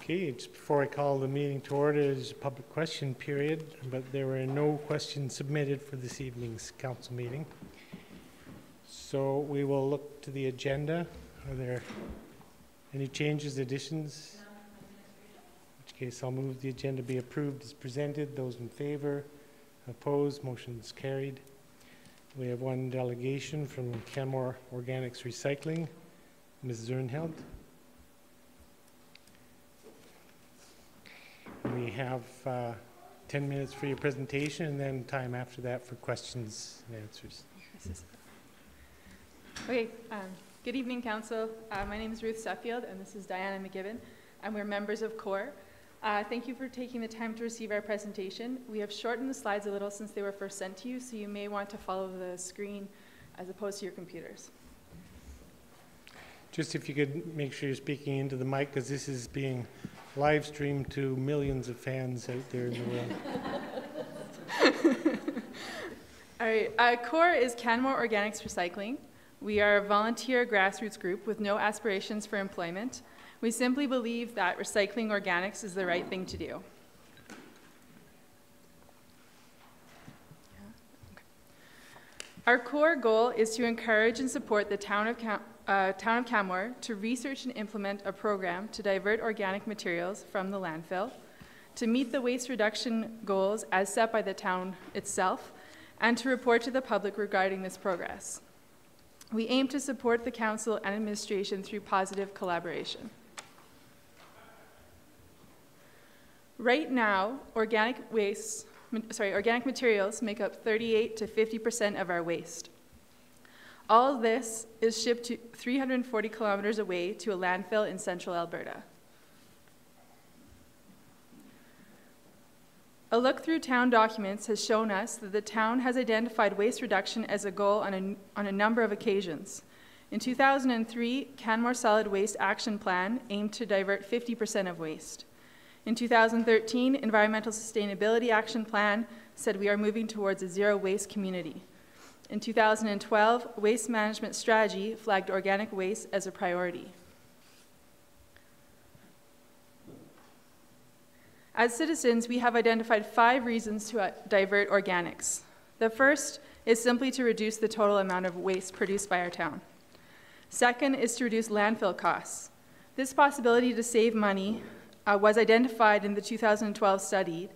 Okay, just before I call the meeting to order, there's a public question period, but there were no questions submitted for this evening's council meeting. So we will look to the agenda. Are there any changes, additions? In which case I'll move the agenda be approved as presented. Those in favor, opposed, motion is carried. We have one delegation from Canmore Organics Recycling, Ms. Zernheld. We have 10 minutes for your presentation and then time after that for questions and answers. Okay, good evening, Council. My name is Ruth Suffield and this is Diana McGibbon, and we're members of CORE. Thank you for taking the time to receive our presentation. We have shortened the slides a little since they were first sent to you, so you may want to follow the screen as opposed to your computers. Just if you could make sure you're speaking into the mic, because this is being live streamed to millions of fans out there in the world. All right, CORE is Canmore Organics Recycling. We are a volunteer grassroots group with no aspirations for employment. We simply believe that recycling organics is the right thing to do. Our core goal is to encourage and support the town of Canmore to research and implement a program to divert organic materials from the landfill, to meet the waste reduction goals as set by the town itself, and to report to the public regarding this progress. We aim to support the council and administration through positive collaboration. Right now, organic materials make up 38 to 50% of our waste. All of this is shipped to 340 kilometers away to a landfill in central Alberta. A look through town documents has shown us that the town has identified waste reduction as a goal on a number of occasions. In 2003, Canmore Solid Waste Action Plan aimed to divert 50% of waste. In 2013, Environmental Sustainability Action Plan said we are moving towards a zero waste community. In 2012, Waste Management Strategy flagged organic waste as a priority. As citizens, we have identified 5 reasons to divert organics. The first is simply to reduce the total amount of waste produced by our town. Second is to reduce landfill costs. This possibility to save money was identified in the 2012 study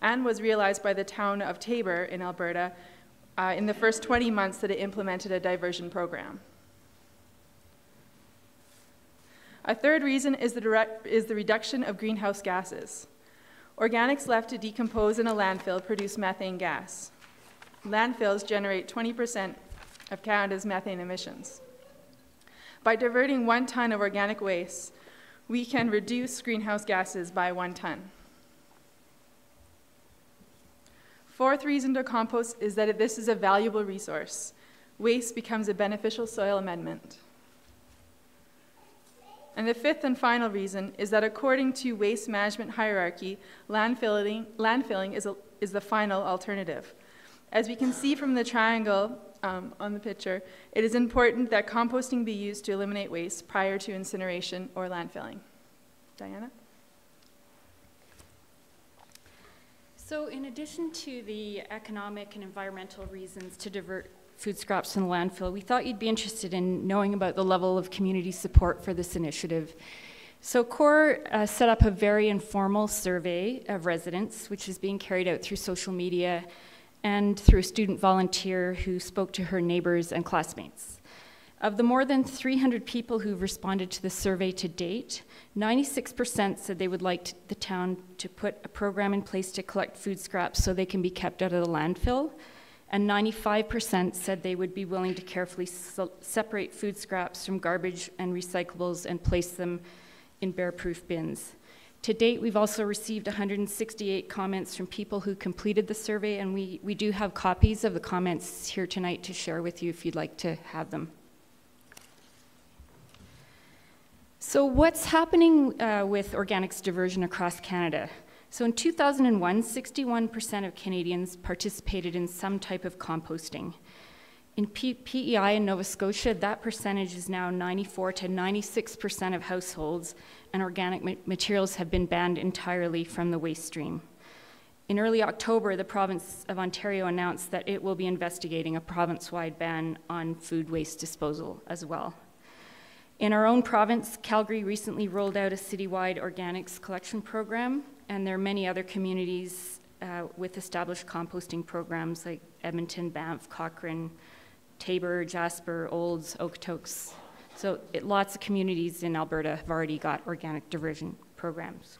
and was realized by the town of Tabor in Alberta in the first 20 months that it implemented a diversion program. A third reason is the reduction of greenhouse gases. Organics left to decompose in a landfill produce methane gas. Landfills generate 20% of Canada's methane emissions. By diverting 1 ton of organic waste, we can reduce greenhouse gases by 1 ton. Fourth reason to compost is that this is a valuable resource. Waste becomes a beneficial soil amendment. And the fifth and final reason is that according to waste management hierarchy, landfilling is the final alternative. As we can see from the triangle on the picture, it is important that composting be used to eliminate waste prior to incineration or landfilling. Diana? So in addition to the economic and environmental reasons to divert food scraps from the landfill, we thought you'd be interested in knowing about the level of community support for this initiative. So CORE set up a very informal survey of residents, which is being carried out through social media and through a student volunteer who spoke to her neighbors and classmates. Of the more than 300 people who've responded to the survey to date, 96% said they would like the town to put a program in place to collect food scraps so they can be kept out of the landfill, and 95% said they would be willing to carefully separate food scraps from garbage and recyclables and place them in bear-proof bins. To date, we've also received 168 comments from people who completed the survey, and we do have copies of the comments here tonight to share with you if you'd like to have them. So what's happening with organics diversion across Canada? So in 2001, 61% of Canadians participated in some type of composting. In PEI in Nova Scotia, that percentage is now 94 to 96% of households, and organic materials have been banned entirely from the waste stream. In early October, the province of Ontario announced that it will be investigating a province-wide ban on food waste disposal as well. In our own province, Calgary recently rolled out a citywide organics collection program, and there are many other communities with established composting programs like Edmonton, Banff, Cochrane, Taber, Jasper, Olds, Okotoks. So lots of communities in Alberta have already got organic diversion programs.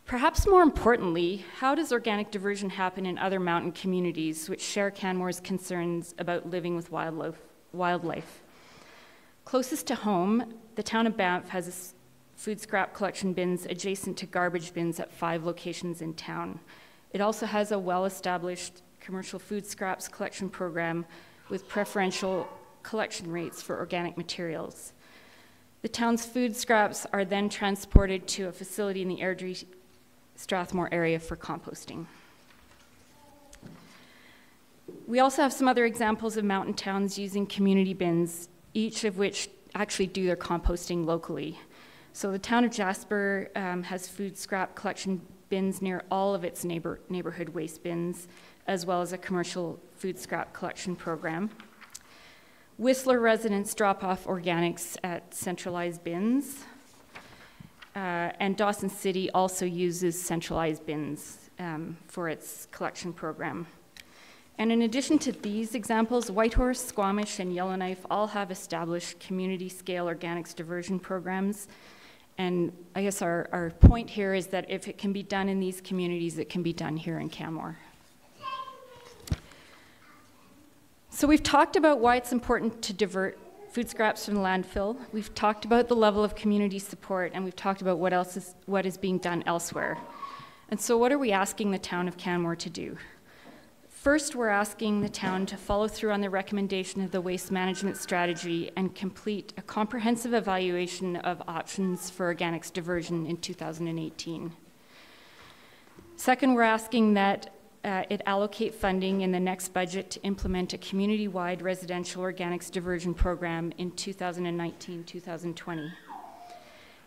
Perhaps more importantly, how does organic diversion happen in other mountain communities which share Canmore's concerns about living with wildlife? Closest to home, the town of Banff has food scrap collection bins adjacent to garbage bins at 5 locations in town. It also has a well-established commercial food scraps collection program with preferential collection rates for organic materials. The town's food scraps are then transported to a facility in the Airdrie Strathmore area for composting. We also have some other examples of mountain towns using community bins, each of which actually do their composting locally. So the town of Jasper has food scrap collection bins near all of its neighborhood waste bins, as well as a commercial food scrap collection program. Whistler residents drop off organics at centralized bins, and Dawson City also uses centralized bins for its collection program. And in addition to these examples, Whitehorse, Squamish, and Yellowknife all have established community-scale organics diversion programs. And I guess our point here is that if it can be done in these communities, it can be done here in Canmore. So we've talked about why it's important to divert food scraps from the landfill. We've talked about the level of community support, and we've talked about what is being done elsewhere. And so what are we asking the town of Canmore to do? First, we're asking the town to follow through on the recommendation of the waste management strategy and complete a comprehensive evaluation of options for organics diversion in 2018. Second, we're asking that it allocate funding in the next budget to implement a community-wide residential organics diversion program in 2019-2020.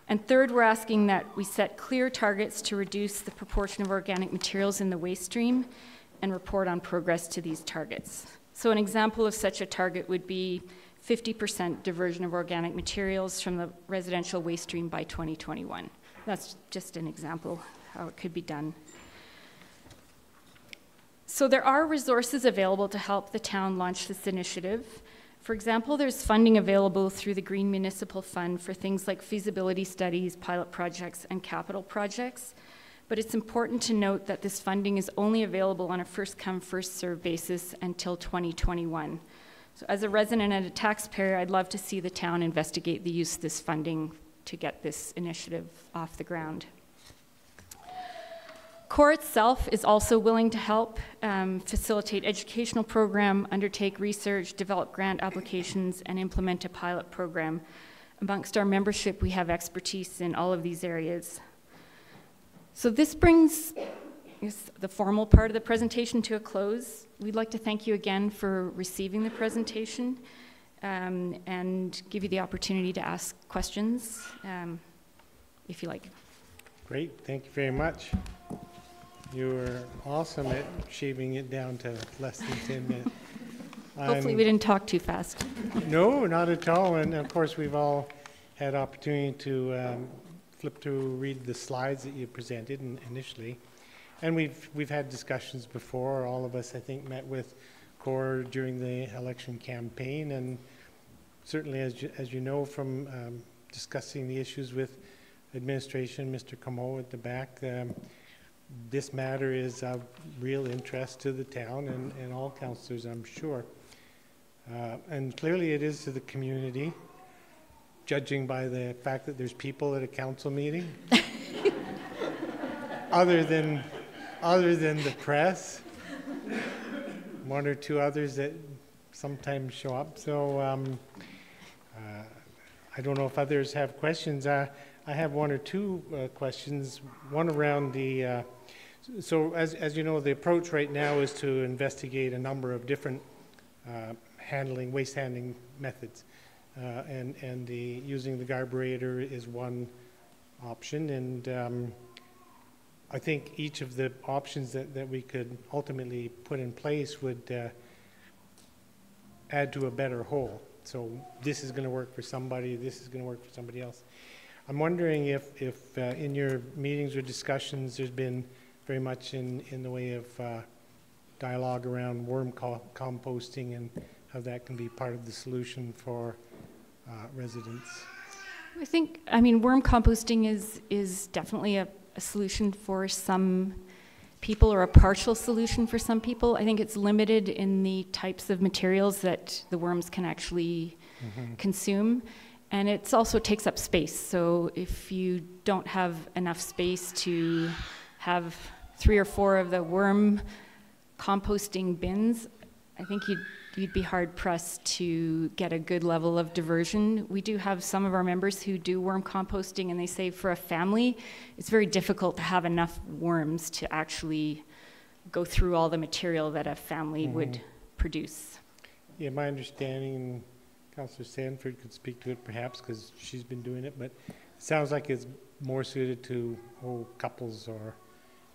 And third, we're asking that we set clear targets to reduce the proportion of organic materials in the waste stream and report on progress to these targets. So an example of such a target would be 50% diversion of organic materials from the residential waste stream by 2021. That's just an example how it could be done. So there are resources available to help the town launch this initiative. For example, there's funding available through the Green Municipal Fund for things like feasibility studies, pilot projects, and capital projects. But it's important to note that this funding is only available on a first-come, first-served basis until 2021. So as a resident and a taxpayer, I'd love to see the town investigate the use of this funding to get this initiative off the ground. CORE itself is also willing to help facilitate educational program, undertake research, develop grant applications, and implement a pilot program. Amongst our membership, we have expertise in all of these areas. So this brings the formal part of the presentation to a close. We'd like to thank you again for receiving the presentation and give you the opportunity to ask questions if you like. Great, thank you very much. You were awesome at shaving it down to less than 10 minutes. Hopefully we didn't talk too fast. No, not at all. And of course, we've all had opportunity to flip through, read the slides that you presented initially. And we've had discussions before. All of us, I think, met with CORE during the election campaign. And certainly, as you know from discussing the issues with administration, Mr. Canmore at the back, this matter is of real interest to the town and all councillors, I'm sure. And clearly it is to the community, judging by the fact that there's people at a council meeting, other than the press, one or two others that sometimes show up. So I don't know if others have questions. I have one or two questions. One around the, so as you know, the approach right now is to investigate a number of different waste handling methods. And using the carburetor is one option, and I think each of the options that we could ultimately put in place would add to a better whole. So this is going to work for somebody, this is going to work for somebody else. I'm wondering if in your meetings or discussions there's been very much in the way of dialogue around worm composting and how that can be part of the solution for residents. I mean, worm composting is definitely a solution for some people, or a partial solution for some people. I think it's limited in the types of materials that the worms can actually consume. And it also takes up space. So if you don't have enough space to have 3 or 4 of the worm composting bins, I think you'd be hard pressed to get a good level of diversion. We do have some of our members who do worm composting, and they say for a family, it's very difficult to have enough worms to actually go through all the material that a family would produce. Yeah, my understanding, and Councillor Sanford could speak to it perhaps because she's been doing it, but it sounds like it's more suited to couples, or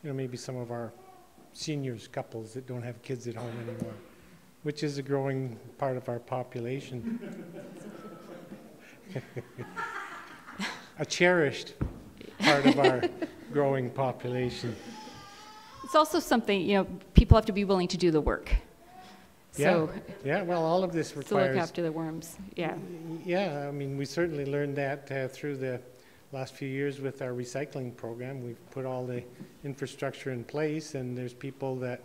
maybe some of our seniors couples that don't have kids at home anymore, which is a growing part of our population. A cherished part of our growing population. It's also something, people have to be willing to do the work. So well, all of this requires... to look after the worms, Yeah, I mean, we certainly learned that through the last few years with our recycling program. We've put all the infrastructure in place, and there's people that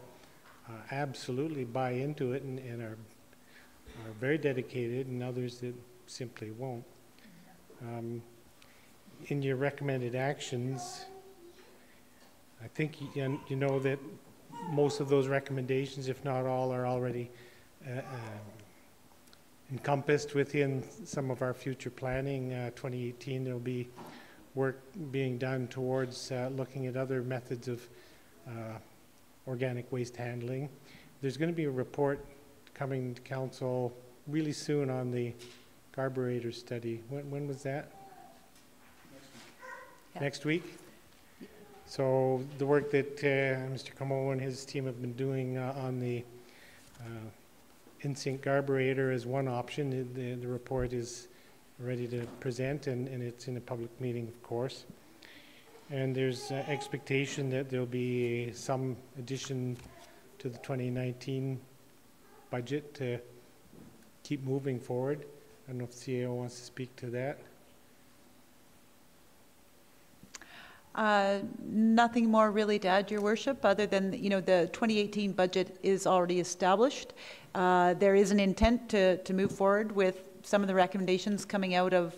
absolutely buy into it and are very dedicated, and others that simply won't. In your recommended actions, I think you know that most of those recommendations, if not all, are already encompassed within some of our future planning. 2018, there will be work being done towards looking at other methods of organic waste handling. There's going to be a report coming to council really soon on the carburetor study. When was that? Next week? So the work that Mr. Canmore and his team have been doing on the in-sync carburetor is one option. The report is ready to present, and it's in a public meeting, of course. And there's expectation that there'll be some addition to the 2019 budget to keep moving forward. I don't know if CAO wants to speak to that. Nothing more really to add, Your Worship, other than, the 2018 budget is already established. There is an intent to move forward with some of the recommendations coming out of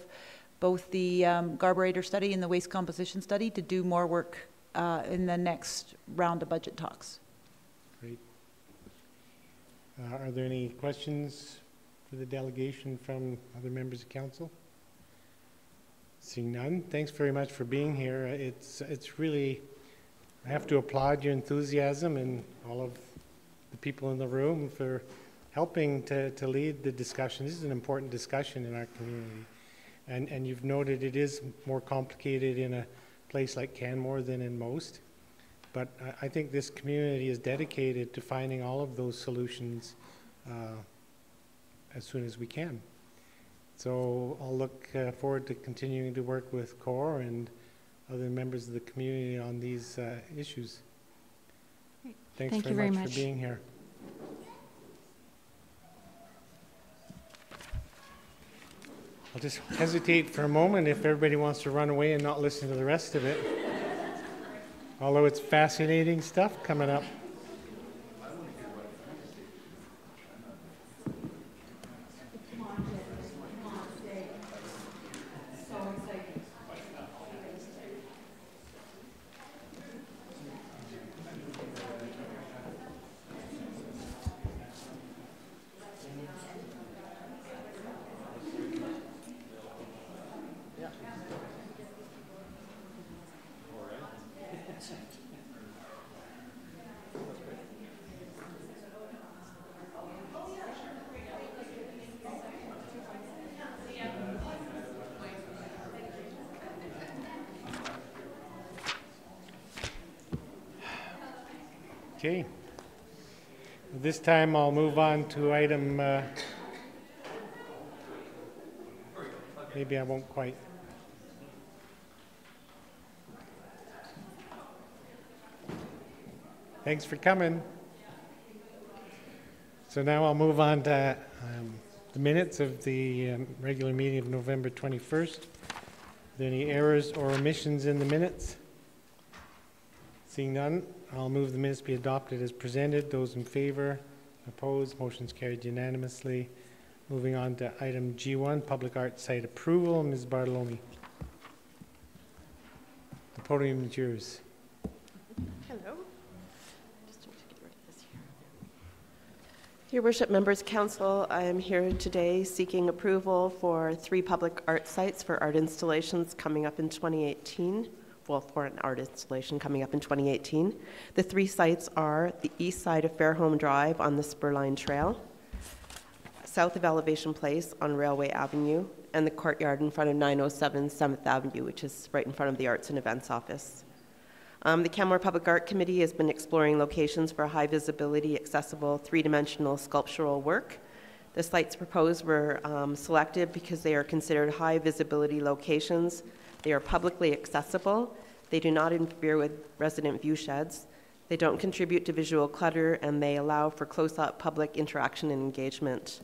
both the carburetor study and the waste composition study to do more work in the next round of budget talks. Great. Are there any questions for the delegation from other members of council? Seeing none, thanks very much for being here. It's really, I have to applaud your enthusiasm and all of the people in the room for helping to lead the discussion. This is an important discussion in our community. And you've noted it is more complicated in a place like Canmore than in most. But I think this community is dedicated to finding all of those solutions as soon as we can. So I'll look forward to continuing to work with CORE and other members of the community on these issues. Thanks very much for being here. I'll just hesitate for a moment if everybody wants to run away and not listen to the rest of it. Although it's fascinating stuff coming up. Okay. This time I'll move on to item, maybe I won't quite. Thanks for coming. So now I'll move on to the minutes of the regular meeting of November 21st. Are there any errors or omissions in the minutes? Seeing none, I'll move the minutes be adopted as presented. Those in favor, opposed, motion's carried unanimously. Moving on to item G1, public art site approval. Ms. Bartolome. The podium is yours. Hello. Just need to get rid of this here. Your Worship, Members, Council, I am here today seeking approval for 3 public art sites for art installations coming up in 2018. Well, for an art installation coming up in 2018. The 3 sites are the east side of Fairholme Drive on the Spurline Trail, south of Elevation Place on Railway Avenue, and the courtyard in front of 907 7th Avenue, which is right in front of the Arts and Events Office. The Canmore Public Art Committee has been exploring locations for high visibility, accessible, 3-dimensional sculptural work. The sites proposed were selected because they are considered high visibility locations. They are publicly accessible. They do not interfere with resident view sheds. They don't contribute to visual clutter, and they allow for close-up public interaction and engagement.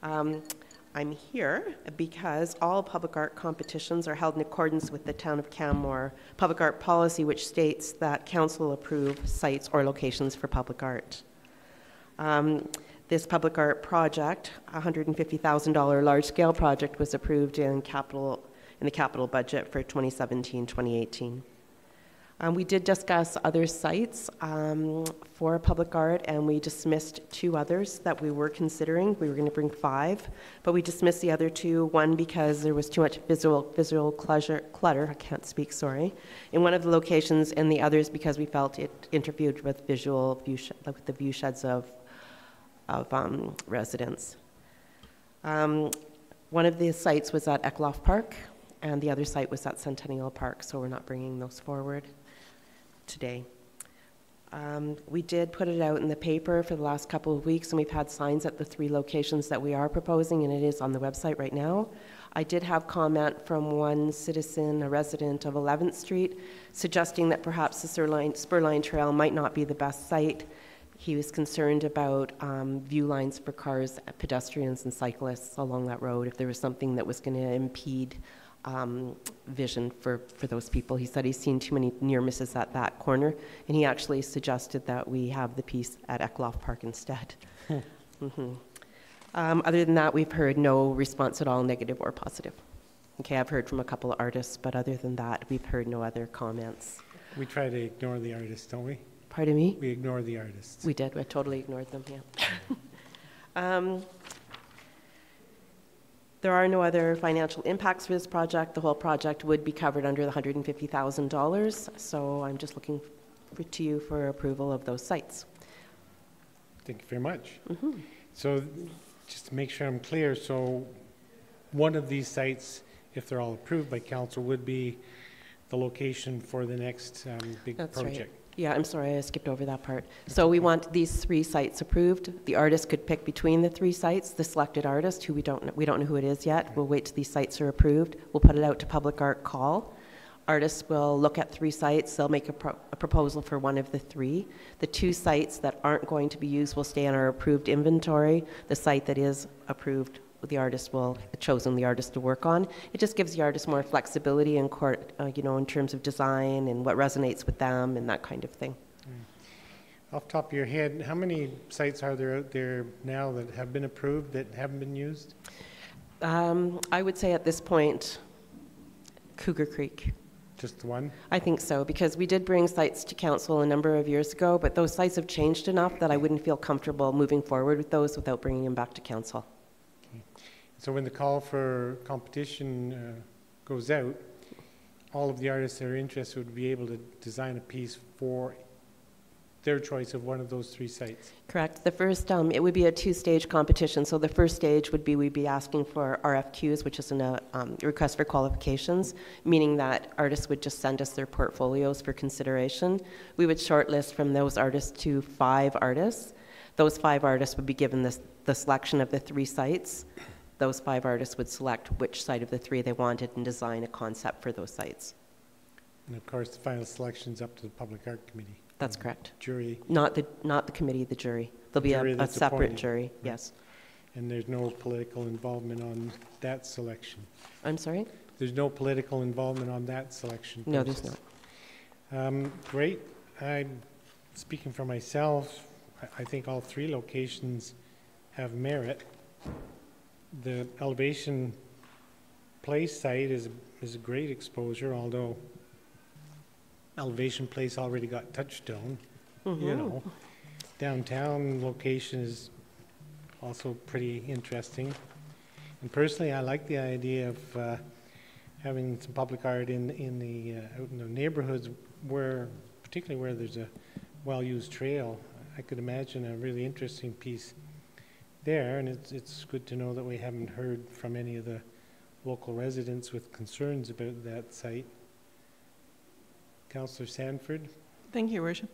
I'm here because all public art competitions are held in accordance with the Town of Canmore public art policy, which states that council approve sites or locations for public art. This public art project, $150,000 large-scale project, was approved in the capital budget for 2017-2018. We did discuss other sites for public art, and we dismissed 2 others that we were considering. We were going to bring 5, but we dismissed the other 2, one because there was too much visual clutter, I can't speak, sorry, in one of the locations, and the others because we felt it interfered with with the view sheds of residents. One of the sites was at Eckloff Park, and the other site was at Centennial Park, so we're not bringing those forward today. We did put it out in the paper for the last couple of weeks, and we've had signs at the 3 locations that we are proposing, and it is on the website right now. I did have comment from one citizen, a resident of 11th Street, suggesting that perhaps the Spurline Trail might not be the best site. He was concerned about view lines for cars, pedestrians, and cyclists along that road, if there was something that was going to impede vision for those people. He said he's seen too many near misses at that corner, and he actually suggested that we have the piece at Eckloff Park instead. Other than that, we've heard no response at all, negative or positive. Okay, I've heard from a couple of artists, but other than that, we've heard no other comments. We try to ignore the artists, don't we? Pardon me? We ignore the artists. We did. I totally ignored them, yeah. There are no other financial impacts for this project. The whole project would be covered under the $150,000, so I'm just looking to you for approval of those sites. Thank you very much. So just to make sure I'm clear, so one of these sites, if they're all approved by council, would be the location for the next big That's project. Right. Yeah, I'm sorry, I skipped over that part. So we want these 3 sites approved. The artist could pick between the 3 sites, the selected artist, who we don't know who it is yet. We'll wait till these sites are approved. We'll put it out to public art call. Artists will look at 3 sites. They'll make a proposal for one of the 3. The 2 sites that aren't going to be used will stay on our approved inventory. The site that is approved, the artist will chosen the artist to work on. It just gives the artist more flexibility in court, in terms of design and what resonates with them and that kind of thing. Off the top of your head, how many sites are there out there now that have been approved that haven't been used? I would say at this point, Cougar Creek. Just the one? I think so, because we did bring sites to council a number of years ago, but those sites have changed enough that I wouldn't feel comfortable moving forward with those without bringing them back to council. So when the call for competition goes out, all of the artists that are interested would be able to design a piece for their choice of one of those 3 sites? Correct. The first, it would be a 2-stage competition. So the first stage would be we'd be asking for RFQs, which is a request for qualifications, meaning that artists would just send us their portfolios for consideration. We would shortlist from those artists to 5 artists. Those 5 artists would be given the selection of the 3 sites. Those 5 artists would select which site of the 3 they wanted and design a concept for those sites. And of course, the final selection is up to the Public Art Committee. That's correct. Jury. Not the committee, the jury. There'll be a separate appointed. jury, yes. And there's no political involvement on that selection? I'm sorry? There's no political involvement on that selection process? No, there's not. Great. I'm speaking for myself. I think all 3 locations have merit. The Elevation Place site is a great exposure, although Elevation Place already got Touchstone. You know, downtown location is also pretty interesting. And personally, I like the idea of having some public art in the out in the neighborhoods where, particularly where there's a well-used trail. I could imagine a really interesting piece there, and it's good to know that we haven't heard from any of the local residents with concerns about that site. Councillor Sanford? Thank you, Your Worship.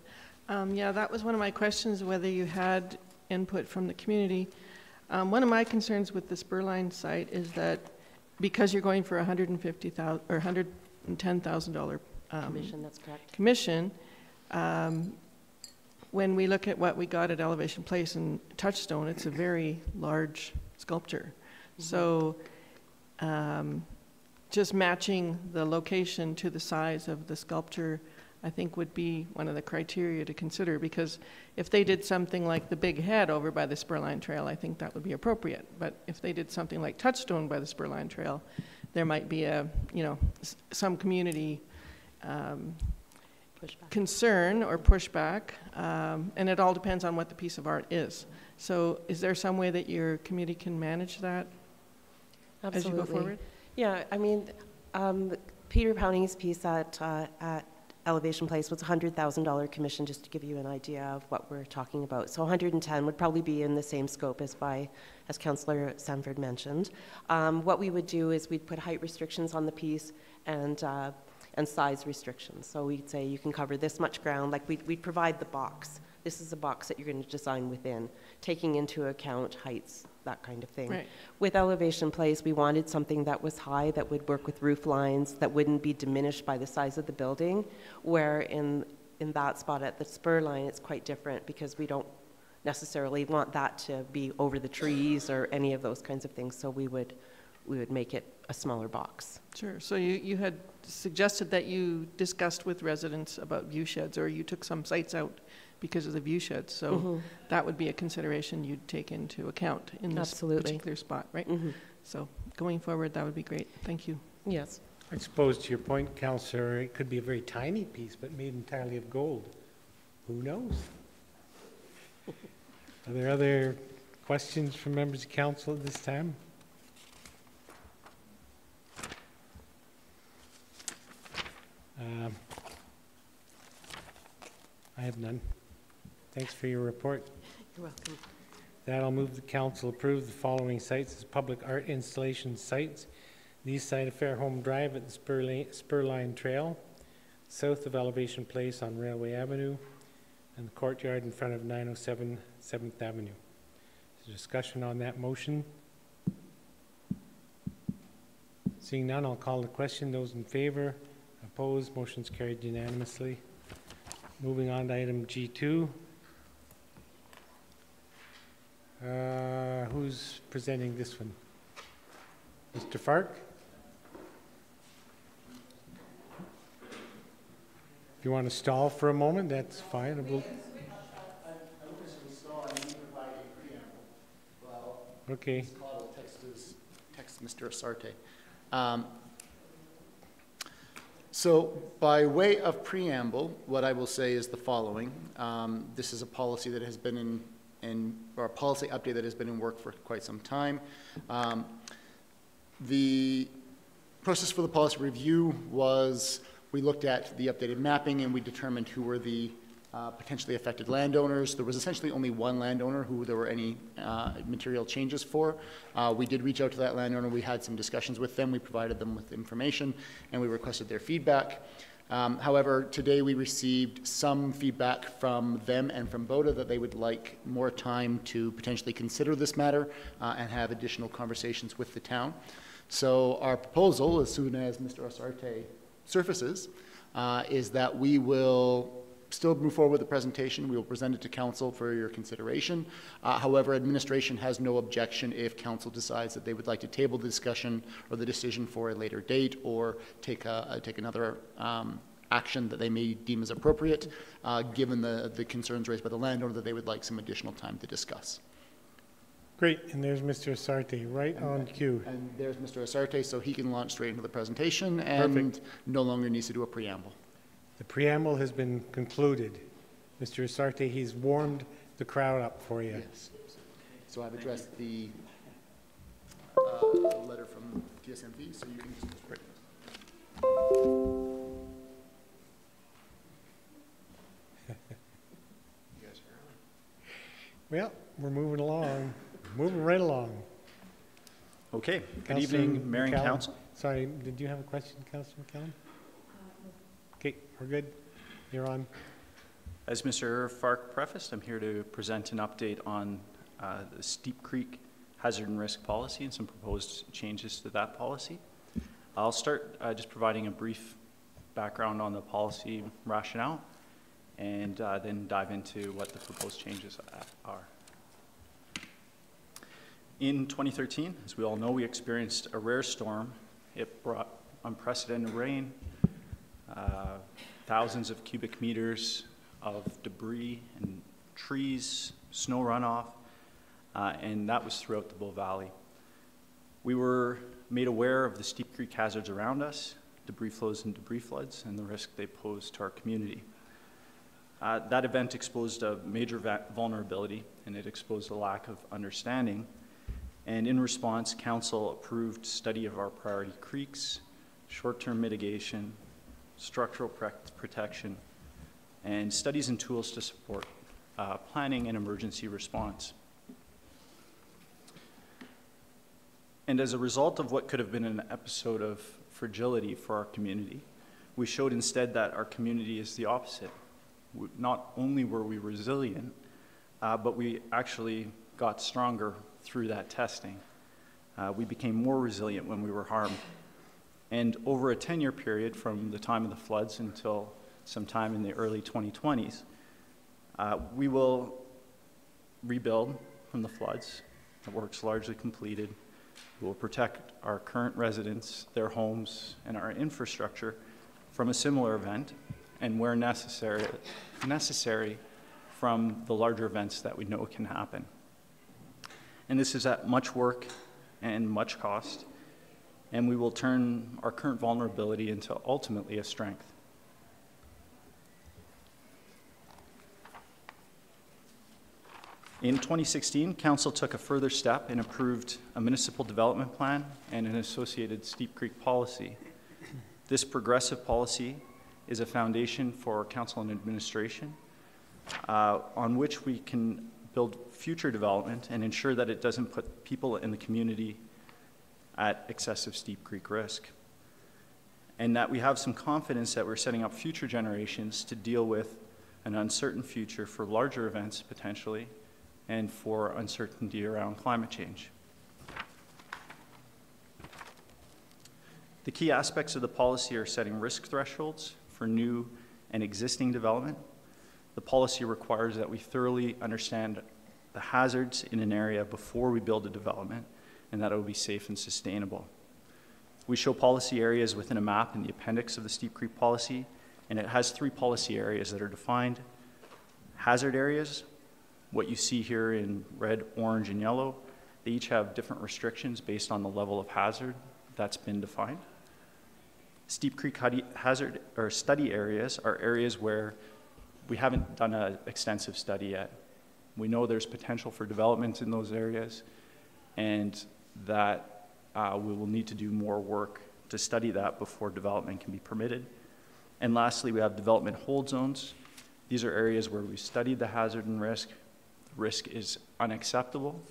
Yeah, that was one of my questions, whether you had input from the community. One of my concerns with the Spurline site is that because you're going for $150,000 or $110,000 Commission, that's correct. Commission, when we look at what we got at Elevation Place and Touchstone, it's a very large sculpture. So just matching the location to the size of the sculpture, I think would be one of the criteria to consider, because if they did something like the big head over by the Spurline Trail, I think that would be appropriate. But if they did something like Touchstone by the Spurline Trail, there might be a, some community concern or pushback, and it all depends on what the piece of art is. So is there some way that your committee can manage that? Absolutely. As you go forward? Yeah, I mean, Peter Powning's piece at Elevation Place was a $100,000 commission, just to give you an idea of what we're talking about. So 110 would probably be in the same scope as Councillor Sanford mentioned. What we would do is we'd put height restrictions on the piece and size restrictions. So we'd say you can cover this much ground, like we'd provide the box. This is a box that you're going to design within, taking into account heights, that kind of thing. Right. With Elevation Place, we wanted something that was high, that would work with roof lines, that wouldn't be diminished by the size of the building, where in that spot at the spur line, it's quite different, because we don't necessarily want that to be over the trees or any of those kinds of things, so we would make it a smaller box. Sure. So you had suggested that you discussed with residents about view sheds, or you took some sites out because of the view sheds. So that would be a consideration you'd take into account in this particular spot, right? So going forward, that would be great. Thank you. Yes. I suppose to your point, Councillor, it could be a very tiny piece, but made entirely of gold. Who knows? Are there other questions from members of council at this time? I have none. Thanks for your report. You're welcome. That'll move the council approve the following sites as public art installation sites. The east side of Fairholme Drive at the Spurline Trail, south of Elevation Place on Railway Avenue, and the courtyard in front of 907 7th Avenue. Is there discussion on that motion? Seeing none, I'll call the question. Those in favor? Opposed? Motion's carried unanimously. Moving on to item G2. Who's presenting this one? Mr. Fark? If you want to stall for a moment, that's fine. Okay. Text Mr. Asarte. So by way of preamble, what I will say is the following. This is a policy that has been or a policy update that has been in work for quite some time. The process for the policy review was we looked at the updated mapping and we determined who were the potentially affected landowners. There was essentially only one landowner who there were any material changes for. We did reach out to that landowner. We had some discussions with them. We provided them with information, and we requested their feedback. However, today we received some feedback from them and from BOTA that they would like more time to potentially consider this matter and have additional conversations with the town. So our proposal, as soon as Mr. Asarte surfaces, is that we will still move forward with the presentation. We will present it to council for your consideration. However, administration has no objection if council decides that they would like to table the discussion or the decision for a later date, or take another action that they may deem as appropriate, given the concerns raised by the landowner, that they would like some additional time to discuss. Great, and there's Mr. Asarte, right on cue. And there's Mr. Asarte, so he can launch straight into the presentation and Perfect. no longer needs to do a preamble. The preamble has been concluded. Mr. Asarte, he's warmed the crowd up for you. Yes. So I've addressed the letter from TSMV, so you can just... Well, we're moving along, moving right along. Okay, good Councillor evening, Mayor and McCallum. Council. Sorry, did you have a question, Councillor McCallum? Okay, we're good. You're on. As Mr. Fark prefaced, I'm here to present an update on the Steep Creek hazard and risk policy and some proposed changes to that policy. I'll start just providing a brief background on the policy rationale, and then dive into what the proposed changes are. In 2013, as we all know, we experienced a rare storm. It brought unprecedented rain, thousands of cubic meters of debris and trees, snow runoff, and that was throughout the Bow Valley. We were made aware of the Steep Creek hazards around us, debris flows and debris floods, and the risk they pose to our community. That event exposed a major vulnerability, and it exposed a lack of understanding. And in response, Council approved study of our priority creeks, short-term mitigation, structural protection, and studies and tools to support planning and emergency response. And as a result of what could have been an episode of fragility for our community, we showed instead that our community is the opposite. Not only were we resilient, but we actually got stronger through that testing. We became more resilient when we were harmed. And over a 10-year period, from the time of the floods until sometime in the early 2020s, we will rebuild from the floods. The work's largely completed. We will protect our current residents, their homes, and our infrastructure from a similar event, and where necessary from the larger events that we know can happen. And this is at much work and much cost, and we will turn our current vulnerability into ultimately a strength. In 2016, Council took a further step and approved a municipal development plan and an associated Steep Creek policy. This progressive policy is a foundation for Council and administration on which we can build future development and ensure that it doesn't put people in the community at excessive Steep Creek risk. And that we have some confidence that we're setting up future generations to deal with an uncertain future for larger events potentially, and for uncertainty around climate change. The key aspects of the policy are setting risk thresholds for new and existing development. The policy requires that we thoroughly understand the hazards in an area before we build a development, and that it will be safe and sustainable. We show policy areas within a map in the appendix of the Steep Creek policy, and it has 3 policy areas that are defined. Hazard areas, what you see here in red, orange, and yellow, they each have different restrictions based on the level of hazard that's been defined. Steep Creek hazard or study areas are areas where we haven't done an extensive study yet. We know there's potential for development in those areas, and that we will need to do more work to study that before development can be permitted. And lastly, we have development hold zones. These are areas where we've studied the hazard and risk. The risk is unacceptable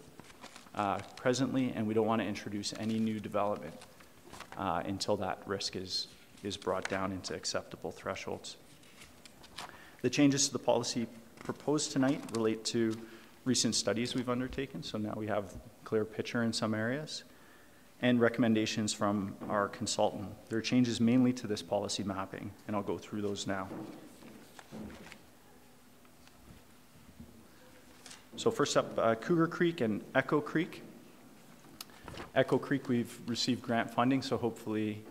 presently, and we don't want to introduce any new development until that risk is brought down into acceptable thresholds. The changes to the policy proposed tonight relate to recent studies we've undertaken, so now we have a clear picture in some areas, and recommendations from our consultant. There are changes mainly to this policy mapping, and I'll go through those now. So first up, Cougar Creek and Echo Creek. Echo Creek, we've received grant funding, so hopefully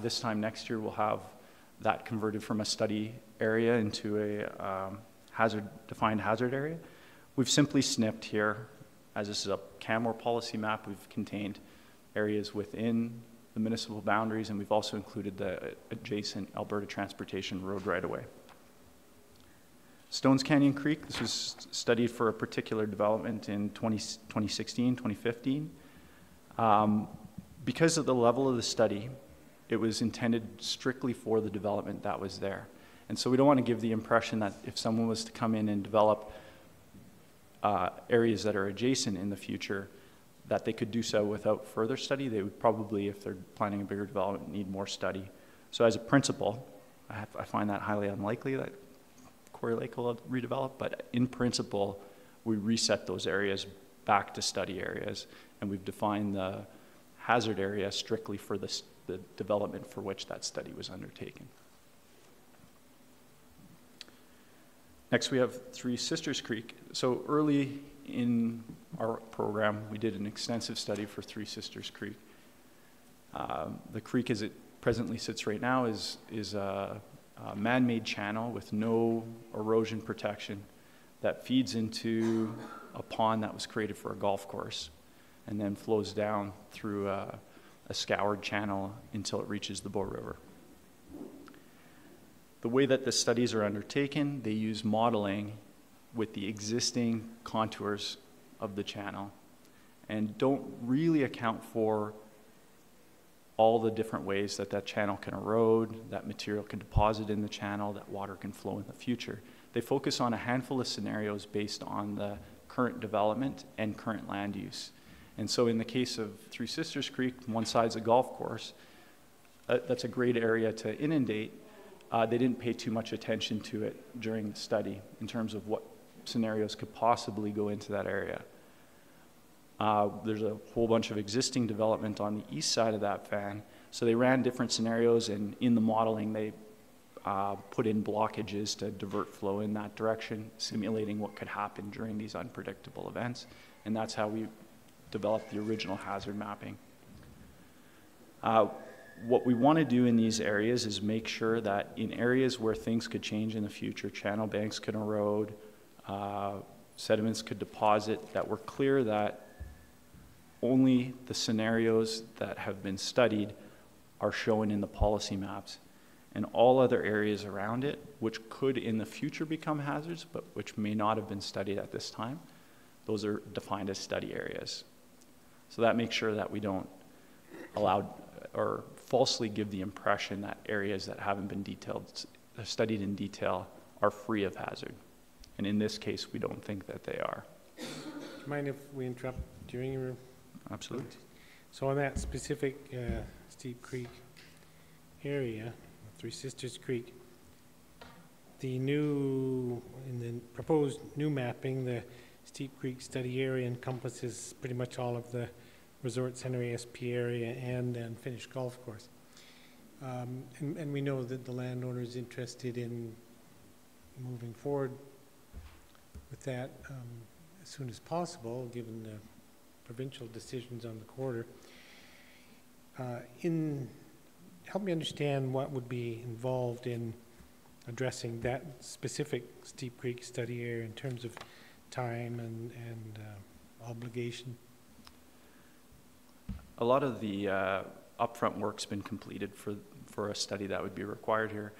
this time next year we'll have that converted from a study area into a defined hazard area. We've simply snipped here, as this is a Canmore policy map, we've contained areas within the municipal boundaries, and we've also included the adjacent Alberta Transportation Road right-of-way. Stones Canyon Creek, this was studied for a particular development in 2016, 2015. Because of the level of the study, it was intended strictly for the development that was there. And so we don't want to give the impression that if someone was to come in and develop areas that are adjacent in the future, that they could do so without further study. They would probably, if they're planning a bigger development, need more study. So as a principle, I find that highly unlikely that Quarry Lake will redevelop, but in principle, we reset those areas back to study areas, and we've defined the hazard area strictly for the development for which that study was undertaken. Next, we have Three Sisters Creek. So early in our program, we did an extensive study for Three Sisters Creek. The creek, as it presently sits right now, is a man-made channel with no erosion protection that feeds into a pond that was created for a golf course and then flows down through a scoured channel until it reaches the Bow River. The way that the studies are undertaken, they use modeling with the existing contours of the channel and don't really account for all the different ways that that channel can erode, that material can deposit in the channel, that water can flow in the future. They focus on a handful of scenarios based on the current development and current land use. And so in the case of Three Sisters Creek, one side's a golf course. That's a great area to inundate. They didn't pay too much attention to it during the study in terms of what scenarios could possibly go into that area. There's a whole bunch of existing development on the east side of that fan, so they ran different scenarios, and in the modeling they put in blockages to divert flow in that direction, simulating what could happen during these unpredictable events, and that's how we developed the original hazard mapping. What we want to do in these areas is make sure that in areas where things could change in the future, channel banks could erode, sediments could deposit, that we're clear that only the scenarios that have been studied are shown in the policy maps, and all other areas around it, which could in the future become hazards, but which may not have been studied at this time, those are defined as study areas. So that makes sure that we don't allow or falsely give the impression that areas that haven't been studied in detail are free of hazard. And in this case, we don't think that they are. Do you mind if we interrupt during your... Absolutely. So on that specific Steep Creek area, Three Sisters Creek, in the proposed new mapping, the Steep Creek study area encompasses pretty much all of the Resort Center ASP area and finished golf course. And we know that the landowner is interested in moving forward with that as soon as possible, given the provincial decisions on the quarter. Help me understand what would be involved in addressing that specific Steep Creek study area in terms of time and obligation. A lot of the upfront work's been completed for a study that would be required here,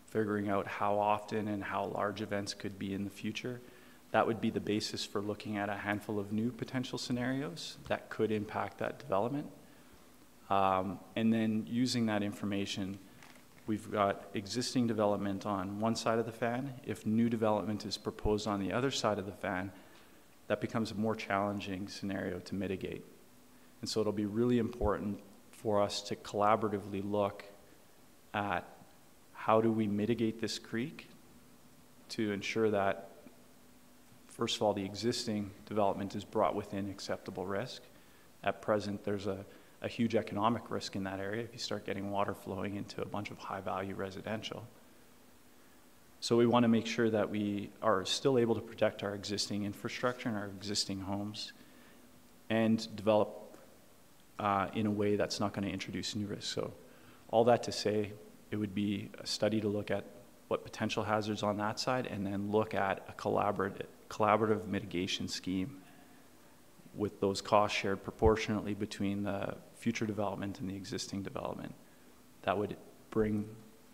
figuring out how often and how large events could be in the future. That would be the basis for looking at a handful of new potential scenarios that could impact that development. And then using that information, we've got existing development on one side of the fan. If new development is proposed on the other side of the fan, that becomes a more challenging scenario to mitigate. And so it'll be really important for us to collaboratively look at how do we mitigate this creek to ensure that, first of all, the existing development is brought within acceptable risk. At present, there's a huge economic risk in that area if you start getting water flowing into a bunch of high-value residential. So we want to make sure that we are still able to protect our existing infrastructure and our existing homes and develop in a way that's not going to introduce new risks. So all that to say, it would be a study to look at what potential hazards on that side and then look at a collaborative mitigation scheme with those costs shared proportionately between the future development and the existing development. That would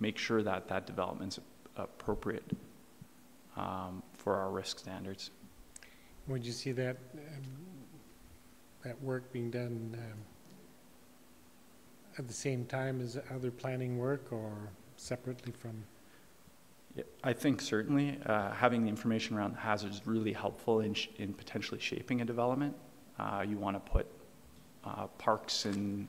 make sure that that development's appropriate for our risk standards. Would you see that that work being done at the same time as other planning work or separately from? Yeah, I think certainly having the information around the hazards is really helpful in potentially shaping a development. You want to put parks and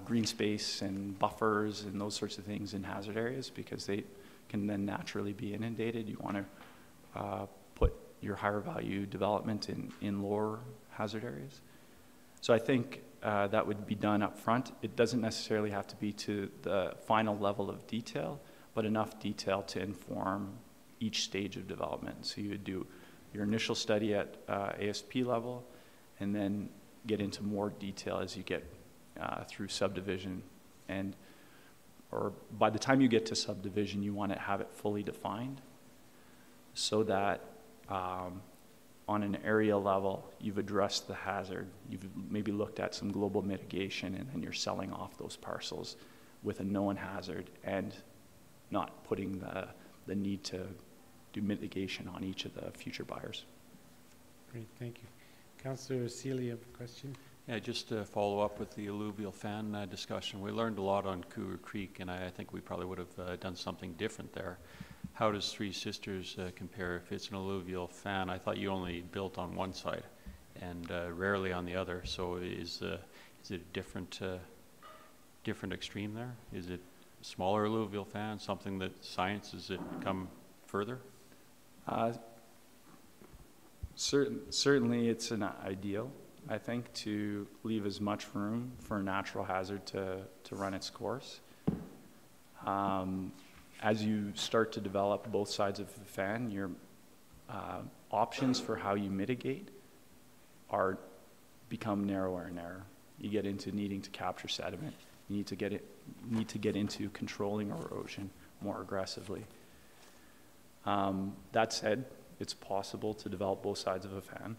green space and buffers and those sorts of things in hazard areas because they can then naturally be inundated. You want to put your higher value development in lower hazard areas. So I think that would be done up front. It doesn't necessarily have to be to the final level of detail, but enough detail to inform each stage of development. So you would do your initial study at ASP level and then get into more detail as you get through subdivision. Or by the time you get to subdivision, you want to have it fully defined so that on an area level, you've addressed the hazard. You've maybe looked at some global mitigation, and then you're selling off those parcels with a known hazard and not putting the need to do mitigation on each of the future buyers. Great, thank you. Councillor Seeley, you have a question? Yeah, just to follow up with the alluvial fan discussion. We learned a lot on Cougar Creek, and I think we probably would have done something different there. How does Three Sisters compare if it's an alluvial fan? I thought you only built on one side and rarely on the other. So is it a different extreme there? Is it a smaller alluvial fan, something that science has it come further? Certainly it's an ideal, I think, to leave as much room for a natural hazard to run its course. As you start to develop both sides of the fan, your options for how you mitigate become narrower and narrower. You get into needing to capture sediment. You need to get into controlling erosion more aggressively. That said, it's possible to develop both sides of a fan,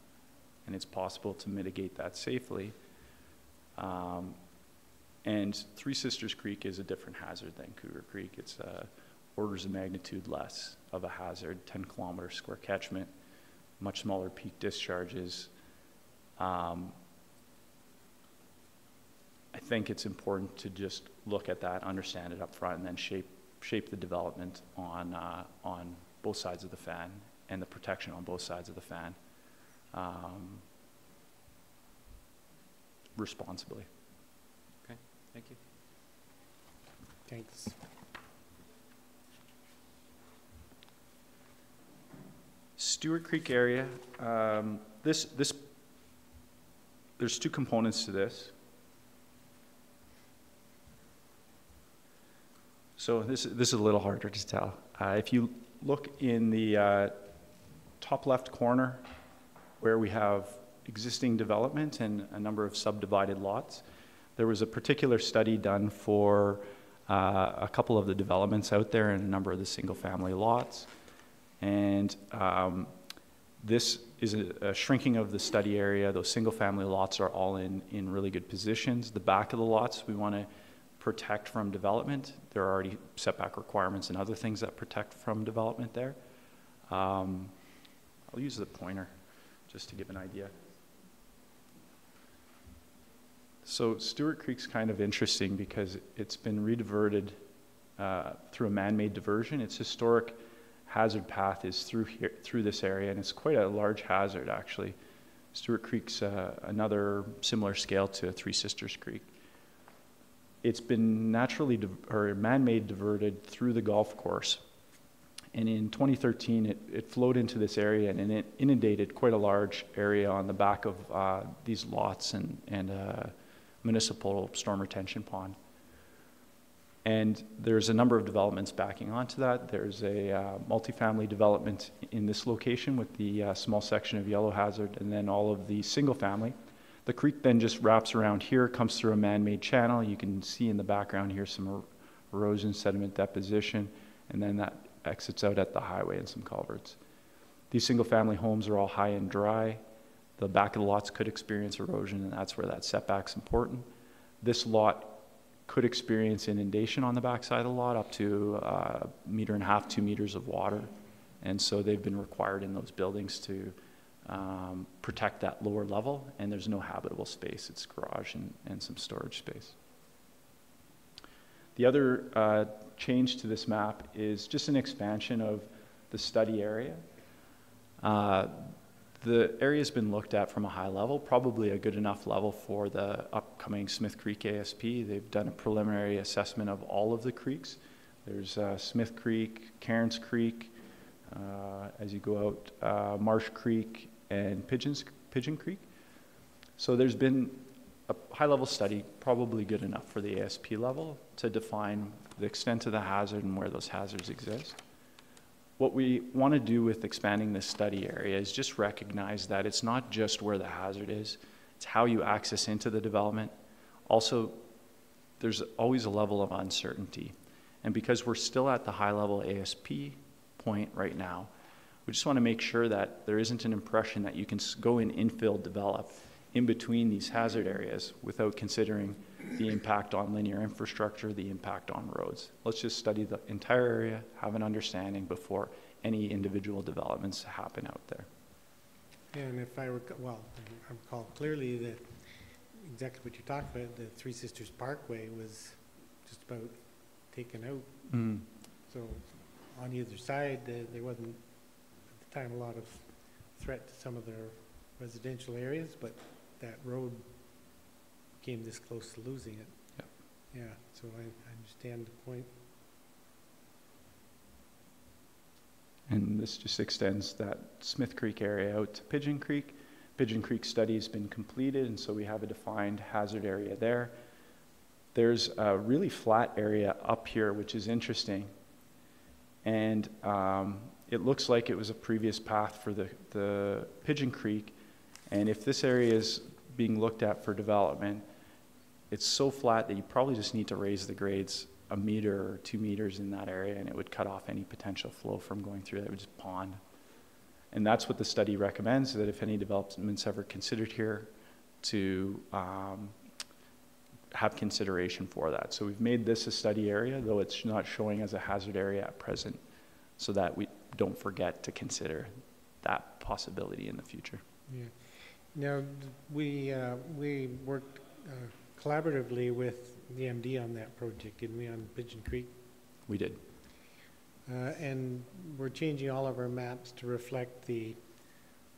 and it's possible to mitigate that safely. And Three Sisters Creek is a different hazard than Cougar Creek. It's orders of magnitude less of a hazard, 10 kilometer square catchment, much smaller peak discharges. I think it's important to just look at that, understand it up front, and then shape the development on both sides of the fan and the protection on both sides of the fan responsibly. Okay, thank you. Thanks. Stewart Creek area, there's two components to this. So this is a little harder to tell. If you look in the top left corner where we have existing development and a number of subdivided lots, there was a particular study done for a couple of the developments out there and a number of the single family lots. And this is a shrinking of the study area. Those single family lots are all in really good positions. The back of the lots we want to protect from development. There are already setback requirements and other things that protect from development there. I'll use the pointer just to give an idea. So Stewart Creek's kind of interesting because it's been rediverted through a man-made diversion. Its historic hazard path is through here, through this area, and it's quite a large hazard actually. Stewart Creek's another similar scale to Three Sisters Creek. It's been naturally or man-made diverted through the golf course, and in 2013 it flowed into this area and it inundated quite a large area on the back of these lots and municipal storm retention pond. And there's a number of developments backing onto that. There's a multifamily development in this location with the small section of yellow hazard, and then all of the single family. The creek then just wraps around here, comes through a man-made channel. You can see in the background here some erosion, sediment deposition, and then that exits out at the highway and some culverts. These single family homes are all high and dry. The back of the lots could experience erosion, and that's where that setback's important. This lot could experience inundation on the backside of the lot up to 1.5 meters, 2 meters of water. And so they've been required in those buildings to protect that lower level, and there's no habitable space. It's garage and some storage space. The other change to this map is just an expansion of the study area. The area's been looked at from a high level, probably a good enough level for the upcoming Smith Creek ASP. They've done a preliminary assessment of all of the creeks. There's Smith Creek, Cairns Creek, as you go out, Marsh Creek, and Pigeon Creek. So there's been a high-level study, probably good enough for the ASP level, to define the extent of the hazard and where those hazards exist. What we want to do with expanding this study area is just recognize that it's not just where the hazard is, it's how you access into the development. Also, there's always a level of uncertainty. And because we're still at the high-level ASP point right now, we just want to make sure that there isn't an impression that you can go and infill develop in between these hazard areas without considering the impact on linear infrastructure, the impact on roads. Let's just study the entire area, have an understanding before any individual developments happen out there. And if I recall, well, I recall clearly that exactly what you're talking about, the Three Sisters Parkway was just about taken out. Mm. So on either side, there wasn't at the time a lot of threat to some of their residential areas, but that road came this close to losing it. Yep. Yeah, so I understand the point. And this just extends that Smith Creek area out to Pigeon Creek. Pigeon Creek study has been completed, and so we have a defined hazard area there. There's a really flat area up here, which is interesting. And it looks like it was a previous path for the Pigeon Creek. And if this area is being looked at for development, it's so flat that you probably just need to raise the grades 1 meter or 2 meters in that area, and it would cut off any potential flow from going through that. It would just pond. And that's what the study recommends, that if any development's ever considered here, to have consideration for that. So we've made this a study area, though it's not showing as a hazard area at present, so that we don't forget to consider that possibility in the future. Yeah. Now, we worked collaboratively with the MD on that project, didn't we, on Pigeon Creek? We did. And we're changing all of our maps to reflect the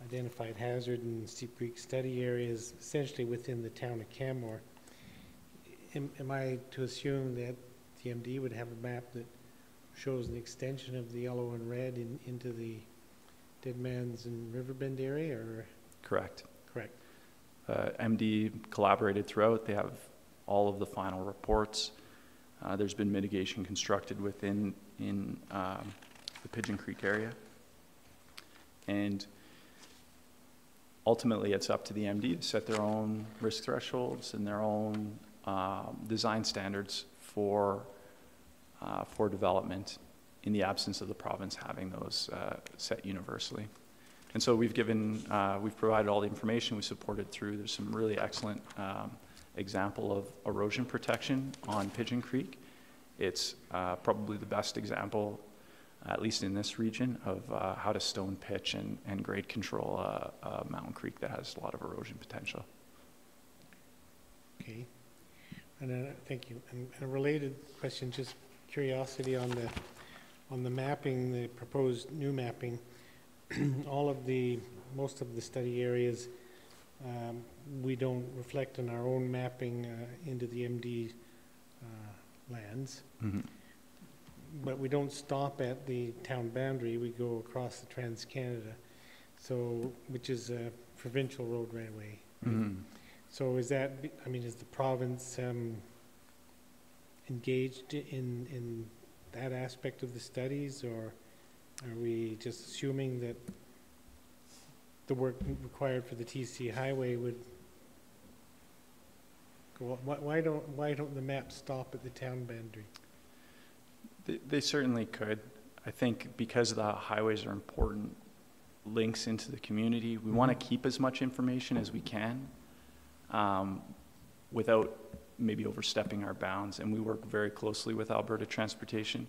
identified hazard and Steep Creek study areas essentially within the town of Canmore. Am I to assume that the MD would have a map that shows an extension of the yellow and red into the Deadman's and Riverbend area, or? Correct. Correct. MD collaborated throughout. They have all of the final reports. There's been mitigation constructed within the Pigeon Creek area. And ultimately, it's up to the MD to set their own risk thresholds and their own design standards for development in the absence of the province having those set universally. And so we've provided all the information, we supported through. There's some really excellent example of erosion protection on Pigeon Creek. It's probably the best example, at least in this region, of how to stone pitch and grade control a mountain creek that has a lot of erosion potential. Okay. And thank you. And a related question, just curiosity on the mapping, the proposed new mapping. Most of the study areas, we don't reflect on our own mapping into the MD lands. But we don't stop at the town boundary. We go across the Trans-Canada, which is a provincial road right away. So is that, I mean, is the province engaged in that aspect of the studies, or are we just assuming that the work required for the TC highway would go? Why don't the maps stop at the town boundary? They certainly could. I think because the highways are important links into the community, we want to keep as much information as we can without maybe overstepping our bounds. And we work very closely with Alberta Transportation.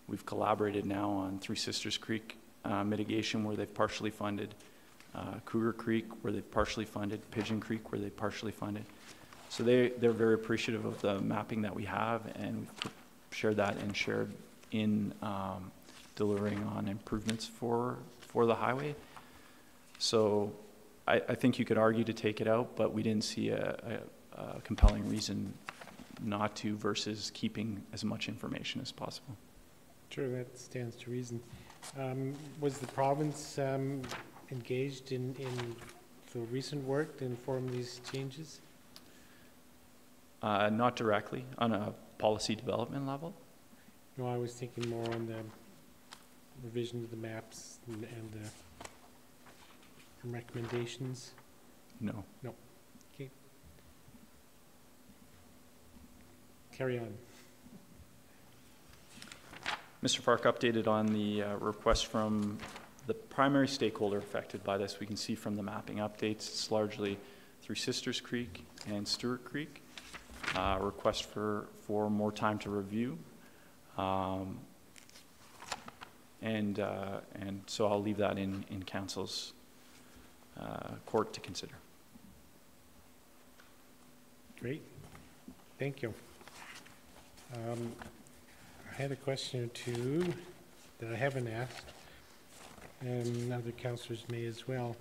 We've collaborated now on Three Sisters Creek mitigation, where they've partially funded, Cougar Creek, where they've partially funded, Pigeon Creek, where they've partially funded. So they're very appreciative of the mapping that we have, and we've shared that and shared in delivering on improvements for the highway. So I think you could argue to take it out, but we didn't see a compelling reason not to, versus keeping as much information as possible. Sure, that stands to reason. Was the province engaged in the recent work to inform these changes? Not directly, on a policy development level. No, I was thinking more on the revision of the maps and the recommendations. No. No. Okay. Carry on. Mr. Fark updated on the request from the primary stakeholder affected by this. We can see from the mapping updates, it's largely Three Sisters Creek and Stewart Creek. Request for more time to review. And so I'll leave that in council's court to consider. Great, thank you. I had a question or two that I haven't asked, and other councillors may as well.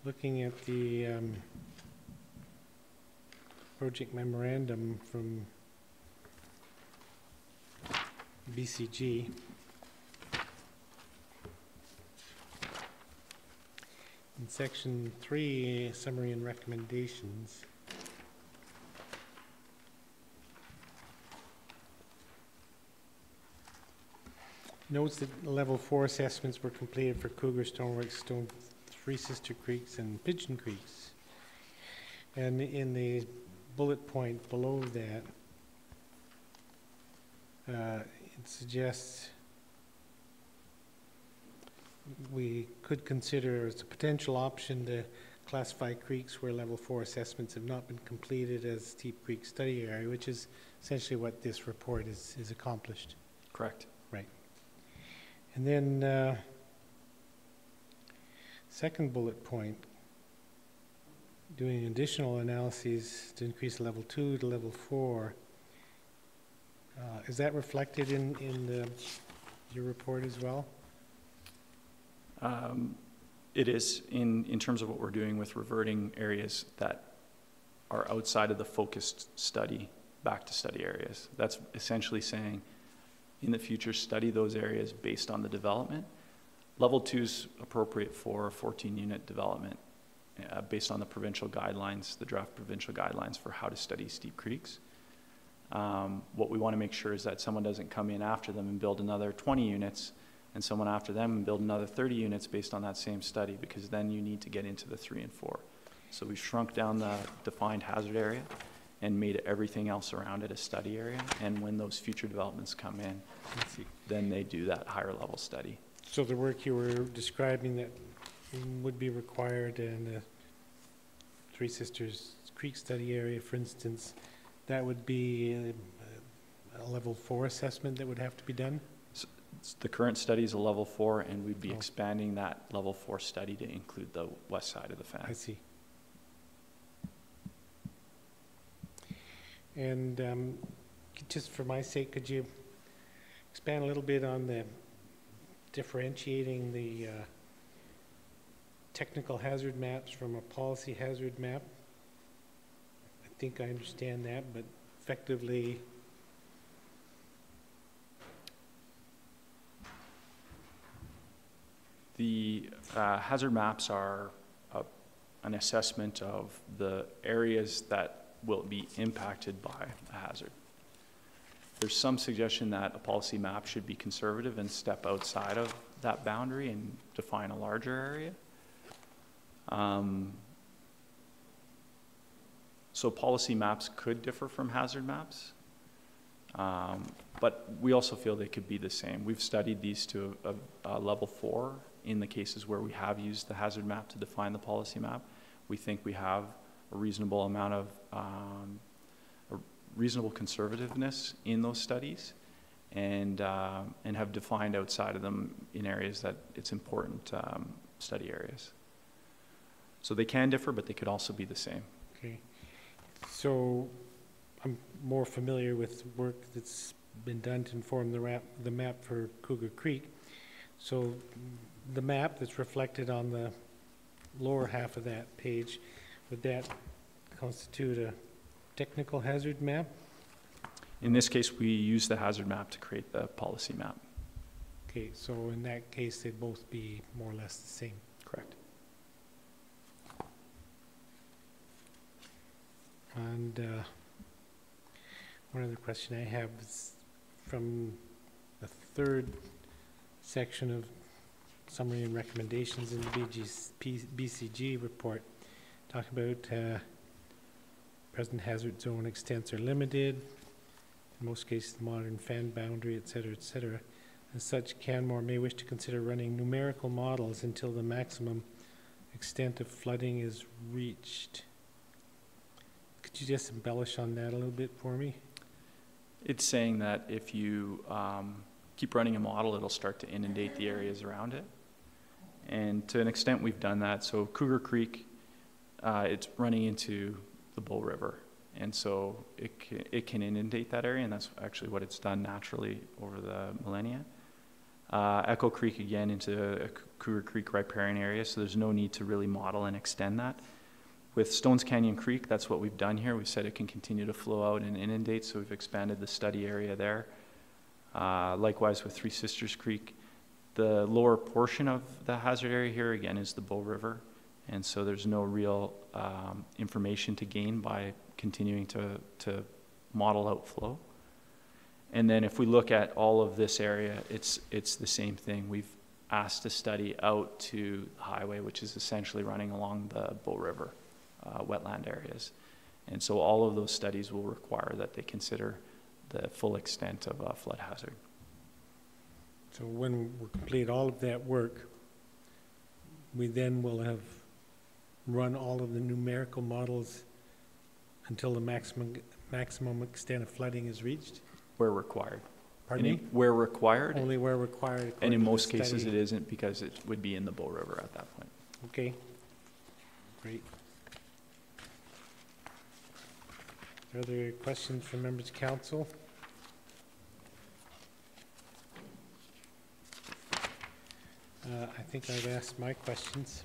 Looking at the project memorandum from BCG, in section 3, summary and recommendations, notes that level 4 assessments were completed for Cougar, Stoneworks, Three Sister Creeks, and Pigeon Creeks. And in the bullet point below that, it suggests we could consider as a potential option to classify creeks where level 4 assessments have not been completed as Steep Creek study area, which is essentially what this report is accomplished. Correct. Right. And then second bullet point, doing additional analyses to increase level 2 to level 4. Is that reflected in your report as well? It is in terms of what we're doing with reverting areas that are outside of the focused study back to study areas. That's essentially saying in the future study those areas based on the development. Level 2 is appropriate for a 14-unit development based on the provincial guidelines, the draft provincial guidelines for how to study steep creeks. What we want to make sure is that someone doesn't come in after them and build another 20 units and someone after them and build another 30 units based on that same study, because then you need to get into the 3 and 4. So we've shrunk down the defined hazard area and made everything else around it a study area. And when those future developments come in, then they do that higher level study. So the work you were describing that would be required in the Three Sisters Creek study area, for instance, that would be a level 4 assessment that would have to be done? So the current study is a level 4, and we'd be expanding that level 4 study to include the west side of the fan. I see. And just for my sake, could you expand a little bit on the differentiating the technical hazard maps from a policy hazard map? I think I understand that, but effectively, the hazard maps are an assessment of the areas that will be impacted by a hazard. There's some suggestion that a policy map should be conservative and step outside of that boundary and define a larger area. So policy maps could differ from hazard maps, but we also feel they could be the same. We've studied these to a level 4 in the cases where we have used the hazard map to define the policy map. We think we have a reasonable amount of reasonable conservativeness in those studies, and have defined outside of them in areas that it's important study areas. So they can differ, but they could also be the same. okay. So I'm more familiar with work that's been done to inform the map for Cougar Creek. So the map that's reflected on the lower half of that page, would that constitute a technical hazard map? In this case, we use the hazard map to create the policy map. Okay, so in that case, they'd both be more or less the same. Correct. And one other question I have is from the third section of summary and recommendations in the BCG report, talking about present hazard zone extents are limited, in most cases modern fan boundary, et cetera, As such, Canmore may wish to consider running numerical models until the maximum extent of flooding is reached. Could you just embellish on that a little bit for me? It's saying that if you keep running a model, it'll start to inundate the areas around it. And to an extent, we've done that. So Cougar Creek, it's running into the Bull River. And so it can inundate that area, and that's actually what it's done naturally over the millennia. Echo Creek, again, into a Cougar Creek riparian area, so there's no need to really model and extend that. With Stones Canyon Creek, that's what we've done here. We've said it can continue to flow out and inundate, so we've expanded the study area there. Likewise with Three Sisters Creek, the lower portion of the hazard area here, again, is the Bull River. And so there's no real information to gain by continuing to model outflow. And then if we look at all of this area, it's the same thing. We've asked to study out to the highway, which is essentially running along the Bull River wetland areas. And so all of those studies will require that they consider the full extent of flood hazard. So when we complete all of that work, we then will have run all of the numerical models until the maximum extent of flooding is reached? Where required. Pardon me? Where required. Only where required. And in most cases it isn't, because it would be in the Bull River at that point. Okay, great. Are there questions from members of council? I think I've asked my questions.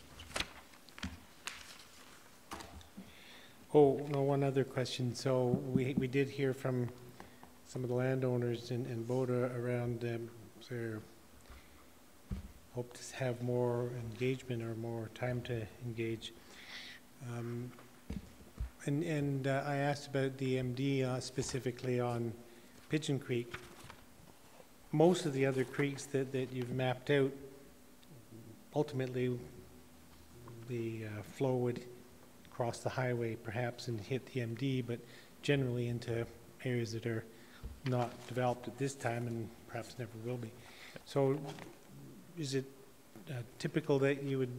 Oh, no, one other question. So we did hear from some of the landowners in Boda around their hope to have more engagement or more time to engage. And I asked about the MD specifically on Pigeon Creek. Most of the other creeks that you've mapped out, ultimately the flow would cross the highway perhaps and hit the MD, but generally into areas that are not developed at this time and perhaps never will be. So is it typical that you would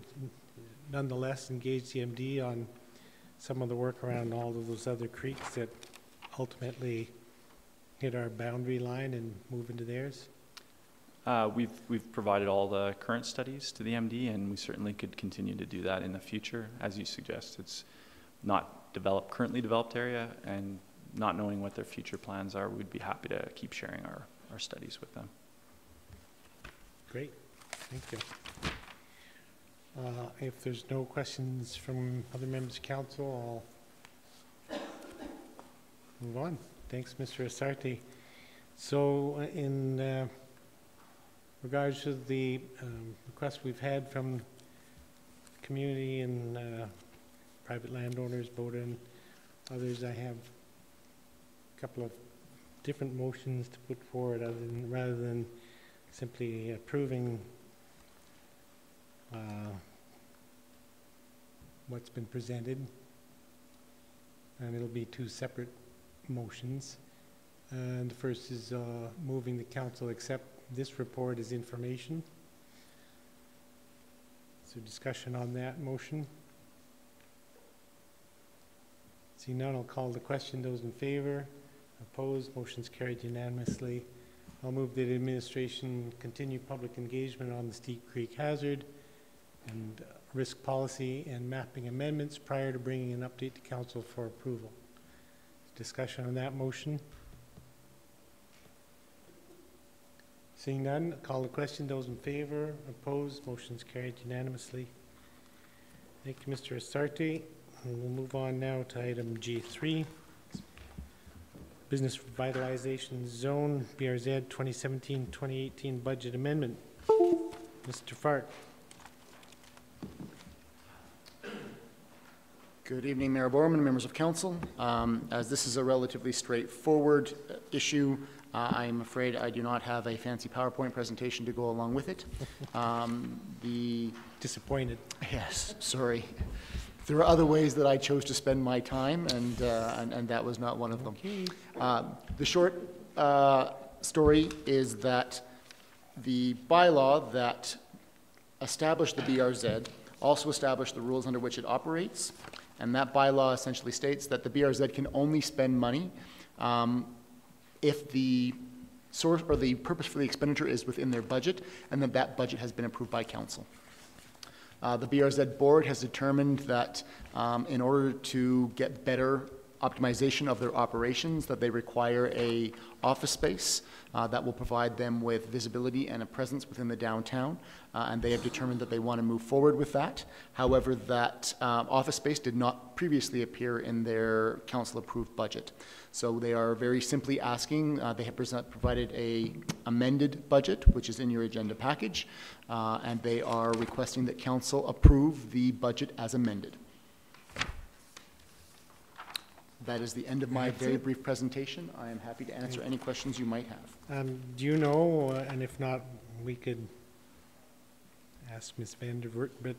nonetheless engage the MD on some of the work around all of those other creeks that ultimately hit our boundary line and move into theirs? We've provided all the current studies to the MD, and we certainly could continue to do that in the future. As you suggest, it's not currently developed area, and not knowing what their future plans are, we'd be happy to keep sharing our studies with them. Great, thank you. If there's no questions from other members of council, I'll move on. Thanks, Mr. Asarte. So in regards to the request we've had from community and private landowners, Boda and others, I have a couple of different motions to put forward rather than simply approving what's been presented. And it'll be two separate motions. And the first is moving the council accept this report as information. So discussion on that motion. See none, I'll call the question. Those in favor? Opposed? Motion's carried unanimously. I'll move that administration continue public engagement on the Steep Creek hazard and risk policy and mapping amendments prior to bringing an update to council for approval. Discussion on that motion. Seeing none, call the question. Those in favor? Opposed? Motion's carried unanimously. Thank you, Mr. Asarte. And we'll move on now to item G3. Business Revitalization Zone, BRZ 2017-2018 Budget Amendment. Mr. Fark. Good evening, Mayor Borman and members of council. As this is a relatively straightforward issue, I'm afraid I do not have a fancy PowerPoint presentation to go along with it. Disappointed. Yes, sorry. There are other ways that I chose to spend my time, and that was not one of them. Okay. The short story is that the bylaw that established the BRZ also established the rules under which it operates, and that bylaw essentially states that the BRZ can only spend money if the source or the purpose for the expenditure is within their budget, and that budget has been approved by council. The BRZ board has determined that in order to get better optimization of their operations, that they require a office space that will provide them with visibility and a presence within the downtown, and they have determined that they want to move forward with that. However, that office space did not previously appear in their council-approved budget. So they are very simply asking, they have provided a amended budget, which is in your agenda package, and they are requesting that council approve the budget as amended. That is the end of my very brief presentation. I am happy to answer any questions you might have. Do you know, and if not, we could ask Ms. Van der Voort, but,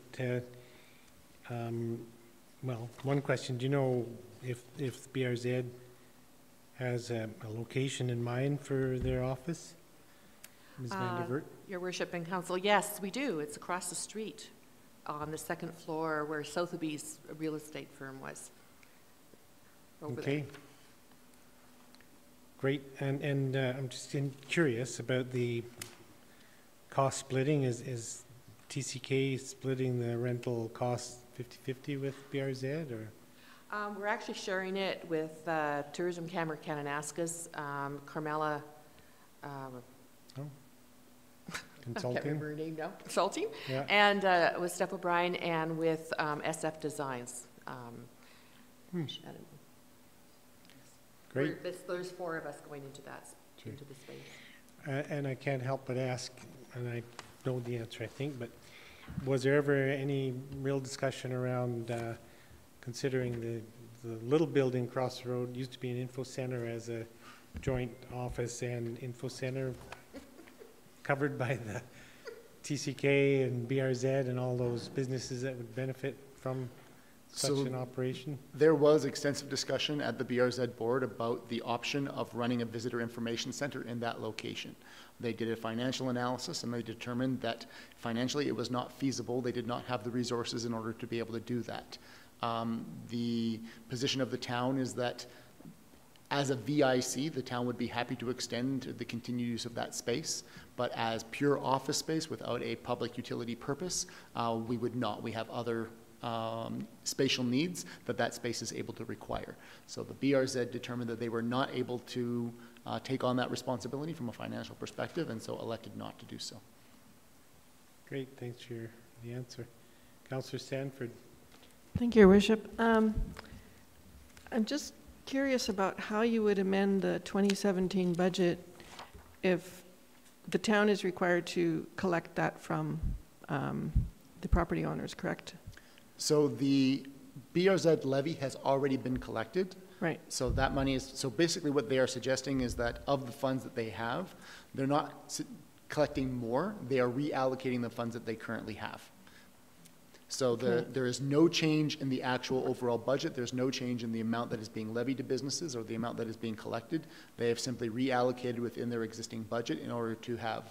well, one question. Do you know if BRZ has a location in mind for their office? Ms. Van der Voort? Your Worship and Council, yes, we do. It's across the street on the second floor where Sotheby's real estate firm was. Okay. There. Great. And I'm just curious about the cost splitting. Is TCK splitting the rental cost 50-50 with BRZ, or? We're actually sharing it with Tourism Canmore Kananaskis, Carmela. Consulting. I can't remember her name now. Consulting. Yeah. And with Steph O'Brien and with SF Designs. Great. There's 4 of us going into that, into the space. And I can't help but ask, and I know the answer, I think, but was there ever any real discussion around considering the little building across the road used to be an info center as a joint office and info center covered by the TCK and BRZ and all those businesses that would benefit from such an operation? There was extensive discussion at the BRZ board about the option of running a visitor information center in that location. They did a financial analysis and they determined that financially it was not feasible. They did not have the resources in order to be able to do that. The position of the town is that as a VIC, the town would be happy to extend the continued use of that space, but as pure office space without a public utility purpose, we would not. We have other spatial needs that space is able to require. So the BRZ determined that they were not able to take on that responsibility from a financial perspective, and so elected not to do so. Great, thanks for the answer. Councillor Sanford. Thank you, Your Worship. I'm just curious about how you would amend the 2017 budget if the town is required to collect that from the property owners, correct? So the BRZ levy has already been collected. Right. So that money is, so basically what they are suggesting is that of the funds that they have, they're not collecting more, they are reallocating the funds that they currently have. So there is no change in the actual overall budget. There's no change in the amount that is being levied to businesses or the amount that is being collected. They have simply reallocated within their existing budget in order to have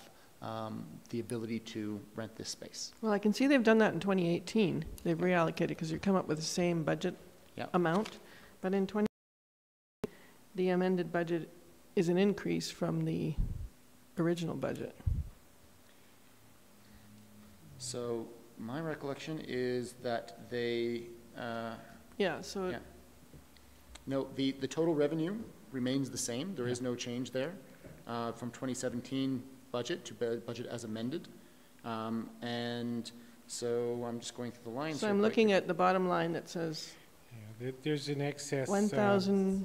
the ability to rent this space. Well, I can see they've done that in 2018. They've reallocated because you come up with the same budget amount. But in 2018, the amended budget is an increase from the original budget. So my recollection is that they... No, the total revenue remains the same. There is no change there from 2017 budget to budget as amended. And so I'm just going through the lines. So I'm looking at the bottom line that says... Yeah, there's an excess. 1,000...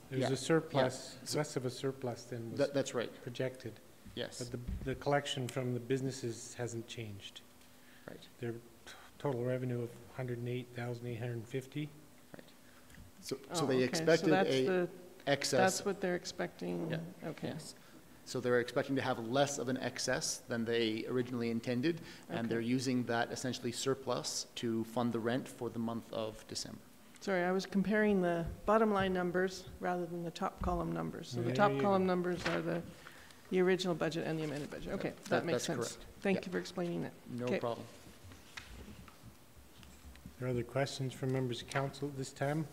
There's a surplus, less of a surplus than was that's right. projected. Yes. But the collection from the businesses hasn't changed. Right. Their total revenue of 108,850. Right. So they expected a excess. That's what they're expecting. Yeah. Okay. Yes. So they're expecting to have less of an excess than they originally intended, and they're using that essentially surplus to fund the rent for the month of December. Sorry, I was comparing the bottom line numbers rather than the top column numbers. So the top column numbers are the original budget and the amended budget. Okay, that makes sense. Correct. Thank you for explaining that. No problem. Are there other questions from members of council at this time?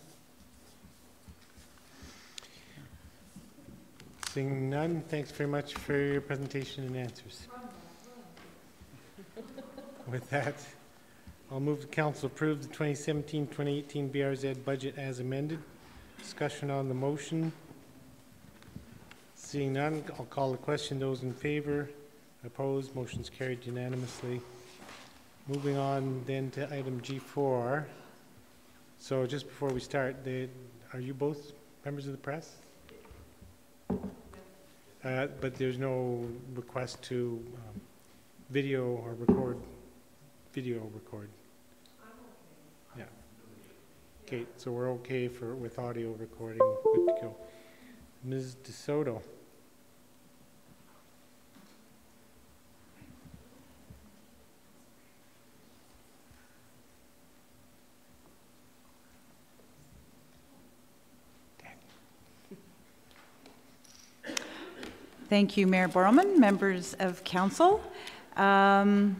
Seeing none, thanks very much for your presentation and answers. With that, I'll move the council approve the 2017-2018 BRZ budget as amended. Discussion on the motion. Seeing none, I'll call the question. Those in favor? Opposed? Motion's carried unanimously. Moving on then to item G4. So just before we start, are you both members of the press? But there's no request to video or record. Yeah. Okay, so we're okay with audio recording. Good to go. Ms. DeSoto. Thank you, Mayor Borelman, members of council. I'm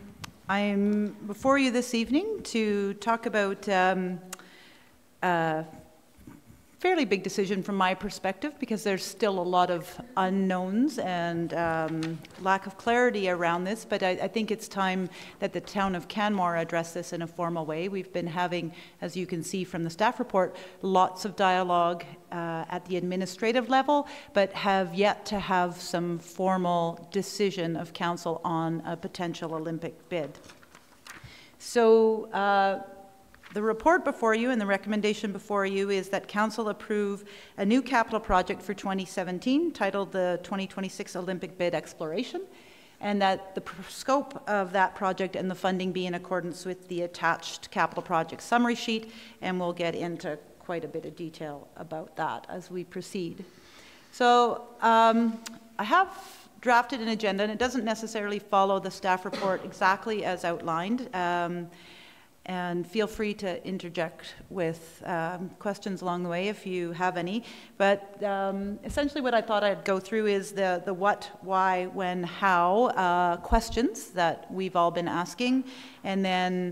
before you this evening to talk about a fairly big decision from my perspective, because there's still a lot of unknowns and lack of clarity around this, but I think it's time that the town of Canmore address this in a formal way. We've been having, as you can see from the staff report, lots of dialogue at the administrative level, but have yet to have some formal decision of council on a potential Olympic bid. So the report before you and the recommendation before you is that council approve a new capital project for 2017 titled the 2026 Olympic Bid Exploration, and that the scope of that project and the funding be in accordance with the attached capital project summary sheet, and we'll get into quite a bit of detail about that as we proceed. So I have drafted an agenda, and it doesn't necessarily follow the staff report exactly as outlined. And feel free to interject with questions along the way if you have any. But essentially what I thought I'd go through is the what, why, when, how questions that we've all been asking, and then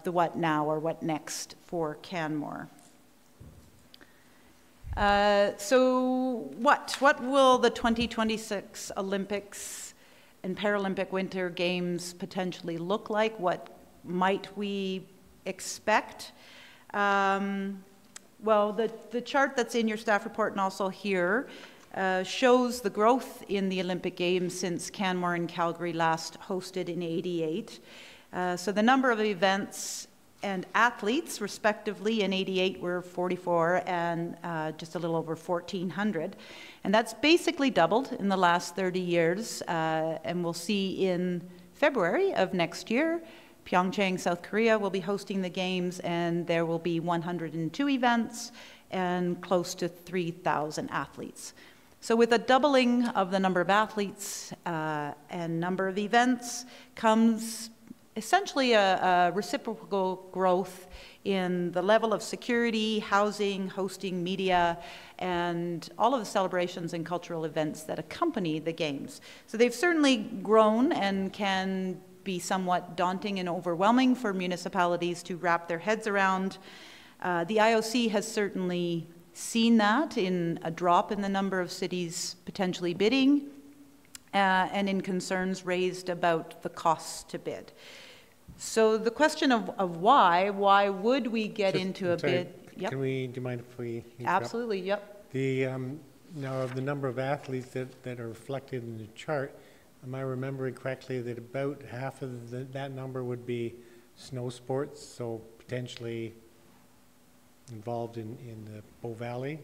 the what now or what next for Canmore. So what will the 2026 Olympics and Paralympic Winter Games potentially look like? What might we expect? Well, the chart that's in your staff report and also here shows the growth in the Olympic Games since Canmore and Calgary last hosted in '88. So the number of events and athletes, respectively, in '88 were 44 and just a little over 1,400. And that's basically doubled in the last 30 years. And we'll see in February of next year, Pyeongchang, South Korea will be hosting the Games, and there will be 102 events and close to 3,000 athletes. So with a doubling of the number of athletes and number of events comes essentially a reciprocal growth in the level of security, housing, hosting, media, and all of the celebrations and cultural events that accompany the Games. So they've certainly grown and can be somewhat daunting and overwhelming for municipalities to wrap their heads around. The IOC has certainly seen that in a drop in the number of cities potentially bidding and in concerns raised about the costs to bid. So the question of why would we get into a bid? Yep. Do you mind if we interrupt? Absolutely, yep. Now, of the number of athletes that are reflected in the chart, am I remembering correctly that about half of that number would be snow sports, so potentially involved in the Bow Valley?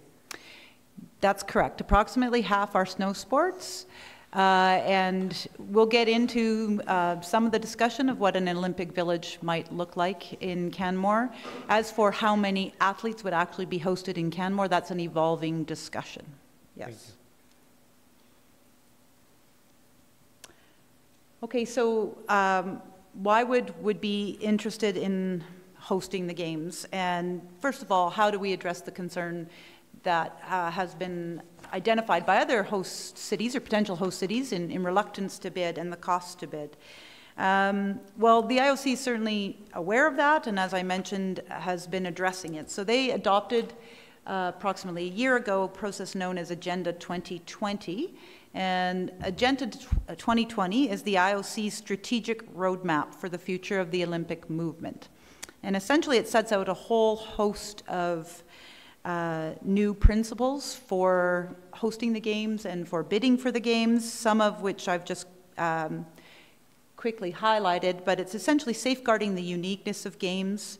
That's correct. Approximately half are snow sports. And we'll get into some of the discussion of what an Olympic Village might look like in Canmore. As for how many athletes would actually be hosted in Canmore, that's an evolving discussion. Yes. Okay, so why would be interested in hosting the Games? And first of all, how do we address the concern that has been identified by other host cities or potential host cities in reluctance to bid and the cost to bid? Well, the IOC is certainly aware of that, and as I mentioned, has been addressing it. So they adopted approximately a year ago a process known as Agenda 2020, and Agenda 2020 is the IOC's strategic roadmap for the future of the Olympic movement. And essentially it sets out a whole host of new principles for hosting the Games and for bidding for the Games, some of which I've just quickly highlighted, but it's essentially safeguarding the uniqueness of Games,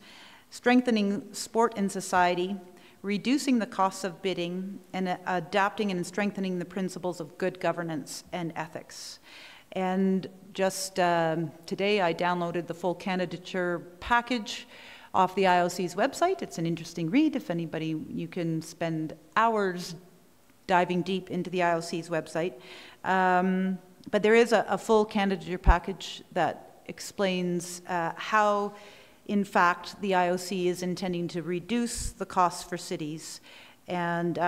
strengthening sport and society, reducing the costs of bidding, and adapting and strengthening the principles of good governance and ethics. And just today I downloaded the full candidature package off the IOC's website. It's an interesting read. If anybody, you can spend hours diving deep into the IOC's website. But there is a full candidature package that explains how, in fact, the IOC is intending to reduce the costs for cities and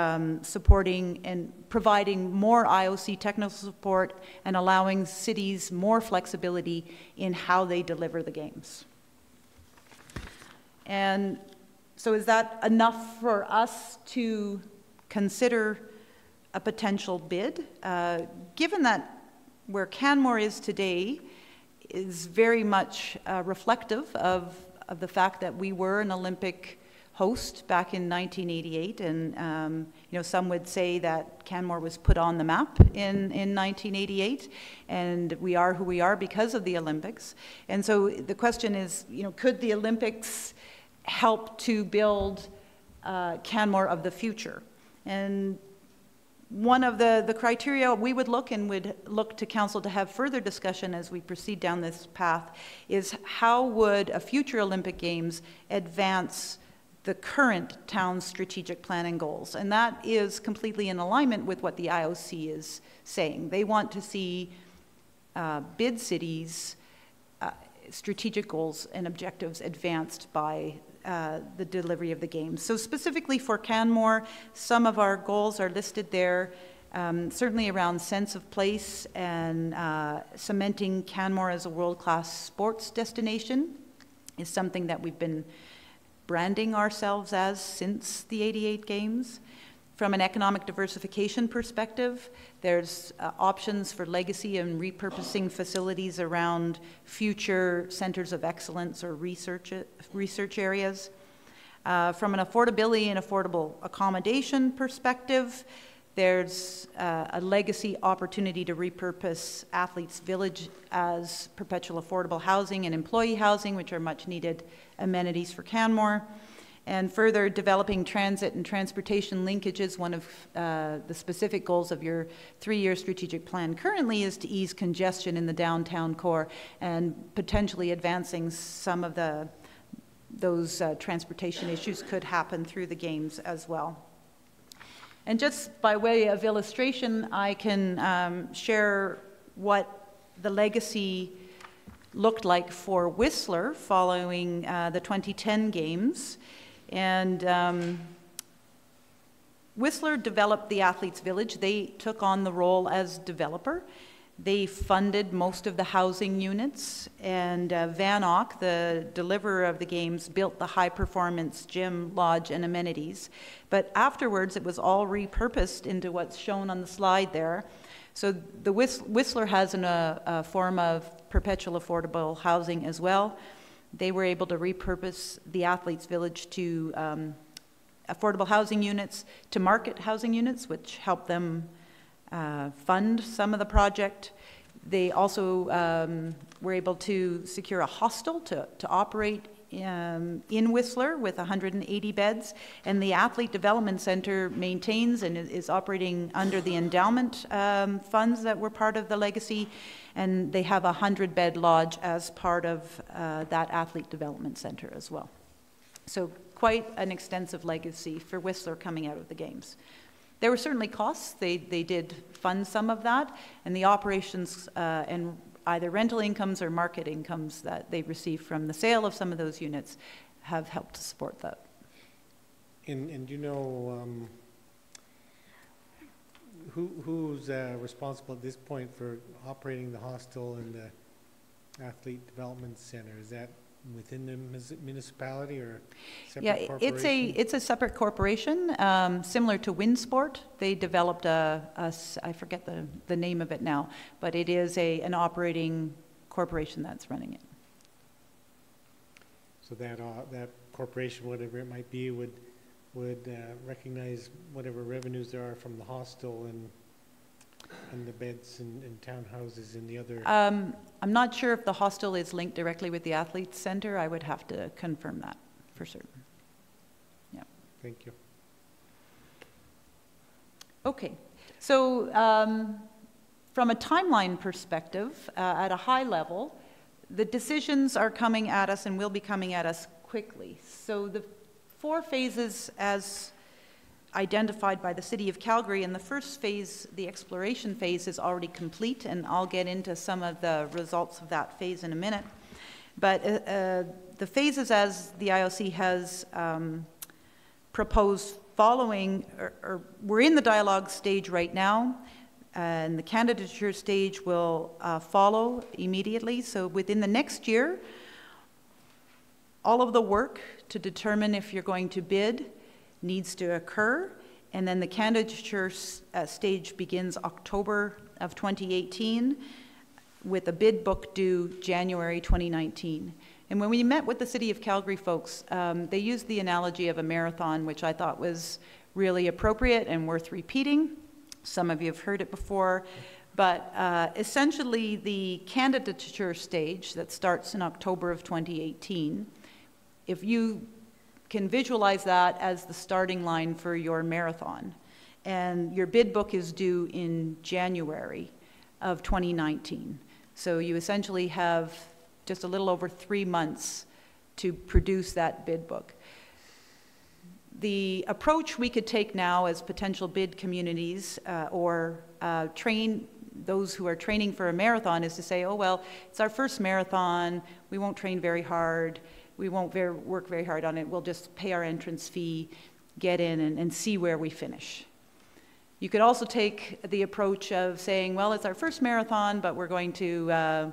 supporting and providing more IOC technical support and allowing cities more flexibility in how they deliver the Games. And so is that enough for us to consider a potential bid? Given that where Canmore is today is very much reflective of the fact that we were an Olympic host back in 1988, and you know, some would say that Canmore was put on the map in 1988, and we are who we are because of the Olympics. And so the question is, you know, could the Olympics help to build Canmore of the future? And one of the criteria we would look to Council to have further discussion as we proceed down this path is how would a future Olympic Games advance the current town's strategic plan and goals? And that is completely in alignment with what the IOC is saying. They want to see bid cities' strategic goals and objectives advanced by the delivery of the Games. So specifically for Canmore, some of our goals are listed there, certainly around sense of place and cementing Canmore as a world-class sports destination is something that we've been branding ourselves as since the '88 Games. From an economic diversification perspective, there's options for legacy and repurposing facilities around future centers of excellence or research areas. From an affordability and affordable accommodation perspective, There's a legacy opportunity to repurpose Athletes Village as perpetual affordable housing and employee housing, which are much needed amenities for Canmore. And further developing transit and transportation linkages. One of the specific goals of your 3-year strategic plan currently is to ease congestion in the downtown core and potentially advancing some of those transportation issues could happen through the games as well. And just by way of illustration, I can share what the legacy looked like for Whistler following the 2010 games. And Whistler developed the Athletes Village. They took on the role as developer. They funded most of the housing units, and Van Ock, the deliverer of the games, built the high-performance gym, lodge, and amenities. But afterwards, it was all repurposed into what's shown on the slide there. So the Whistler has a form of perpetual affordable housing as well. They were able to repurpose the Athletes Village to affordable housing units, to market housing units, which helped them fund some of the project. They also were able to secure a hostel to operate in Whistler with 180 beds, and the Athlete Development Center maintains and is operating under the endowment funds that were part of the legacy, and they have a 100-bed lodge as part of that Athlete Development Center as well. So quite an extensive legacy for Whistler coming out of the games. There were certainly costs. They did fund some of that, and the operations and either rental incomes or market incomes that they received from the sale of some of those units have helped to support that. And do you know who's responsible at this point for operating the hostel and the Athlete Development Center? Is that within the municipality or separate corporation? It's a separate corporation, similar to Windsport. They developed I forget the name of it now, but it is an operating corporation that's running it. So that corporation, whatever it might be, would recognize whatever revenues there are from the hostel and the beds and townhouses and the other. I'm not sure if the hostel is linked directly with the Athletes Center. I would have to confirm that for certain. Yeah. Thank you. Okay. So from a timeline perspective, at a high level, the decisions are coming at us and will be coming at us quickly. So the 4 phases as identified by the City of Calgary, and the first phase, the exploration phase, is already complete, and I'll get into some of the results of that phase in a minute. But the phases as the IOC has proposed following, or we're in the dialogue stage right now, and the candidature stage will follow immediately. So within the next year, all of the work to determine if you're going to bid needs to occur, and then the candidature stage begins October of 2018 with a bid book due January 2019. And when we met with the City of Calgary folks, they used the analogy of a marathon, which I thought was really appropriate and worth repeating. Some of you have heard it before, but essentially the candidature stage that starts in October of 2018, if you can visualize that as the starting line for your marathon, and your bid book is due in January of 2019. So you essentially have just a little over 3 months to produce that bid book. The approach we could take now as potential bid communities or train those who are training for a marathon is to say, oh, well, it's our first marathon, we won't train very hard, we won't work very hard on it. We'll just pay our entrance fee, get in, and see where we finish. You could also take the approach of saying, well, it's our first marathon, but we're going to,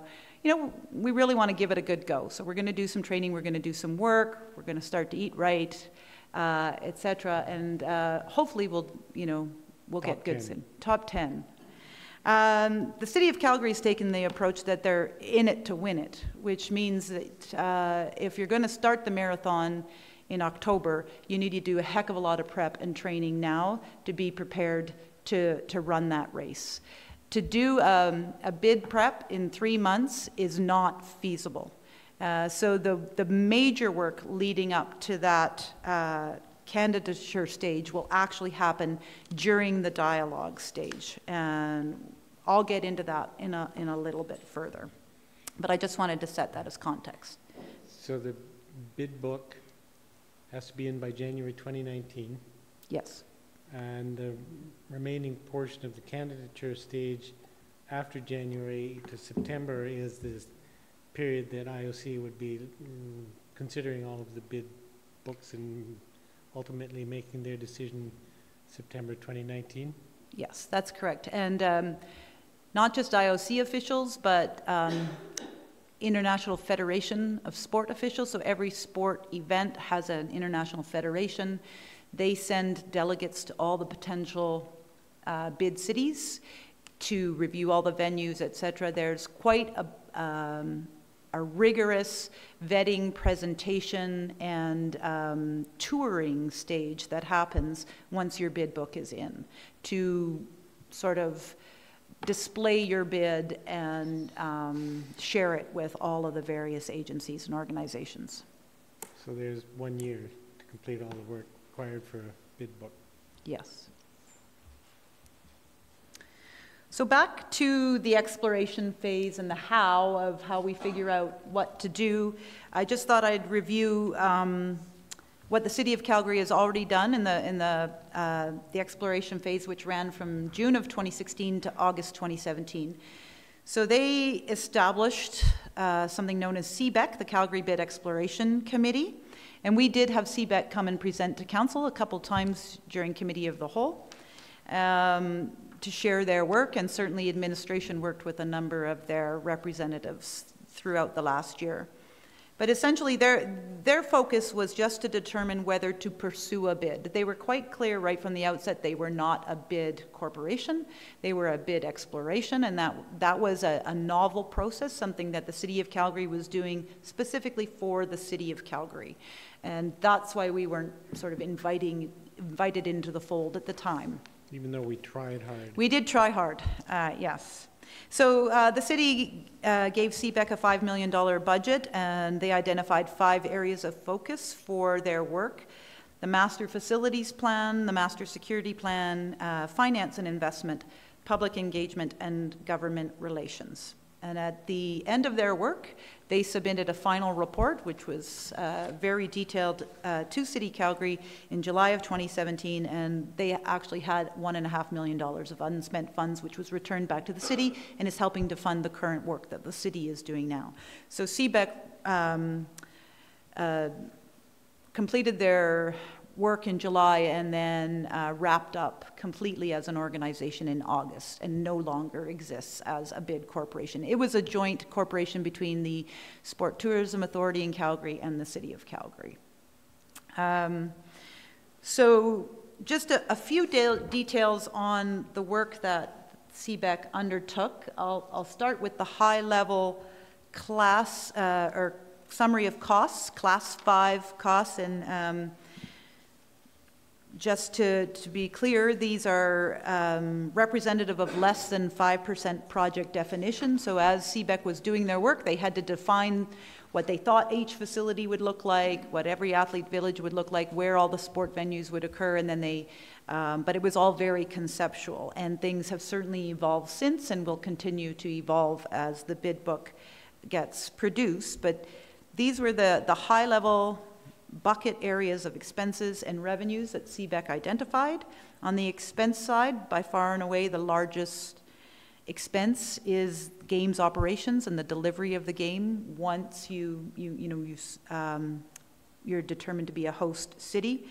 we really want to give it a good go. So we're going to do some training, we're going to do some work, we're going to start to eat right, etc. And hopefully we'll get good soon. Top 10. The City of Calgary has taken the approach that they're in it to win it, which means that if you're going to start the marathon in October, you need to do a heck of a lot of prep and training now to be prepared to run that race. To do a bid prep in 3 months is not feasible. So the major work leading up to that candidature stage will actually happen during the dialogue stage. And I'll get into that in a little bit further. But I just wanted to set that as context. So the bid book has to be in by January 2019. Yes. And the remaining portion of the candidature stage after January to September is this period that IOC would be considering all of the bid books and ultimately making their decision September 2019? Yes, that's correct. And not just IOC officials, but International Federation of Sport officials. So every sport event has an international federation. They send delegates to all the potential bid cities to review all the venues, etc. There's quite a rigorous vetting, presentation, and touring stage that happens once your bid book is in to sort of display your bid and share it with all of the various agencies and organizations. So there's 1 year to complete all the work required for a bid book. Yes. So back to the exploration phase and the how of how we figure out what to do. I just thought I'd review what the City of Calgary has already done in the exploration phase, which ran from June of 2016 to August 2017. So they established something known as CBEC, the Calgary Bid Exploration Committee. And we did have CBEC come and present to Council a couple times during Committee of the Whole to share their work, and certainly administration worked with a number of their representatives throughout the last year. But essentially their focus was just to determine whether to pursue a bid. They were quite clear right from the outset they were not a bid corporation, they were a bid exploration, and that was a novel process, something that the City of Calgary was doing specifically for the City of Calgary. And that's why we weren't sort of invited into the fold at the time. Even though we tried hard. We did try hard, yes. So the city gave CBEC a $5 million budget, and they identified 5 areas of focus for their work: the master facilities plan, the master security plan, finance and investment, public engagement, and government relations. And at the end of their work, they submitted a final report, which was very detailed to City Calgary in July of 2017, and they actually had $1.5 million of unspent funds, which was returned back to the city and is helping to fund the current work that the city is doing now. So CBEC completed their work in July and then wrapped up completely as an organization in August and no longer exists as a bid corporation. It was a joint corporation between the Sport Tourism Authority in Calgary and the City of Calgary. So just a few details on the work that CBEC undertook. I'll start with the high-level class or summary of costs, Class 5 costs, and just to be clear, these are representative of less than 5% project definition. So as CBEC was doing their work, they had to define what they thought each facility would look like, what every athlete village would look like, where all the sport venues would occur, and then they, but it was all very conceptual. And things have certainly evolved since and will continue to evolve as the bid book gets produced. But these were the high-level bucket areas of expenses and revenues that CBEC identified. On the expense side, by far and away the largest expense is games operations and the delivery of the game once you're determined to be a host city.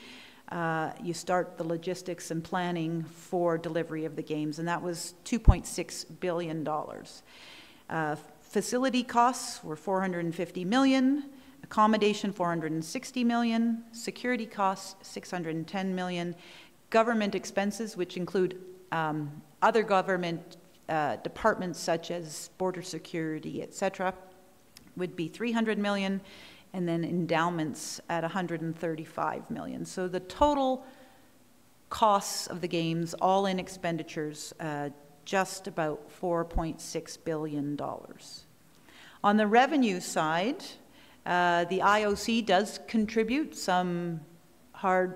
You start the logistics and planning for delivery of the games, and that was $2.6 billion. Facility costs were $450 million. Accommodation, $460 million. Security costs, $610 million. Government expenses, which include other government departments such as border security, etc., would be $300 million, and then endowments at $135 million. So the total costs of the games, all in expenditures, just about $4.6 billion. On the revenue side, the IOC does contribute some hard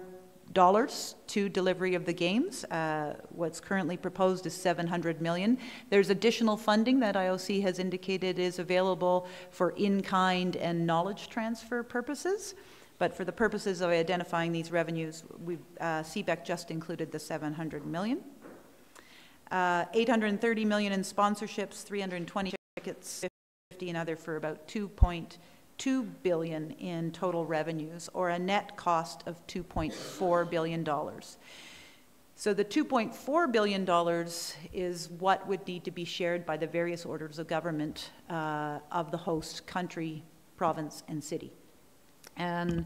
dollars to delivery of the games. What's currently proposed is $700 million. There's additional funding that IOC has indicated is available for in-kind and knowledge transfer purposes. But for the purposes of identifying these revenues, CBEC just included the $700 million. $830 million in sponsorships, 320 tickets, 50 and other, for about $2.2 billion in total revenues, or a net cost of $2.4 billion. So the $2.4 billion is what would need to be shared by the various orders of government of the host country, province, and city. And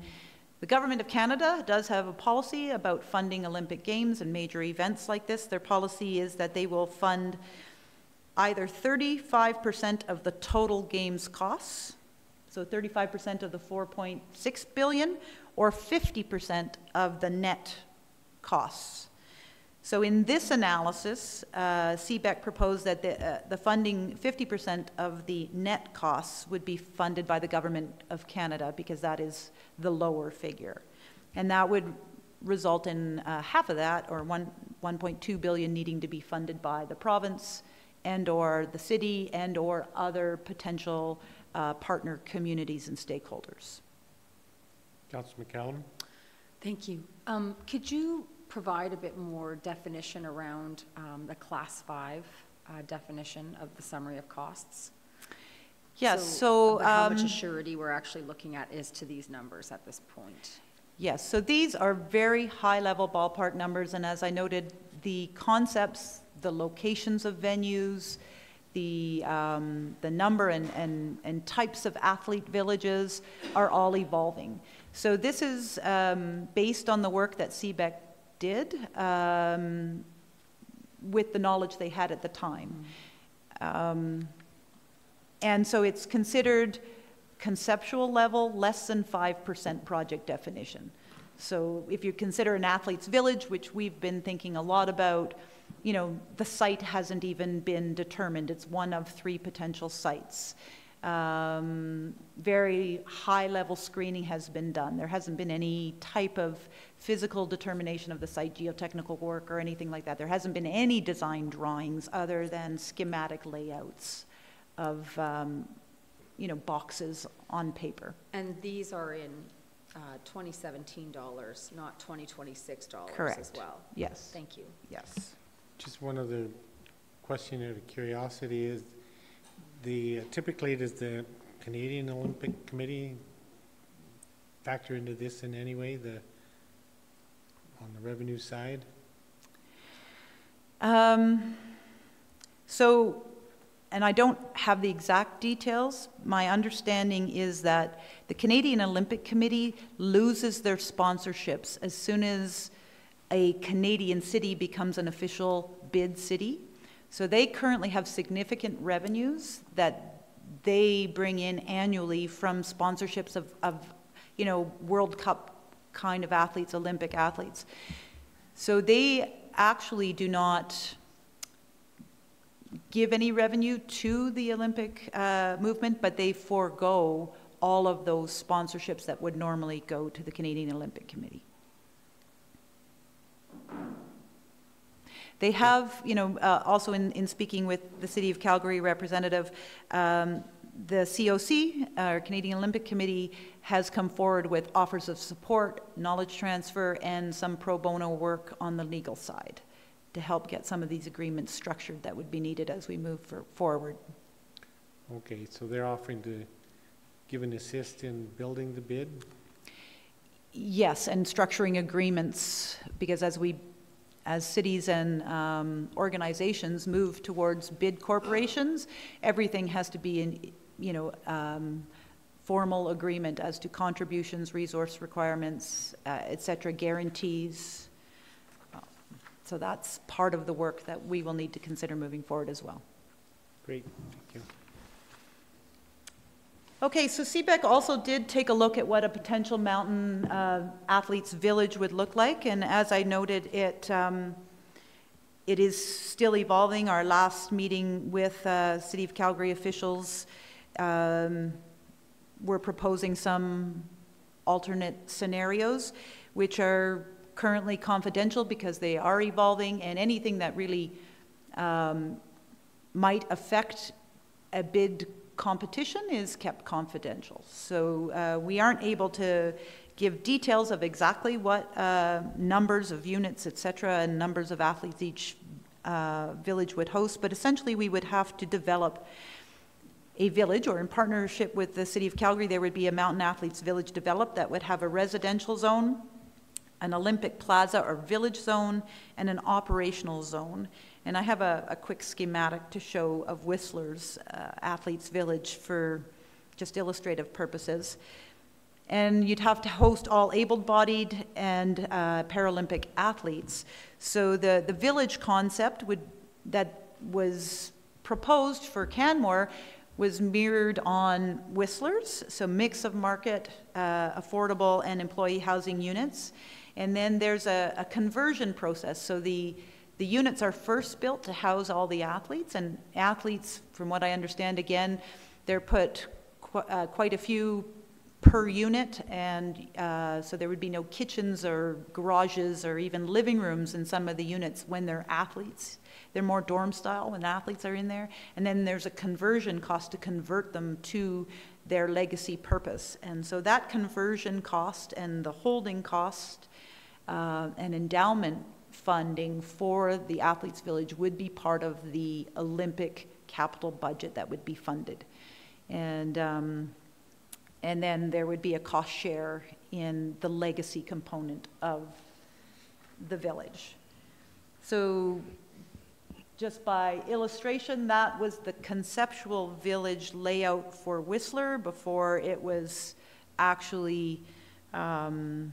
the Government of Canada does have a policy about funding Olympic Games and major events like this. Their policy is that they will fund either 35% of the total Games costs, so 35% of the $4.6 billion, or 50% of the net costs. So in this analysis, CBEC proposed that the funding, 50% of the net costs would be funded by the Government of Canada, because that is the lower figure. And that would result in half of that, or $1.2 billion, needing to be funded by the province and or the city and or other potential partner communities and stakeholders. Councillor McCallum. Thank you. Could you provide a bit more definition around the Class 5 definition of the summary of costs? Yes, so how much surety we're actually looking at is to these numbers at this point? Yes, so these are very high-level ballpark numbers, and as I noted, the concepts, the locations of venues, the number and types of athlete villages are all evolving. So this is based on the work that CBEC did with the knowledge they had at the time. And so it's considered conceptual level, less than 5% project definition. So if you consider an athlete's village, which we've been thinking a lot about, you know, the site hasn't even been determined. It's one of 3 potential sites. Very high-level screening has been done. There hasn't been any type of physical determination of the site, geotechnical work or anything like that. There hasn't been any design drawings other than schematic layouts of, you know, boxes on paper. And these are in 2017 dollars, not 2026 dollars. Correct. As well? Yes. Thank you. Yes. Just one other question out of curiosity is, typically does the Canadian Olympic Committee factor into this in any way, on the revenue side? So, and I don't have the exact details, my understanding is that the Canadian Olympic Committee loses their sponsorships as soon as a Canadian city becomes an official bid city. So they currently have significant revenues that they bring in annually from sponsorships of you know, World Cup kind of athletes, Olympic athletes. So they actually do not give any revenue to the Olympic movement, but they forego all of those sponsorships that would normally go to the Canadian Olympic Committee. They have, you know, also in speaking with the City of Calgary representative, the COC, our Canadian Olympic Committee, has come forward with offers of support, knowledge transfer, and some pro bono work on the legal side to help get some of these agreements structured that would be needed as we move forward. Okay, so they're offering to give an assist in building the bid? Yes, and structuring agreements, because as cities and organizations move towards bid corporations, everything has to be in, you know, formal agreement as to contributions, resource requirements, et cetera, guarantees. So that's part of the work that we will need to consider moving forward as well. Great, thank you. Okay, so CBEC also did take a look at what a potential mountain athletes village would look like, and as I noted, it is still evolving. Our last meeting with City of Calgary officials, we're proposing some alternate scenarios, which are currently confidential because they are evolving, and anything that really might affect a bid competition is kept confidential. So we aren't able to give details of exactly what numbers of units, etc., and numbers of athletes each village would host, but essentially we would have to develop a village, or in partnership with the City of Calgary, there would be a mountain athletes village developed that would have a residential zone, an Olympic plaza or village zone, and an operational zone. And I have a quick schematic to show of Whistler's athletes village for just illustrative purposes. And you'd have to host all able-bodied and Paralympic athletes. So the village concept that was proposed for Canmore was mirrored on Whistler's, so mix of market, affordable, and employee housing units. And then there's a conversion process. So the units are first built to house all the athletes, and athletes, from what I understand, again, they're put quite a few per unit, and so there would be no kitchens or garages or even living rooms in some of the units when they're athletes. They're more dorm style when athletes are in there. And then there's a conversion cost to convert them to their legacy purpose. And so that conversion cost and the holding cost and endowment funding for the Athletes Village would be part of the Olympic capital budget that would be funded. And then there would be a cost share in the legacy component of the village. So just by illustration, that was the conceptual village layout for Whistler before it was actually, went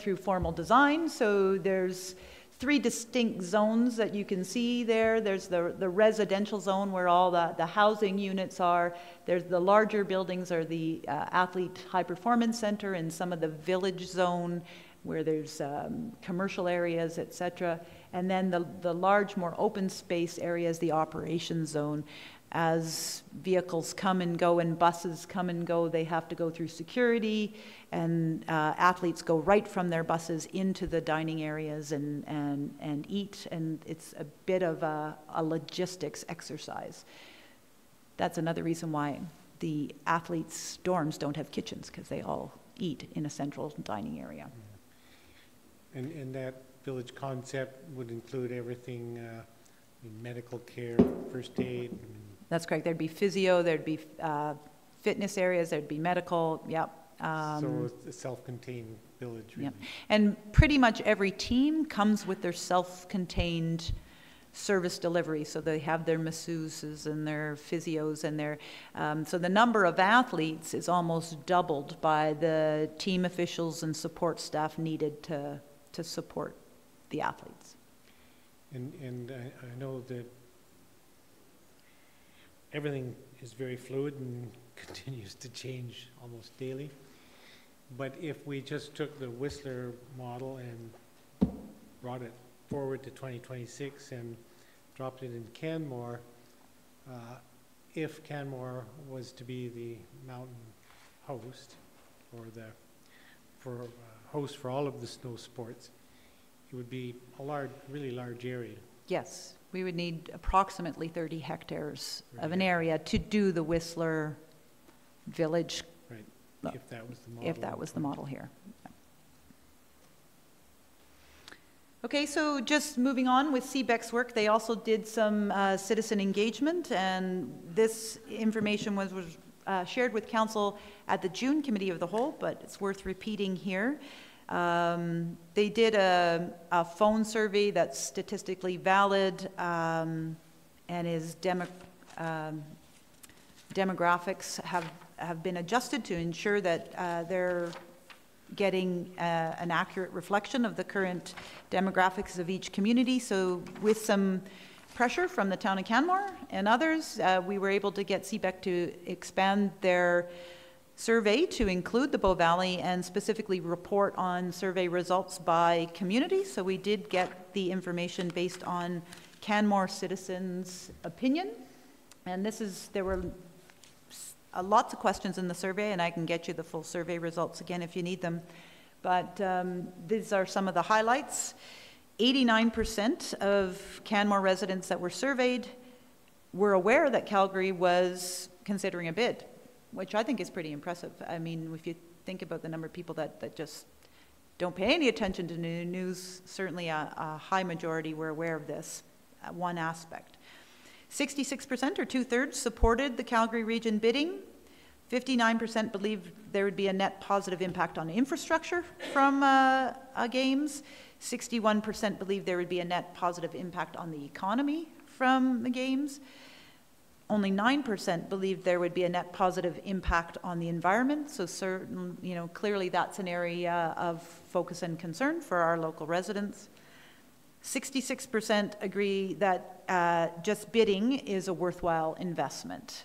through formal design. So there's 3 distinct zones that you can see there. There's the residential zone where all the housing units are. There's the larger buildings are the Athlete High Performance Center and some of the village zone where there's commercial areas, etc. And then the large, more open space areas, the operations zone. As vehicles come and go and buses come and go, they have to go through security, and athletes go right from their buses into the dining areas and eat, and it's a bit of a logistics exercise. That's another reason why the athletes' dorms don't have kitchens, because they all eat in a central dining area. And that village concept would include everything, medical care, first aid. That's correct. There'd be physio, there'd be fitness areas, there'd be medical, yep. So it's a self-contained village, really. Yep. And pretty much every team comes with their self-contained service delivery. So they have their masseuses and their physios and their, so the number of athletes is almost doubled by the team officials and support staff needed to support the athletes. And I know that everything is very fluid and continues to change almost daily. But if we just took the Whistler model and brought it forward to 2026 and dropped it in Canmore, if Canmore was to be the mountain host or host for all of the snow sports, it would be a really large area. Yes, we would need approximately 30 hectares of an area to do the Whistler Village. Right, if that was the model. If that was the model here. Okay, so just moving on with CBEC's work, they also did some citizen engagement, and this information was shared with Council at the June Committee of the Whole, but it's worth repeating here. They did a phone survey that's statistically valid and is demographics have been adjusted to ensure that they're getting an accurate reflection of the current demographics of each community. So with some pressure from the town of Canmore and others, we were able to get CBEC to expand their survey to include the Bow Valley and specifically report on survey results by community. So we did get the information based on Canmore citizens' opinion. And there were lots of questions in the survey, and I can get you the full survey results again if you need them. But these are some of the highlights. 89% of Canmore residents that were surveyed were aware that Calgary was considering a bid, which I think is pretty impressive. I mean, if you think about the number of people that just don't pay any attention to news, certainly a high majority were aware of this, one aspect. 66% or 2/3 supported the Calgary region bidding. 59% believed there would be a net positive impact on infrastructure from games. 61% believed there would be a net positive impact on the economy from the games. Only 9% believed there would be a net positive impact on the environment. So clearly that's an area of focus and concern for our local residents. 66% agree that just bidding is a worthwhile investment.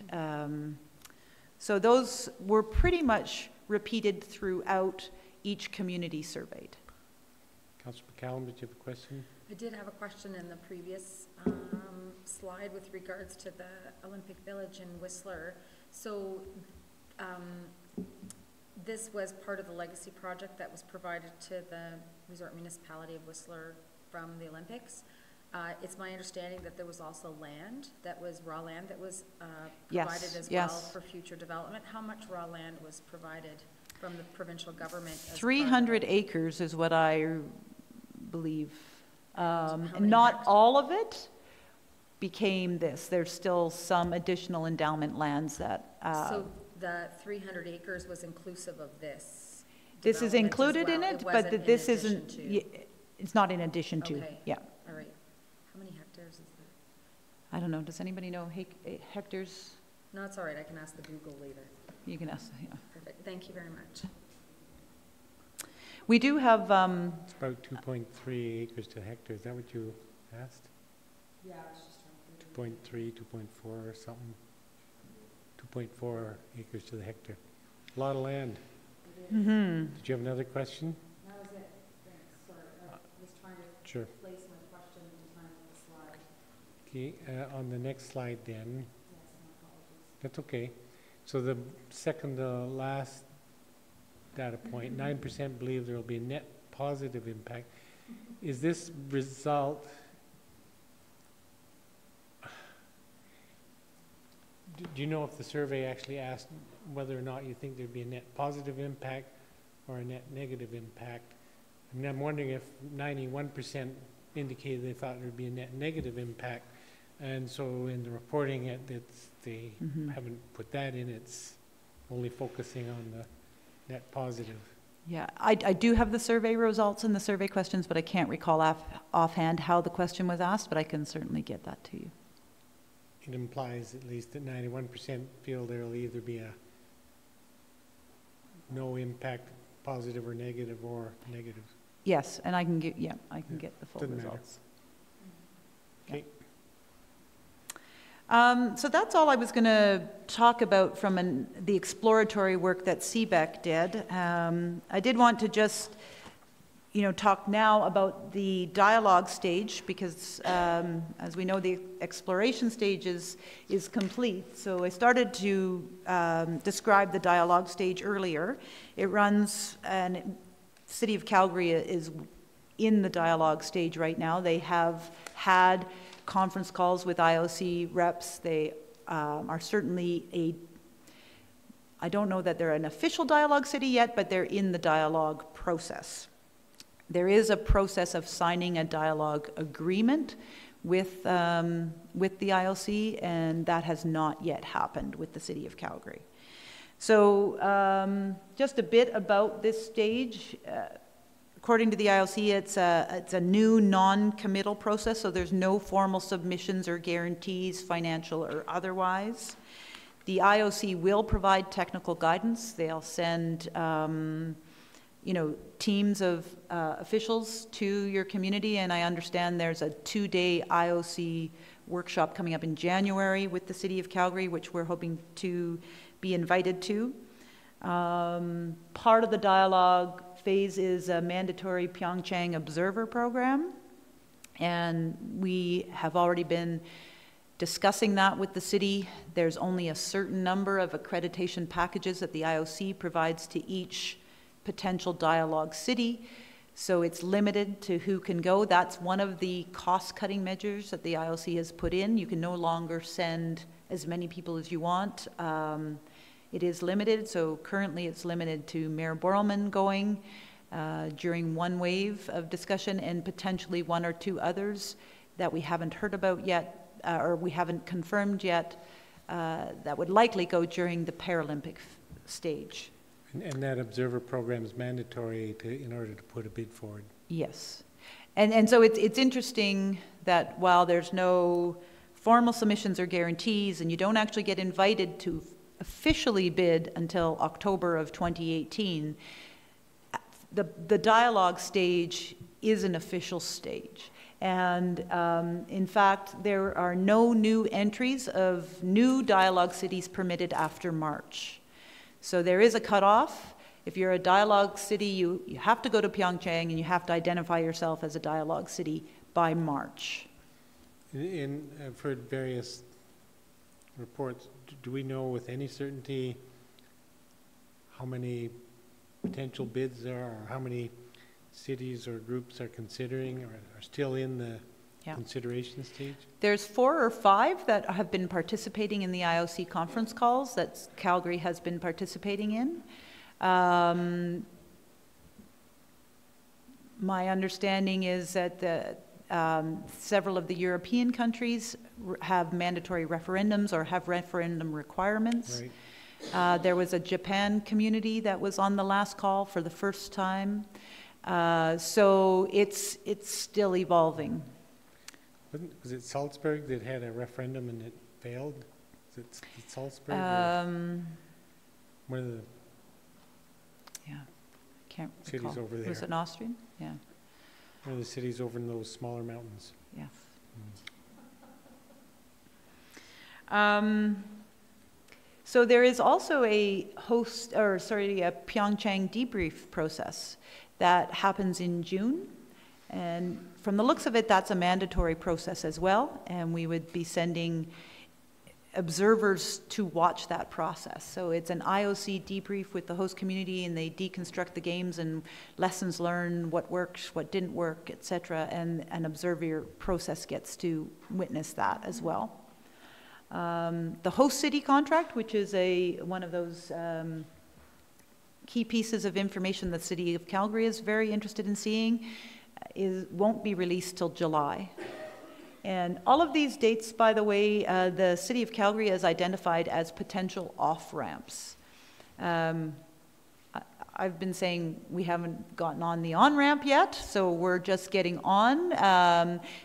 So those were pretty much repeated throughout each community surveyed. Councillor McCallum, did you have a question? I did have a question in the previous slide with regards to the Olympic Village in Whistler. So this was part of the legacy project that was provided to the resort municipality of Whistler from the Olympics. It's my understanding that there was also land, that was raw land, that was provided as well for future development. How much raw land was provided from the provincial government? 300 acres is what I believe. Not all of it became this. There's still some additional endowment lands that... so the 300 acres was inclusive of this? This is included in it, but this isn't... It's not in addition to. Okay. Yeah. All right. How many hectares is that? I don't know. Does anybody know hectares? No, it's all right. I can ask the Google later. You can ask, yeah. Perfect. Thank you very much. We do have... It's about 2.3 acres to hectare. Is that what you asked? Yeah, I was just trying to... 2.3, 2.4 or something. 2.4 acres to the hectare. A lot of land. Mm-hmm. Did you have another question? That was it. Thanks. Sorry. I was trying to Sure. place my question into time of the slide. Okay, on the next slide then. Yes, my apologies. That's okay. So the second to last data point, 9% believe there will be a net positive impact. Is this result, do you know if the survey actually asked whether or not you think there'd be a net positive impact or a net negative impact? I mean, I'm wondering if 91% indicated they thought there'd be a net negative impact, and so in the reporting they haven't put that in, it's only focusing on the net positive. Yeah, I do have the survey results and the survey questions, but I can't recall offhand how the question was asked, but I can certainly get that to you. It implies at least that 91% feel there will either be a no impact, positive or negative, or negative. Yes, and I can get, I can get the full Doesn't results. Okay. So that's all I was going to talk about from the exploratory work that CBEC did. I did want to just, talk now about the dialogue stage because, as we know, the exploration stage is complete. So I started to describe the dialogue stage earlier. It runs, and City of Calgary is in the dialogue stage right now. They have had conference calls with IOC reps. They are certainly I don't know that they're an official dialogue city yet, but they're in the dialogue process. There is a process of signing a dialogue agreement with the IOC, and that has not yet happened with the City of Calgary. So just a bit about this stage. According to the IOC, it's a new non-committal process, so there's no formal submissions or guarantees, financial or otherwise. The IOC will provide technical guidance. They'll send, teams of officials to your community, and I understand there's a 2-day IOC workshop coming up in January with the City of Calgary, which we're hoping to be invited to. Part of the dialogue phase is a mandatory Pyeongchang Observer Program, and we have already been discussing that with the city. There's only a certain number of accreditation packages that the IOC provides to each potential dialogue city, so it's limited to who can go. That's one of the cost-cutting measures that the IOC has put in. You can no longer send as many people as you want. It is limited, so currently it's limited to Mayor Borrellman going during one wave of discussion, and potentially one or two others that we haven't heard about yet, or we haven't confirmed yet, that would likely go during the Paralympic stage. And that observer program is mandatory in order to put a bid forward? Yes. And so it's interesting that while there's no formal submissions or guarantees, and you don't actually get invited to officially bid until October of 2018, the dialogue stage is an official stage. And in fact, there are no new entries of new dialogue cities permitted after March. So there is a cutoff. If you're a dialogue city, you have to go to Pyeongchang, and you have to identify yourself as a dialogue city by March. I've heard various reports. Do we know with any certainty how many potential bids there are, or how many cities or groups are considering or are still in the consideration stage? There's 4 or 5 that have been participating in the IOC conference calls that Calgary has been participating in. My understanding is that several of the European countries have mandatory referendums or have referendum requirements. Right. There was a Japan community that was on the last call for the first time. So it's still evolving. Was it Salzburg that had a referendum and it failed? Is it Salzburg? One of the can't cities recall. Over there. Was it Austrian? Yeah. One of the cities over in those smaller mountains. Yes. So there is also a Pyeongchang debrief process that happens in June. And from the looks of it, that's a mandatory process as well. And we would be sending observers to watch that process. So it's an IOC debrief with the host community, and they deconstruct the games and lessons learned, what worked, what didn't work, etc. And an observer process gets to witness that as well. The host city contract, which is one of those key pieces of information the City of Calgary is very interested in seeing, won't be released till July. And all of these dates, by the way, the City of Calgary has identified as potential off-ramps. I've been saying we haven't gotten on the on-ramp yet, so we're just getting on.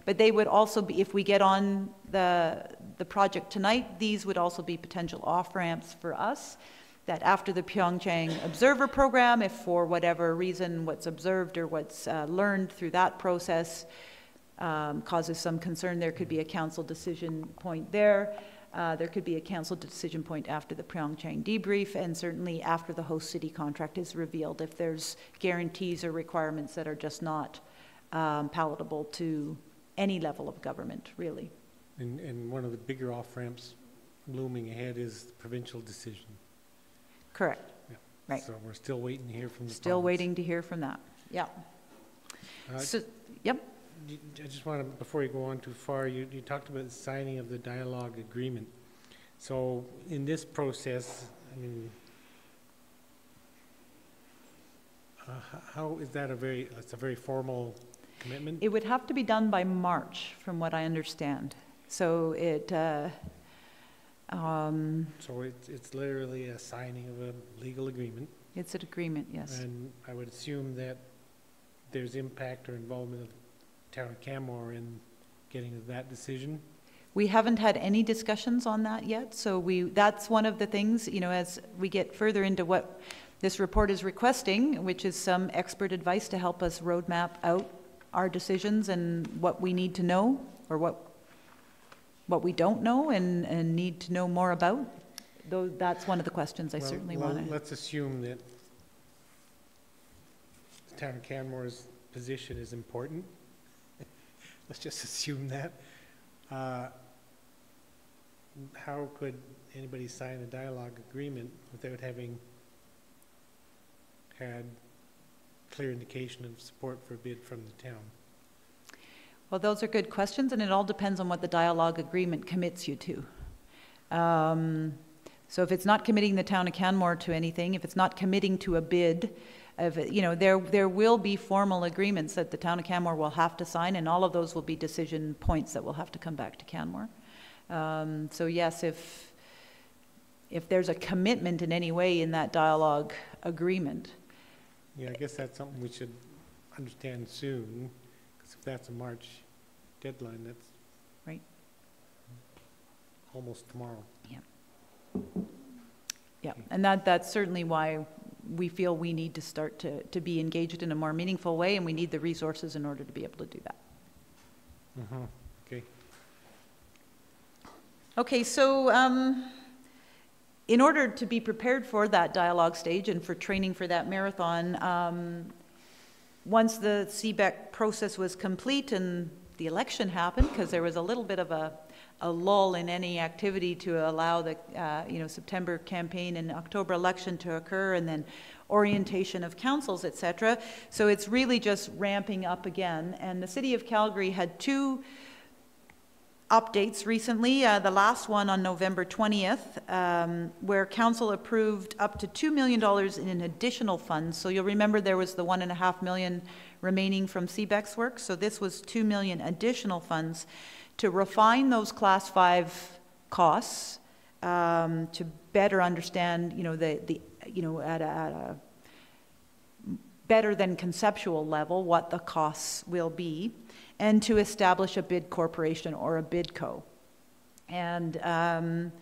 But they would also be, if we get on the project tonight, these would also be potential off-ramps for us. That after the Pyeongchang Observer Program, if for whatever reason what's observed or what's learned through that process causes some concern, there could be a council decision point there. There could be a council decision point after the Pyeongchang debrief, and certainly after the host city contract is revealed, if there's guarantees or requirements that are just not palatable to any level of government, really. And one of the bigger off-ramps looming ahead is the provincial decision. Correct. Yeah. Right. So we're still waiting to hear from the province. Waiting to hear from that. Yeah. Yep. I just want to, before you go on too far, you talked about the signing of the dialogue agreement. So in this process, I mean, how is that it's a very formal commitment? It would have to be done by March, from what I understand. So so it's literally a signing of a legal agreement. It's an agreement, yes. And I would assume that there's impact or involvement of Town of Canmore in getting to that decision. We haven't had any discussions on that yet, so that's one of the things, as we get further into what this report is requesting, which is some expert advice to help us roadmap out our decisions and what we need to know, or what what we don't know and need to know more about? Though that's one of the questions I Well, certainly well, want to. let's assume that the town of Canmore's position is important. Let's just assume that. How could anybody sign a dialogue agreement without having had clear indication of support for a bid from the town? Well, those are good questions, and it all depends on what the dialogue agreement commits you to. So if it's not committing the town of Canmore to anything, if it's not committing to a bid, there will be formal agreements that the town of Canmore will have to sign, and all of those will be decision points that will have to come back to Canmore. So yes, if there's a commitment in any way in that dialogue agreement. Yeah, I guess that's something we should understand soon, because if that's a March deadline, that's right. Almost tomorrow. Yeah, and that's certainly why we feel we need to start to be engaged in a more meaningful way, and we need the resources in order to be able to do that. Okay. Okay, so in order to be prepared for that dialogue stage and for training for that marathon, once the CBEC process was complete and the election happened, because there was a little bit of a lull in any activity to allow the September campaign and October election to occur, and then orientation of councils, etc. So it's really just ramping up again. And the City of Calgary had 2 updates recently. The last one on November 20th, where council approved up to $2 million in additional funds. So you'll remember there was the $1.5 million remaining from CBEC's work. So this was $2 million additional funds to refine those Class 5 costs, to better understand, at a better than conceptual level what the costs will be, and to establish a bid corporation or a bidco. And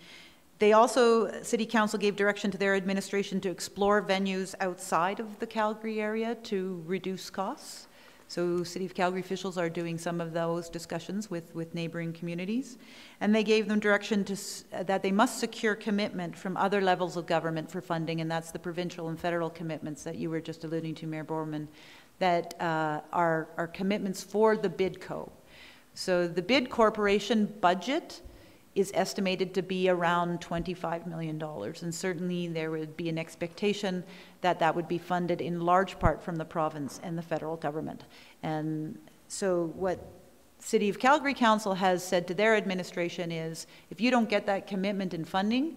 they also, City Council gave direction to their administration to explore venues outside of the Calgary area to reduce costs. So City of Calgary officials are doing some of those discussions with neighboring communities. And they gave them direction that they must secure commitment from other levels of government for funding, and that's the provincial and federal commitments that you were just alluding to, Mayor Borman, that are commitments for the bidco. So the bid corporation budget is estimated to be around $25 million, and certainly there would be an expectation that that would be funded in large part from the province and the federal government. And so what City of Calgary Council has said to their administration is, if you don't get that commitment in funding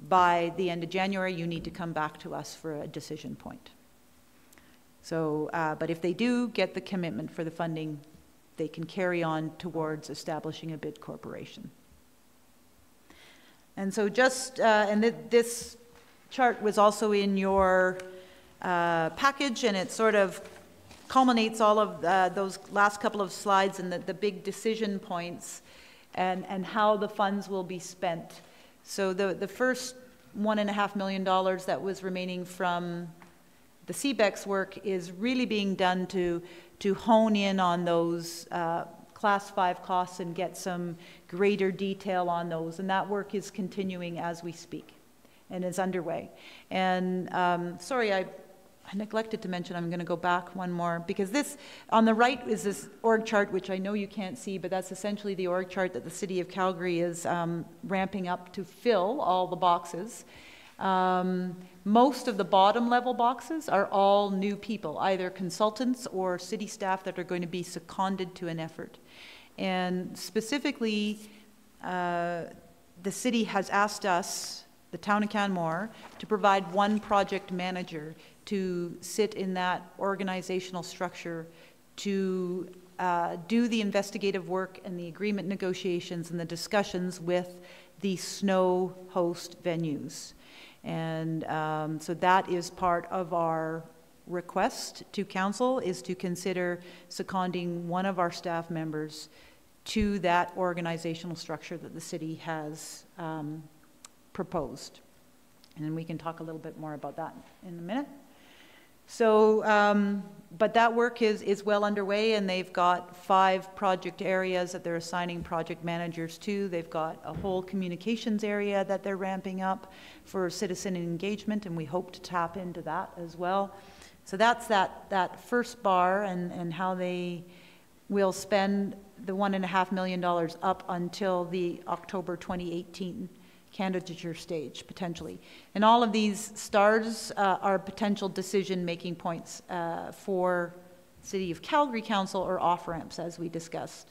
by the end of January, you need to come back to us for a decision point. So, but if they do get the commitment for the funding, they can carry on towards establishing a bid corporation. And so just, this chart was also in your package, and it sort of culminates all of those last couple of slides and the big decision points and how the funds will be spent. So the first $1.5 million that was remaining from the CBEC's work is really being done to hone in on those Class 5 costs and get some greater detail on those. And that work is continuing as we speak and is underway. And sorry, I neglected to mention, I'm going to go back one more, because this, on the right is this org chart, which I know you can't see, but that's essentially the org chart that the City of Calgary is ramping up to fill all the boxes. Most of the bottom level boxes are all new people, either consultants or city staff that are going to be seconded to an effort. And specifically, the city has asked us, the town of Canmore, to provide one project manager to sit in that organizational structure to do the investigative work and the agreement negotiations and the discussions with the snow host venues. And so that is part of our request to council, is to consider seconding one of our staff members to that organizational structure that the city has proposed. And then we can talk a little bit more about that in a minute. So but that work is well underway, and they've got 5 project areas that they're assigning project managers to. They've got a whole communications area that they're ramping up for citizen engagement, and we hope to tap into that as well. So that's that first bar, and how they will spend the $1.5 million up until the October 2018 candidature stage, potentially. And all of these stars are potential decision-making points for City of Calgary Council, or off-ramps, as we discussed.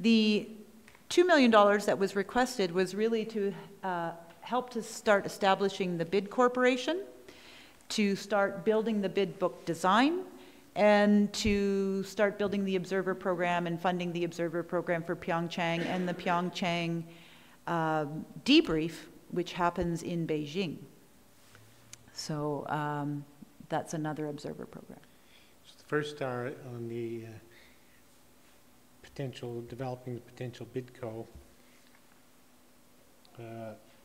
The $2 million that was requested was really to help to start establishing the bid corporation, to start building the bid book design, and to start building the observer program and funding the observer program for Pyeongchang and the Pyeongchang debrief, which happens in Beijing. So that's another observer program. So the first star on the developing the potential bidco,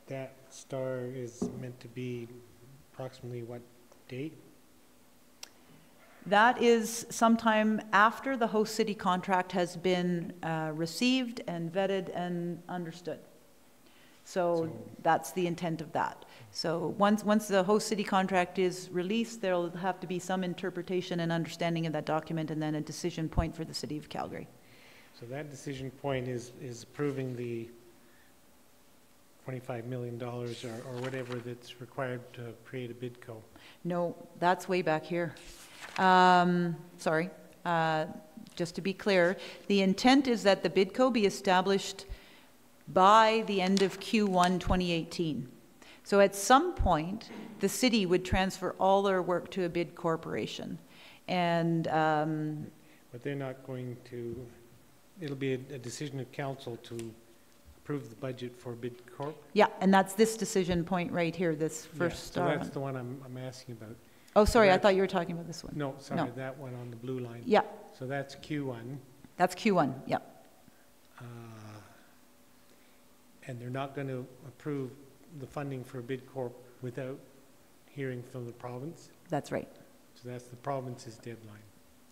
that star is meant to be approximately what date? That is sometime after the host city contract has been received and vetted and understood. So that's the intent of that. So once the host city contract is released, there'll have to be some interpretation and understanding of that document, and then a decision point for the City of Calgary. So that decision point is approving the $25 million or whatever that's required to create a bidco. No, that's way back here. Sorry, just to be clear, the intent is that the bidco be established by the end of Q1 2018. So at some point, the city would transfer all their work to a bid corporation. And but they're not going to, it'll be a decision of council to approve the budget for bid corp? Yeah, and that's this decision point right here, this first star. So that's the one I'm asking about. Oh, sorry, I thought you were talking about this one. No, sorry, No. that one on the blue line. Yeah. So that's Q1. That's Q1, yeah. And they're not going to approve the funding for bid corp without hearing from the province? That's right. So that's the province's deadline.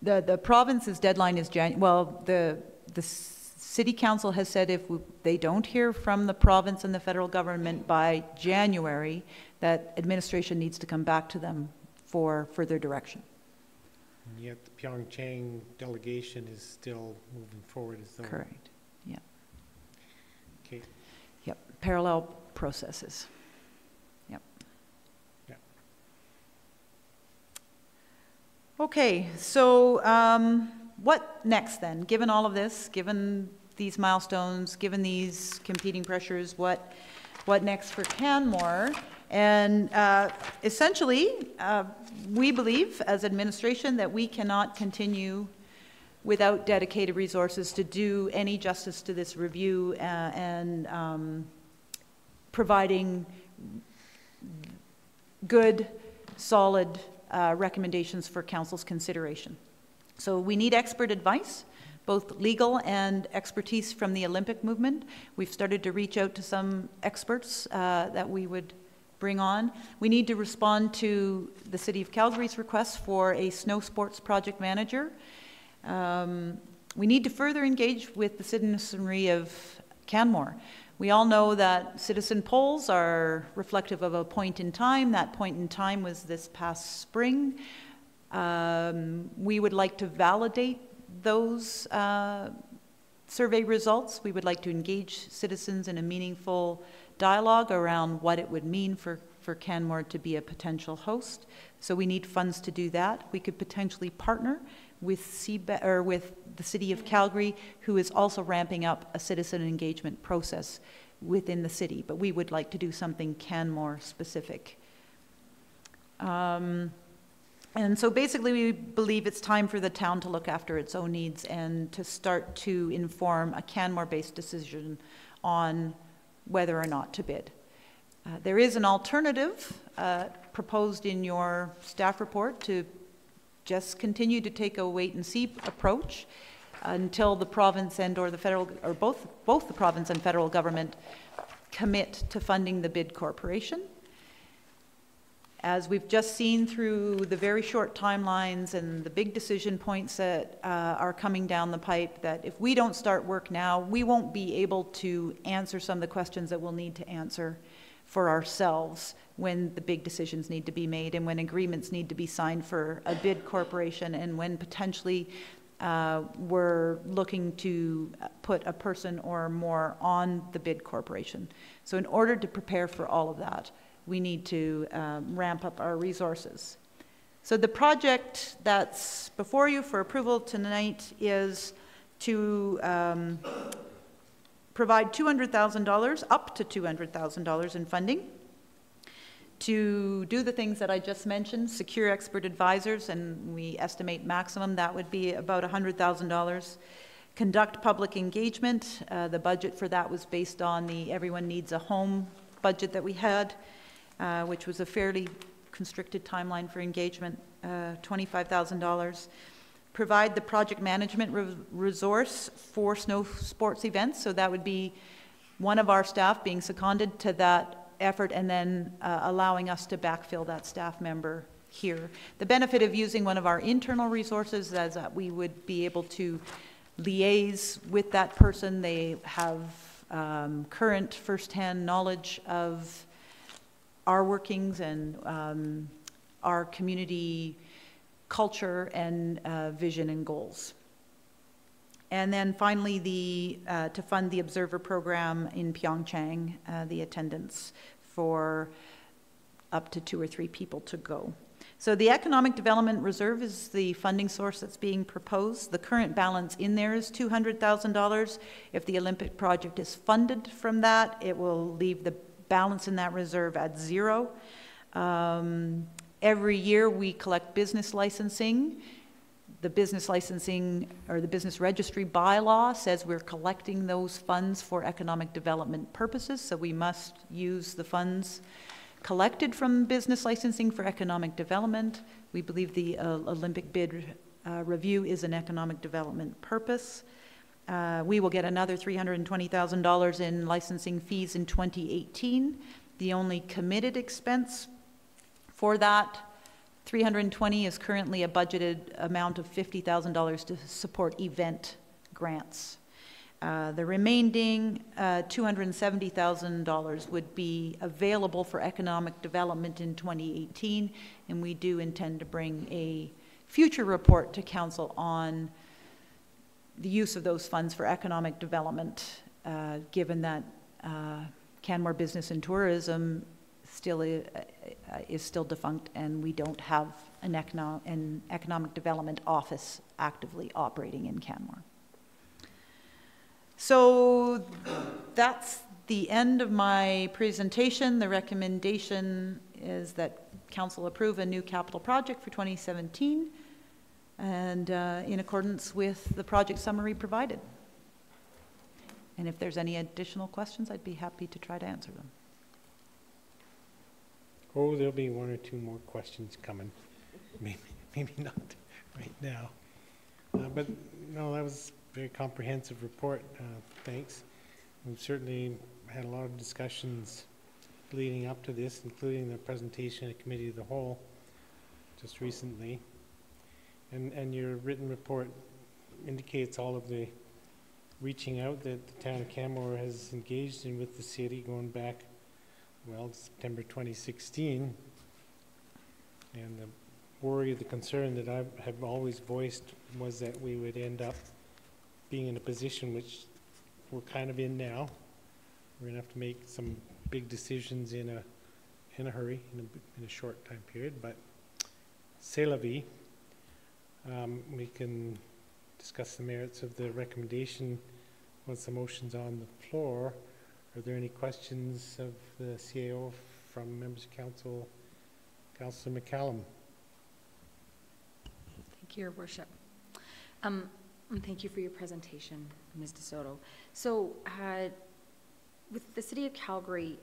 The province's deadline is the city council has said if they don't hear from the province and the federal government by January, that administration needs to come back to them for further direction. And yet the Pyeongchang delegation is still moving forward as though. Correct, yeah. Okay. Yep, parallel processes. Yep. Yeah. Okay, so what next then? Given all of this, given these milestones, given these competing pressures, what next for Canmore? And essentially, we believe as administration that we cannot continue without dedicated resources to do any justice to this review and providing good, solid recommendations for council's consideration. So we need expert advice, both legal and expertise from the Olympic movement. We've started to reach out to some experts that we would bring on. We need to respond to the City of Calgary's request for a snow sports project manager. We need to further engage with the citizenry of Canmore. We all know that citizen polls are reflective of a point in time. That point in time was this past spring. We would like to validate those survey results. We would like to engage citizens in a meaningful dialogue around what it would mean for Canmore to be a potential host. So we need funds to do that. We could potentially partner with with the City of Calgary, who is also ramping up a citizen engagement process within the city. But we would like to do something Canmore specific. And so basically we believe it's time for the town to look after its own needs and to start to inform a Canmore-based decision on whether or not to bid. There is an alternative proposed in your staff report to just continue to take a wait-and-see approach until the province and or the federal, or both the province and federal government commit to funding the bid corporation. As we've just seen through the very short timelines and the big decision points that are coming down the pipe, that if we don't start work now, we won't be able to answer some of the questions that we'll need to answer for ourselves when the big decisions need to be made and when agreements need to be signed for a bid corporation and when potentially we're looking to put a person or more on the bid corporation. So in order to prepare for all of that, we need to ramp up our resources. So the project that's before you for approval tonight is to provide $200,000, up to $200,000 in funding to do the things that I just mentioned, secure expert advisors, and we estimate maximum that would be about $100,000. Conduct public engagement. The budget for that was based on the Everyone Needs a Home budget that we had, which was a fairly constricted timeline for engagement, $25,000. Provide the project management resource for snow sports events, so that would be one of our staff being seconded to that effort and then allowing us to backfill that staff member here. The benefit of using one of our internal resources is that we would be able to liaise with that person. They have current first-hand knowledge of our workings and our community culture and vision and goals. And then finally, to fund the observer program in Pyeongchang, the attendance for up to 2 or 3 people to go. So the Economic Development Reserve is the funding source that's being proposed. The current balance in there is $200,000. If the Olympic project is funded from that, it will leave the balance in that reserve at 0. Every year we collect business licensing. The business licensing or the business registry bylaw says we're collecting those funds for economic development purposes, so we must use the funds collected from business licensing for economic development. We believe the Olympic bid review is an economic development purpose. We will get another $320,000 in licensing fees in 2018. The only committed expense for that $320 is currently a budgeted amount of $50,000 to support event grants. The remaining $270,000 would be available for economic development in 2018, and we do intend to bring a future report to Council on the use of those funds for economic development, given that Canmore Business and Tourism is still defunct, and we don't have an economic development office actively operating in Canmore. So that's the end of my presentation. The recommendation is that Council approve a new capital project for 2017 and in accordance with the project summary provided. And if there's any additional questions, I'd be happy to try to answer them. Oh, there'll be 1 or 2 more questions coming. Maybe not right now. But no, that was a very comprehensive report. Thanks. We've certainly had a lot of discussions leading up to this, including the presentation at Committee of the Whole just recently. And your written report indicates all of the reaching out that the town of Canmore has engaged in with the city going back, well, September 2016. And the worry, the concern that I have always voiced was that we would end up being in a position which we're kind of in now. We're going to have to make some big decisions in a hurry, in a short time period, but c'est la vie. We can discuss the merits of the recommendation once the motion's on the floor. Are there any questions of the CAO from members of council? Councillor McCallum. Thank you, Your Worship. And thank you for your presentation, Ms. DeSoto. So with the City of Calgary,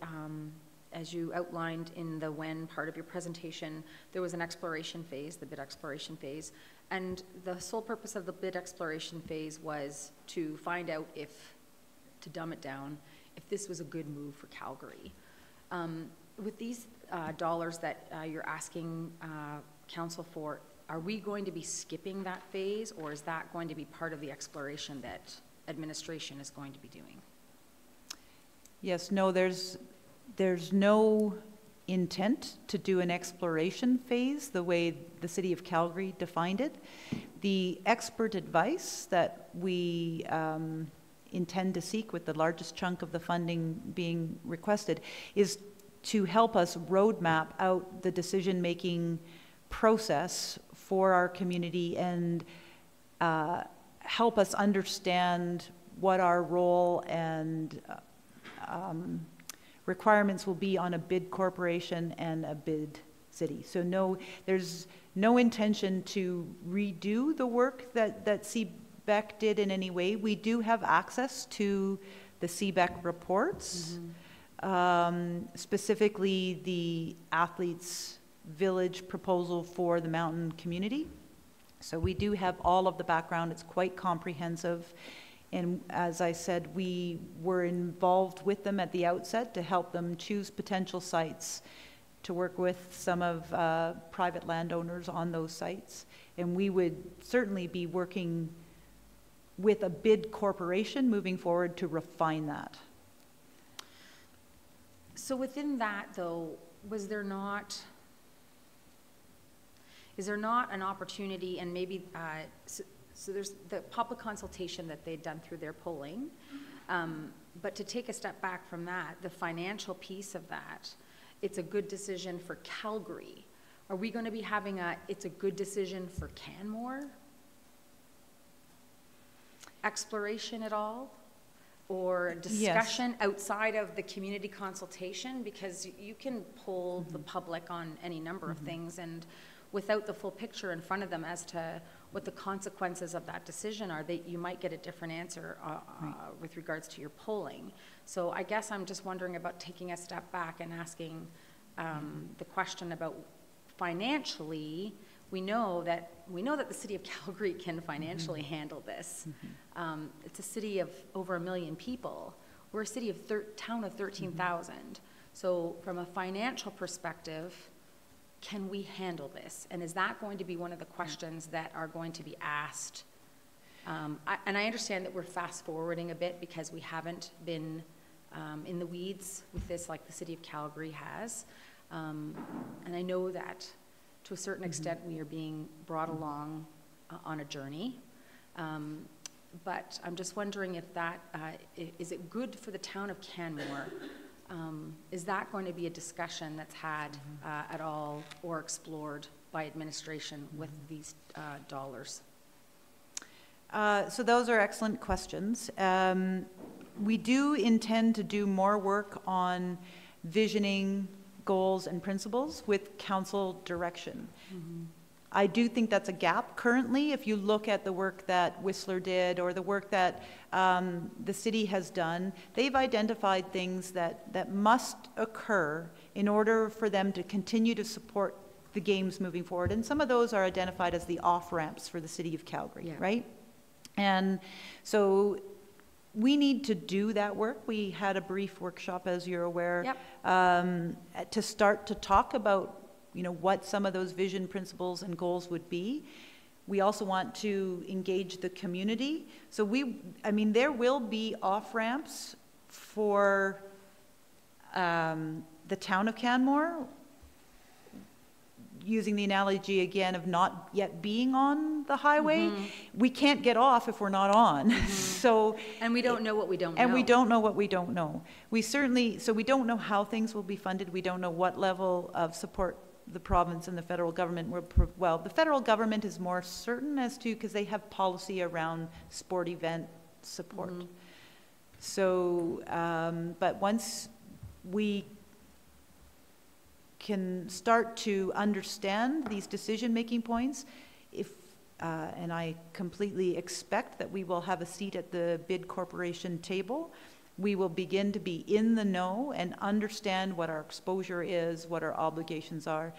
as you outlined in the when part of your presentation, there was an exploration phase, the bid exploration phase, and the sole purpose of the bid exploration phase was to find out if, to dumb it down, if this was a good move for Calgary. With these dollars that you're asking council for, are we going to be skipping that phase, or is that going to be part of the exploration that administration is going to be doing? Yes, no, there's no intent to do an exploration phase the way the City of Calgary defined it. The expert advice that we intend to seek, with the largest chunk of the funding being requested, is to help us roadmap out the decision-making process for our community and help us understand what our role and requirements will be on a bid corporation and a bid city. So no, there's no intention to redo the work that CBEC did in any way. We do have access to the CBEC reports, specifically the Athletes Village proposal for the mountain community. So we do have all of the background. It's quite comprehensive. And as I said, we were involved with them at the outset to help them choose potential sites, to work with some of private landowners on those sites. And we would certainly be working with a bid corporation moving forward to refine that. So within that, though, is there not an opportunity, and maybe, so there's the public consultation that they'd done through their polling, but to take a step back from that, the financial piece of that, it's a good decision for Calgary. Are we going to be having it's a good decision for Canmore exploration at all? Or discussion outside of the community consultation? Because you can poll the public on any number of things, and without the full picture in front of them as to what the consequences of that decision are, you might get a different answer with regards to your polling. So I guess I'm just wondering about taking a step back and asking the question about financially. We know that the City of Calgary can financially handle this. It's a city of over 1 million people. We're a city of town of 13,000. So from a financial perspective, can we handle this? And is that going to be one of the questions that are going to be asked? And I understand that we're fast forwarding a bit because we haven't been in the weeds with this like the City of Calgary has. And I know that to a certain extent we are being brought along on a journey. But I'm just wondering if that, is it good for the town of Canmore? Is that going to be a discussion that's had at all or explored by administration with these dollars? So those are excellent questions. We do intend to do more work on visioning, goals, and principles with council direction. I do think that's a gap currently. If you look at the work that Whistler did or the work that the city has done, they've identified things that must occur in order for them to continue to support the games moving forward. And some of those are identified as the off-ramps for the City of Calgary, right? And so we need to do that work. We had a brief workshop, as you're aware, to start to talk about what some of those vision, principles, and goals would be. We also want to engage the community. So there will be off-ramps for the town of Canmore, using the analogy again of not yet being on the highway. We can't get off if we're not on. And we don't know what we don't know. And we don't know what we don't know. We don't know how things will be funded. We don't know what level of support the province and the federal government will, the federal government is more certain as to, because they have policy around sport event support. So, but once we can start to understand these decision-making points, and I completely expect that we will have a seat at the bid corporation table, we will begin to be in the know and understand what our exposure is, what our obligations are.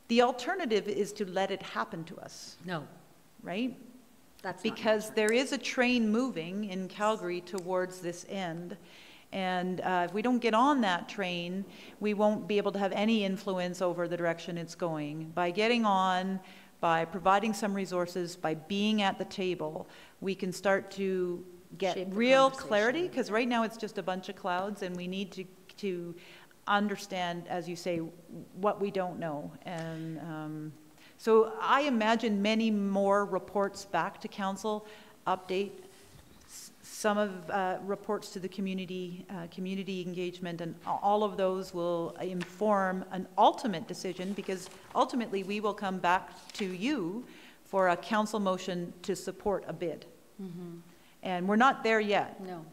The alternative is to let it happen to us. No. Right? That's because there is a train moving in Calgary towards this end, And if we don't get on that train, we won't be able to have any influence over the direction it's going. By getting on, by providing some resources, by being at the table, we can start to get real clarity, because right now it's just a bunch of clouds, and we need to understand, as you say, what we don't know. And so I imagine many more reports back to council, update some of reports to the community, community engagement, and all of those will inform an ultimate decision, because ultimately we will come back to you for a council motion to support a bid. Mm-hmm. And we're not there yet. No.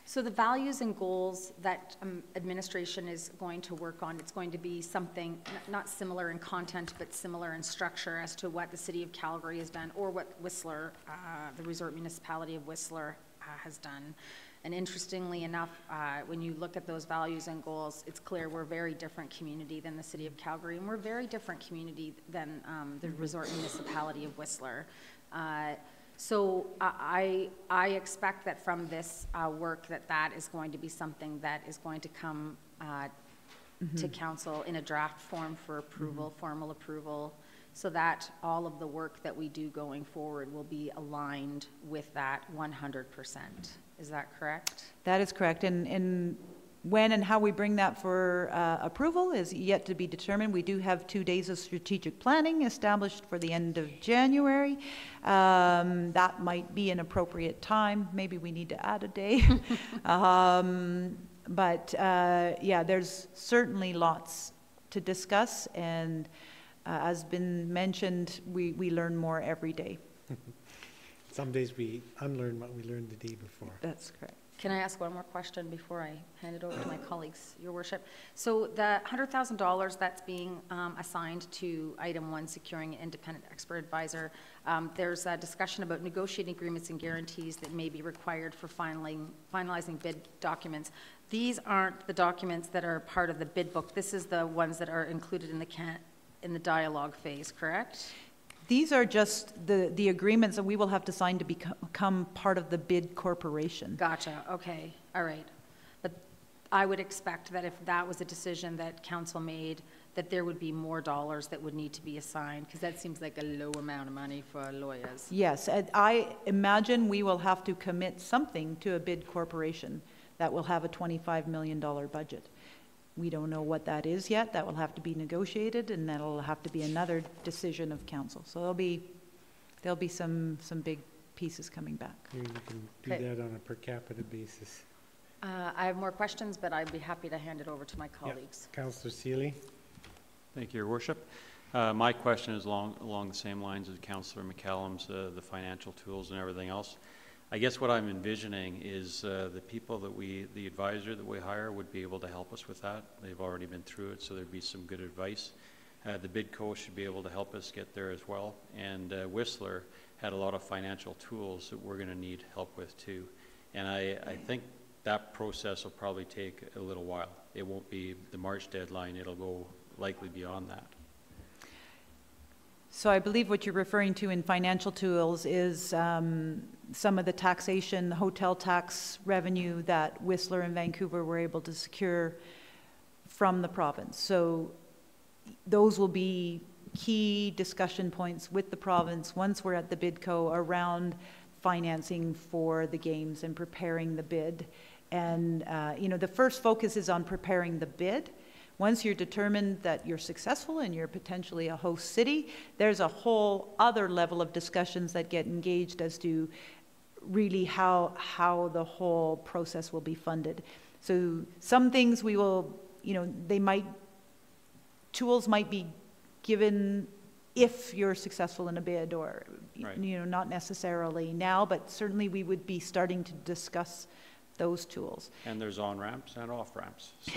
So the values and goals that administration is going to work on, it's going to be something not similar in content, but similar in structure as to what the City of Calgary has done, or what Whistler, the resort municipality of Whistler, has done. And interestingly enough, when you look at those values and goals, it's clear we're a very different community than the City of Calgary, and we're a very different community than the resort municipality of Whistler. So I expect that from this work that is going to be something that is going to come to council in a draft form for approval, formal approval, so that all of the work that we do going forward will be aligned with that 100%. Is that correct? That is correct. And when and how we bring that for approval is yet to be determined. We do have 2 days of strategic planning established for the end of January. That might be an appropriate time. Maybe we need to add a day. But yeah, there's certainly lots to discuss, and as been mentioned, we learn more every day. Some days we unlearn what we learned the day before. That's correct. Can I ask one more question before I hand it over to my colleagues, Your Worship? So the $100,000 that's being assigned to item 1, securing an independent expert advisor, there's a discussion about negotiating agreements and guarantees that may be required for finalizing bid documents. These aren't the documents that are part of the bid book. This is the ones that are included in the dialogue phase, correct? These are just the agreements that we will have to sign to become part of the bid corporation. Gotcha, okay, all right. But I would expect that if that was a decision that council made, that there would be more dollars that would need to be assigned, because that seems like a low amount of money for lawyers. Yes, and I imagine we will have to commit something to a bid corporation that will have a $25 million budget. We don't know what that is yet. That will have to be negotiated, and that'll have to be another decision of council. So there'll be some big pieces coming back. You can do that on a per capita basis. I have more questions, but I'd be happy to hand it over to my colleagues. Yeah. Councillor Seeley. Thank you, Your Worship. My question is along the same lines as Councillor McCallum's, the financial tools and everything else. I guess what I'm envisioning is the people that the advisor that we hire would be able to help us with that. They've already been through it, so there'd be some good advice. The bidco should be able to help us get there as well. And Whistler had a lot of financial tools that we're going to need help with too. And I think that process will probably take a little while. It won't be the March deadline. It'll go likely beyond that. So I believe what you're referring to in financial tools is some of the taxation, the hotel tax revenue that Whistler and Vancouver were able to secure from the province. So those will be key discussion points with the province once we're at the bidco around financing for the games and preparing the bid. And you know, the first focus is on preparing the bid. Once you're determined that you're successful and you're potentially a host city, there's a whole other level of discussions that get engaged as to really how the whole process will be funded. So some things we will, you know, tools might be given if you're successful in a bid, or, right, you know, not necessarily now, but certainly we would be starting to discuss those tools. And there's on-ramps and off-ramps. So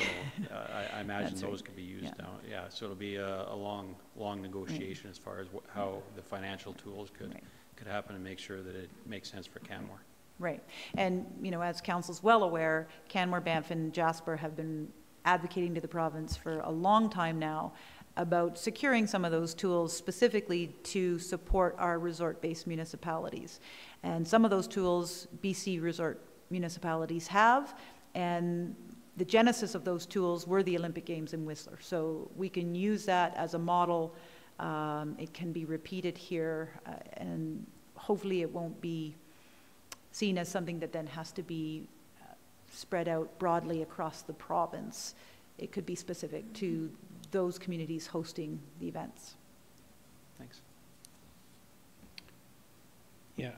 I imagine those could be used now. Yeah, so it'll be a long negotiation as far as how the financial tools could happen, and make sure that it makes sense for Canmore. Right. And, you know, as council's well aware, Canmore, Banff, and Jasper have been advocating to the province for a long time now about securing some of those tools specifically to support our resort-based municipalities. And some of those tools BC resort municipalities have, And the genesis of those tools were the Olympic Games in Whistler. So we can use that as a model. It can be repeated here, and hopefully it won't be seen as something that then has to be spread out broadly across the province. It could be specific to those communities hosting the events. Thanks. Yeah,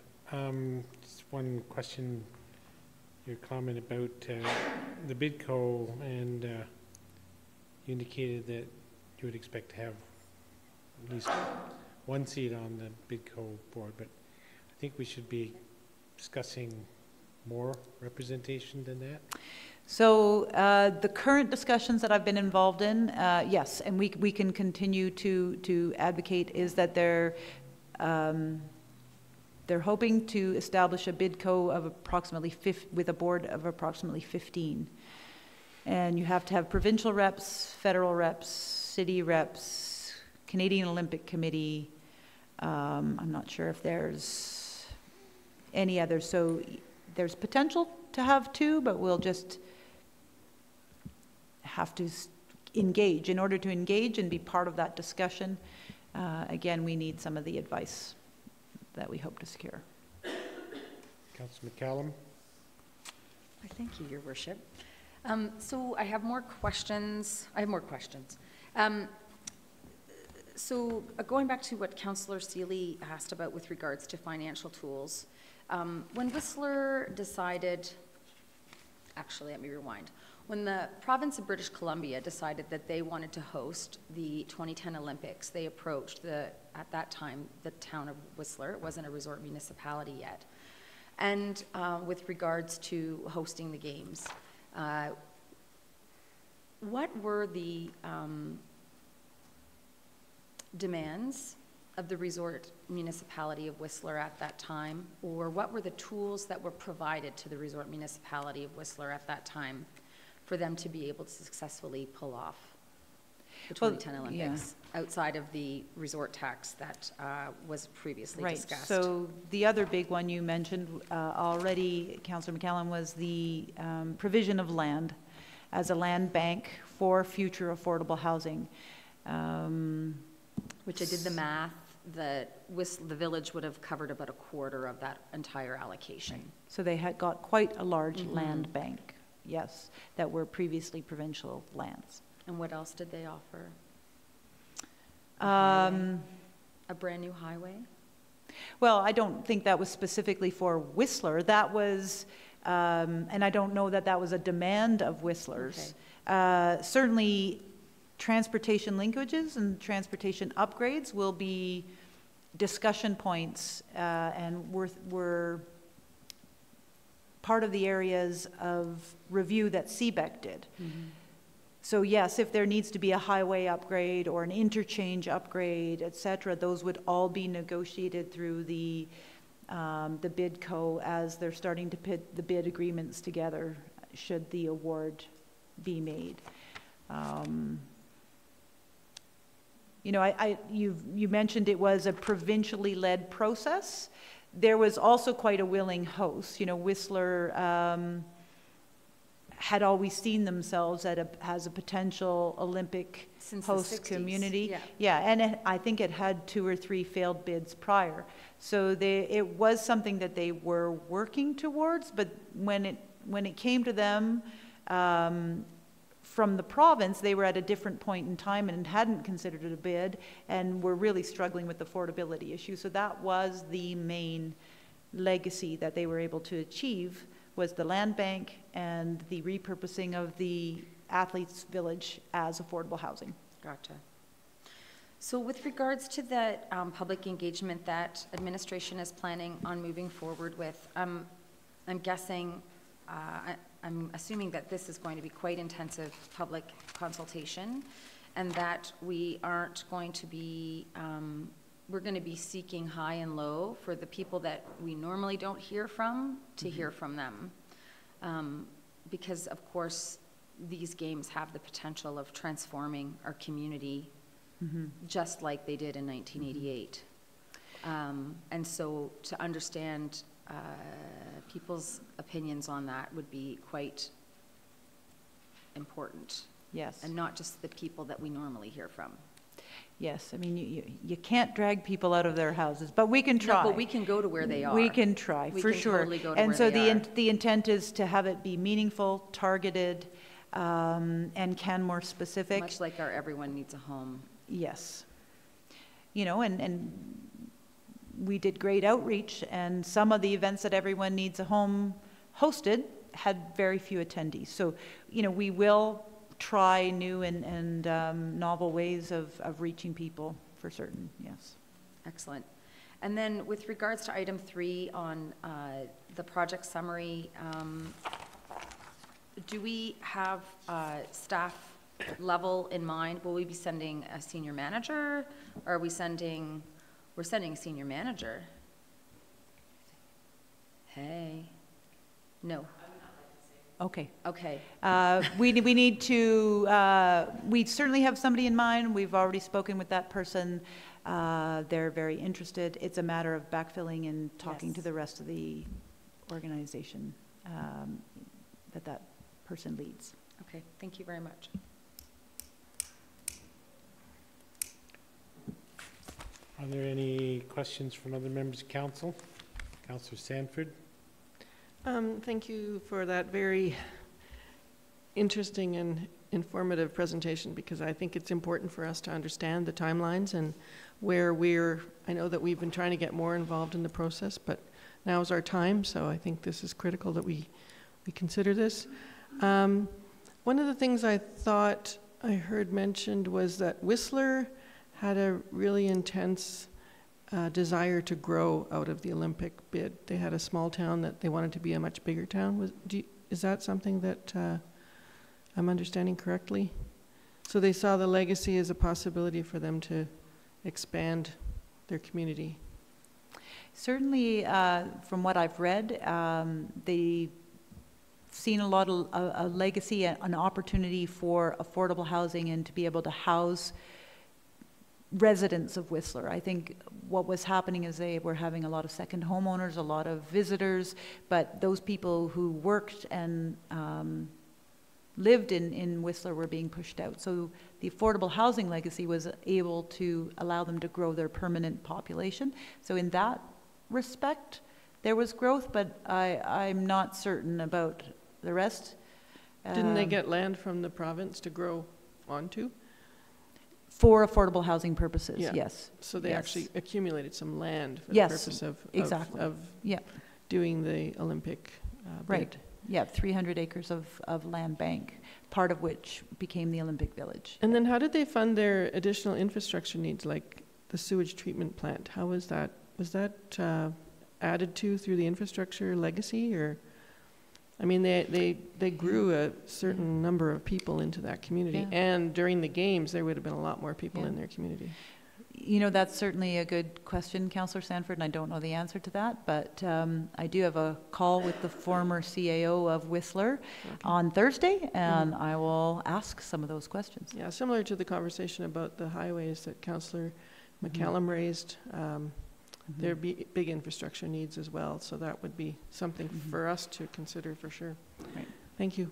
just one question, your comment about the BIDCO, and you indicated that you would expect to have at least one seat on the BIDCO board, but I think we should be discussing more representation than that. So the current discussions that I've been involved in, yes, and we can continue to advocate, is that they're hoping to establish a BIDCO of approximately with a board of approximately 15. And you have to have provincial reps, federal reps, city reps, Canadian Olympic Committee. I'm not sure if there's any others. So there's potential to have 2, but we'll just have to engage. In order to engage and be part of that discussion, again, we need some of the advice that we hope to secure. Councillor McCallum. Thank you, Your Worship. So I have more questions. So going back to what Councillor Seeley asked about with regards to financial tools, when Whistler decided, actually, let me rewind. When the province of British Columbia decided that they wanted to host the 2010 Olympics, they approached at that time, the town of Whistler. It wasn't a resort municipality yet. And with regards to hosting the games, what were the demands of the resort municipality of Whistler at that time, or what were the tools that were provided to the resort municipality of Whistler at that time for them to be able to successfully pull off the 2010 Olympics outside of the resort tax that was previously discussed? So the other big one you mentioned already, Councillor McCallum, was the provision of land as a land bank for future affordable housing. Which I did the math, that the village would have covered about a quarter of that entire allocation. Right. So they had got quite a large land bank, yes, that were previously provincial lands. And what else did they offer? A brand new highway? Well, I don't think that was specifically for Whistler. That was, and I don't know that that was a demand of Whistler's. Okay. Certainly, transportation linkages and transportation upgrades will be discussion points, and were part of the areas of review that CBEC did. So yes, if there needs to be a highway upgrade or an interchange upgrade, et cetera, those would all be negotiated through the BIDCO as they're starting to put the bid agreements together, should the award be made. You know, you mentioned it was a provincially led process. There was also quite a willing host. You know, Whistler had always seen themselves as a potential Olympic host community. Yeah, and I think it had 2 or 3 failed bids prior. So it was something that they were working towards, but when it came to them, from the province, they were at a different point in time and hadn't considered it a bid and were really struggling with the affordability issue. So that was the main legacy that they were able to achieve, was the land bank and the repurposing of the athletes' village as affordable housing. Gotcha. So with regards to the public engagement that administration is planning on moving forward with, I'm guessing, I'm assuming that this is going to be quite intensive public consultation, and that we aren't going to be, we're going to be seeking high and low for the people that we normally don't hear from to hear from them. Because of course, these games have the potential of transforming our community just like they did in 1988. And so to understand people's opinions on that would be quite important, Yes. and not just the people that we normally hear from. Yes, I mean, you can't drag people out of their houses, but we can try. No, but we can go to where they are. We can try, We for can sure. totally go to And where so they are. the intent is to have it be meaningful, targeted, and Canmore specific. Much like our Everyone Needs a Home. Yes. You know, and we did great outreach, and some of the events that Everyone Needs a Home hosted had very few attendees. So, you know, we will try new and novel ways of reaching people for certain, yes. Excellent. And then with regards to item 3 on the project summary, do we have staff level in mind? Will we be sending a senior manager? Or are we sending, we're sending a senior manager? Hey, no. Okay. Okay. We need to, we certainly have somebody in mind. We've already spoken with that person. They're very interested. It's a matter of backfilling and talking Yes. to the rest of the organization that person leads. Okay, thank you very much. Are there any questions from other members of council? Councillor Sanford? Thank you for that very interesting and informative presentation, because I think it's important for us to understand the timelines and where I know that we've been trying to get more involved in the process, but now is our time, so I think this is critical that we consider this. One of the things I thought I heard mentioned was that Whistler had a really intense desire to grow out of the Olympic bid. They had a small town that they wanted to be a much bigger town. Is that something that I'm understanding correctly? So they saw the legacy as a possibility for them to expand their community. Certainly, from what I've read, they've seen a lot of a legacy, an opportunity for affordable housing and to be able to house residents of Whistler. I think what was happening is they were having a lot of second homeowners, a lot of visitors, but those people who worked and lived in Whistler were being pushed out. So the affordable housing legacy was able to allow them to grow their permanent population. So in that respect, there was growth, but I'm not certain about the rest. Didn't they get land from the province to grow onto? For affordable housing purposes, Yeah. yes. So they Yes. actually accumulated some land for Yes, the purpose of exactly. Yeah. doing the Olympic bid. Right. Yeah, 300 acres of land bank, part of which became the Olympic Village. And then how did they fund their additional infrastructure needs, like the sewage treatment plant? How was that? Was that added to through the infrastructure legacy, or? I mean, they grew a certain number of people into that community, Yeah. and during the games, there would have been a lot more people Yeah. in their community. You know, that's certainly a good question, Councillor Sanford, and I don't know the answer to that, but I do have a call with the former CAO of Whistler on Thursday, and I will ask some of those questions. Yeah, similar to the conversation about the highways that Councillor McCallum raised. There'd be big infrastructure needs as well, so that would be something for us to consider for sure. Right. Thank you.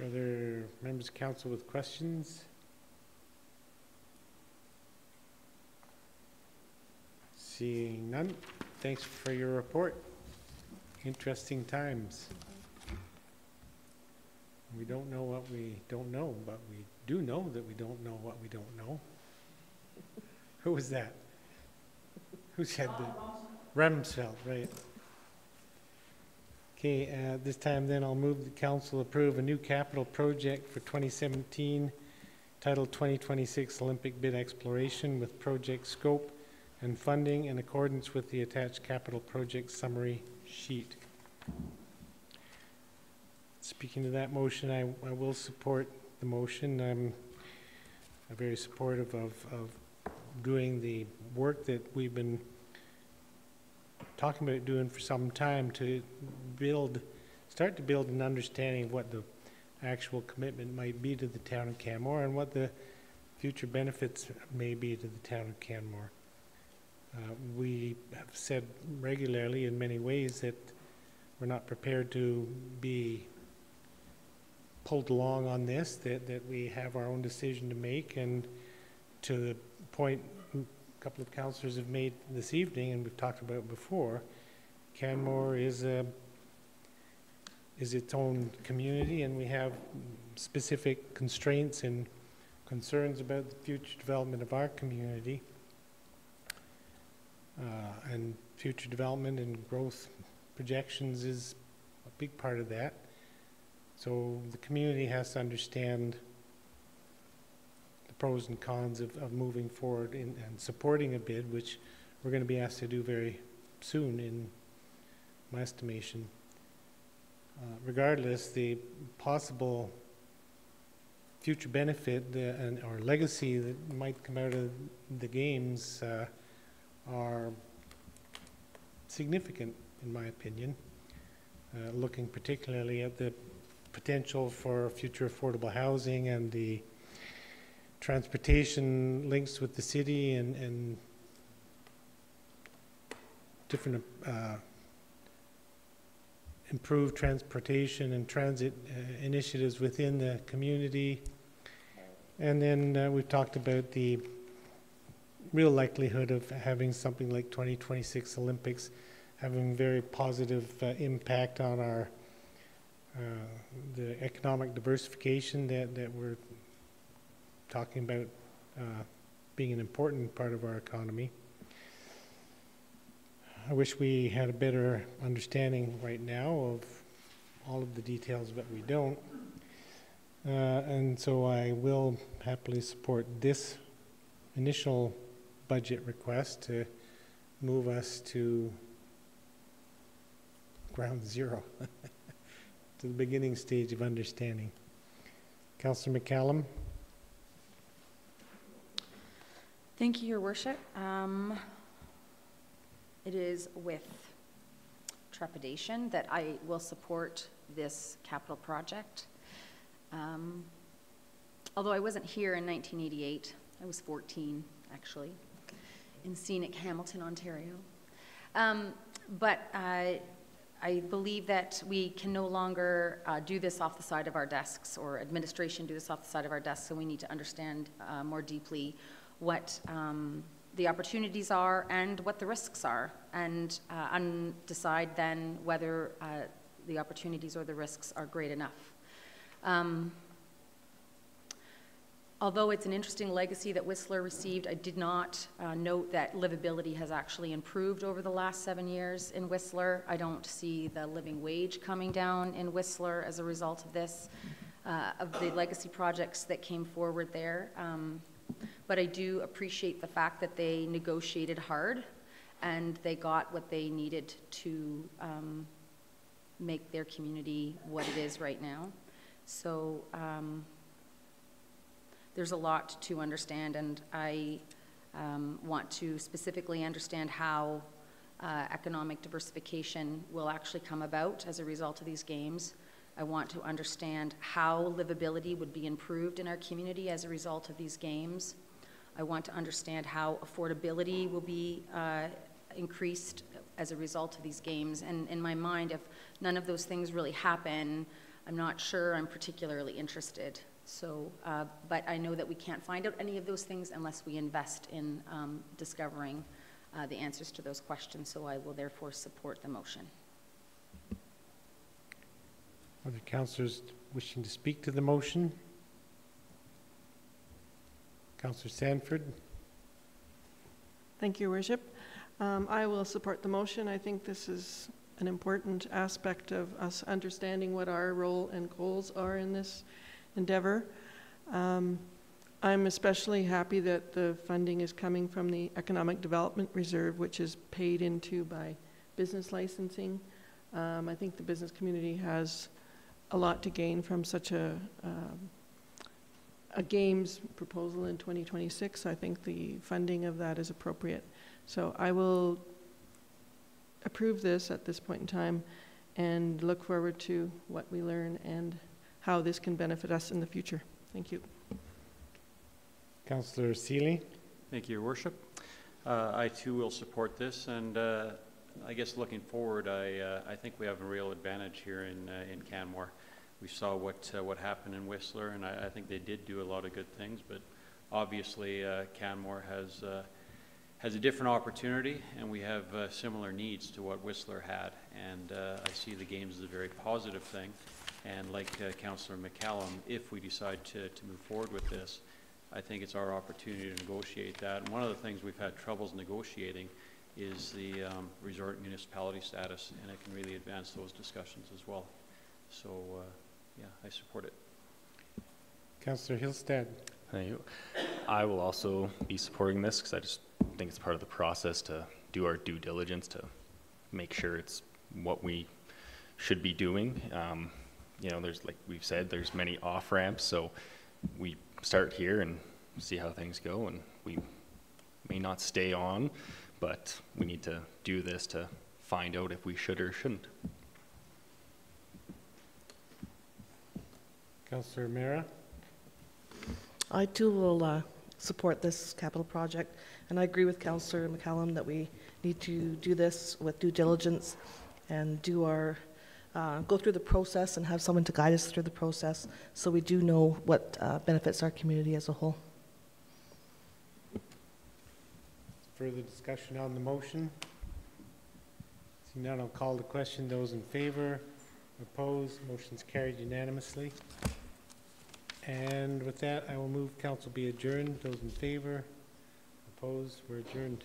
Are there members of council with questions? Seeing none, thanks for your report. Interesting times. We don't know what we don't know, but we do know that we don't know what we don't know. Who was that? Who said that? Rumsfeld, right. Okay, this time then I'll move the council approve a new capital project for 2017 titled 2026 Olympic Bid Exploration with project scope and funding in accordance with the attached capital project summary sheet. Speaking to that motion, I will support the motion. I'm very supportive of doing the work that we've been talking about doing for some time to start to build an understanding of what the actual commitment might be to the town of Canmore and what the future benefits may be to the town of Canmore. We have said regularly in many ways that we're not prepared to be pulled along on this, that we have our own decision to make, and to the point a couple of councillors have made this evening, and we've talked about before, Canmore is its own community, and we have specific constraints and concerns about the future development of our community. And future development and growth projections is a big part of that. So the community has to understand the pros and cons of moving forward and supporting a bid, which we're going to be asked to do very soon in my estimation. Regardless, the possible future benefit or legacy that might come out of the games are significant, in my opinion, looking particularly at the potential for future affordable housing and the transportation links with the city and different improved transportation and transit initiatives within the community. And then we've talked about the real likelihood of having something like 2026 Olympics having very positive impact on our the economic diversification that we're talking about being an important part of our economy. I wish we had a better understanding right now of all of the details, but we don't. And so I will happily support this initial budget request to move us to ground zero, to the beginning stage of understanding. Councillor McCallum. Thank you, Your Worship. It is with trepidation that I will support this capital project. Although I wasn't here in 1988, I was 14 actually, in scenic Hamilton, Ontario. But I believe that we can no longer do this off the side of our desks, or administration do this off the side of our desks, so we need to understand more deeply what the opportunities are and what the risks are, and decide then whether the opportunities or the risks are great enough. Although it's an interesting legacy that Whistler received, I did not note that livability has actually improved over the last 7 years in Whistler. I don't see the living wage coming down in Whistler as a result of this, of the legacy projects that came forward there. But I do appreciate the fact that they negotiated hard and they got what they needed to make their community what it is right now. So there's a lot to understand, and I want to specifically understand how economic diversification will actually come about as a result of these games. I want to understand how livability would be improved in our community as a result of these games. I want to understand how affordability will be increased as a result of these games. And in my mind, if none of those things really happen, I'm not sure I'm particularly interested. So, but I know that we can't find out any of those things unless we invest in discovering the answers to those questions. So I will therefore support the motion. Other councillors wishing to speak to the motion? Councillor Sanford. Thank you, Your Worship. I will support the motion. I think this is an important aspect of us understanding what our role and goals are in this endeavor. I'm especially happy that the funding is coming from the Economic Development Reserve, which is paid into by business licensing. I think the business community has a lot to gain from such a games proposal in 2026. I think the funding of that is appropriate. So I will approve this at this point in time and look forward to what we learn and how this can benefit us in the future. Thank you. Councillor Seeley. Thank you, Your Worship. I too will support this, and I guess looking forward, I think we have a real advantage here in Canmore. We saw what happened in Whistler, and I think they did do a lot of good things, but obviously Canmore has a different opportunity, and we have similar needs to what Whistler had. And I see the games as a very positive thing. And like Councillor McCallum, if we decide to move forward with this, I think it's our opportunity to negotiate that. And one of the things we've had troubles negotiating is the resort municipality status, and it can really advance those discussions as well. So, yeah, I support it. Councillor Hillstead. Thank you. I will also be supporting this because I just think it's part of the process to do our due diligence to make sure it's what we should be doing. You know, there's, like we've said, there's many off-ramps, so we start here and see how things go, and we may not stay on, but we need to do this to find out if we should or shouldn't. Councillor Mera. I too will support this capital project, and I agree with Councillor McCallum that we need to do this with due diligence and do our go through the process and have someone to guide us through the process so we do know what benefits our community as a whole. Further discussion on the motion? Seeing none, I'll call the question. Those in favor, opposed, motion's carried unanimously. And with that, I will move council be adjourned. Those in favor, opposed, we're adjourned.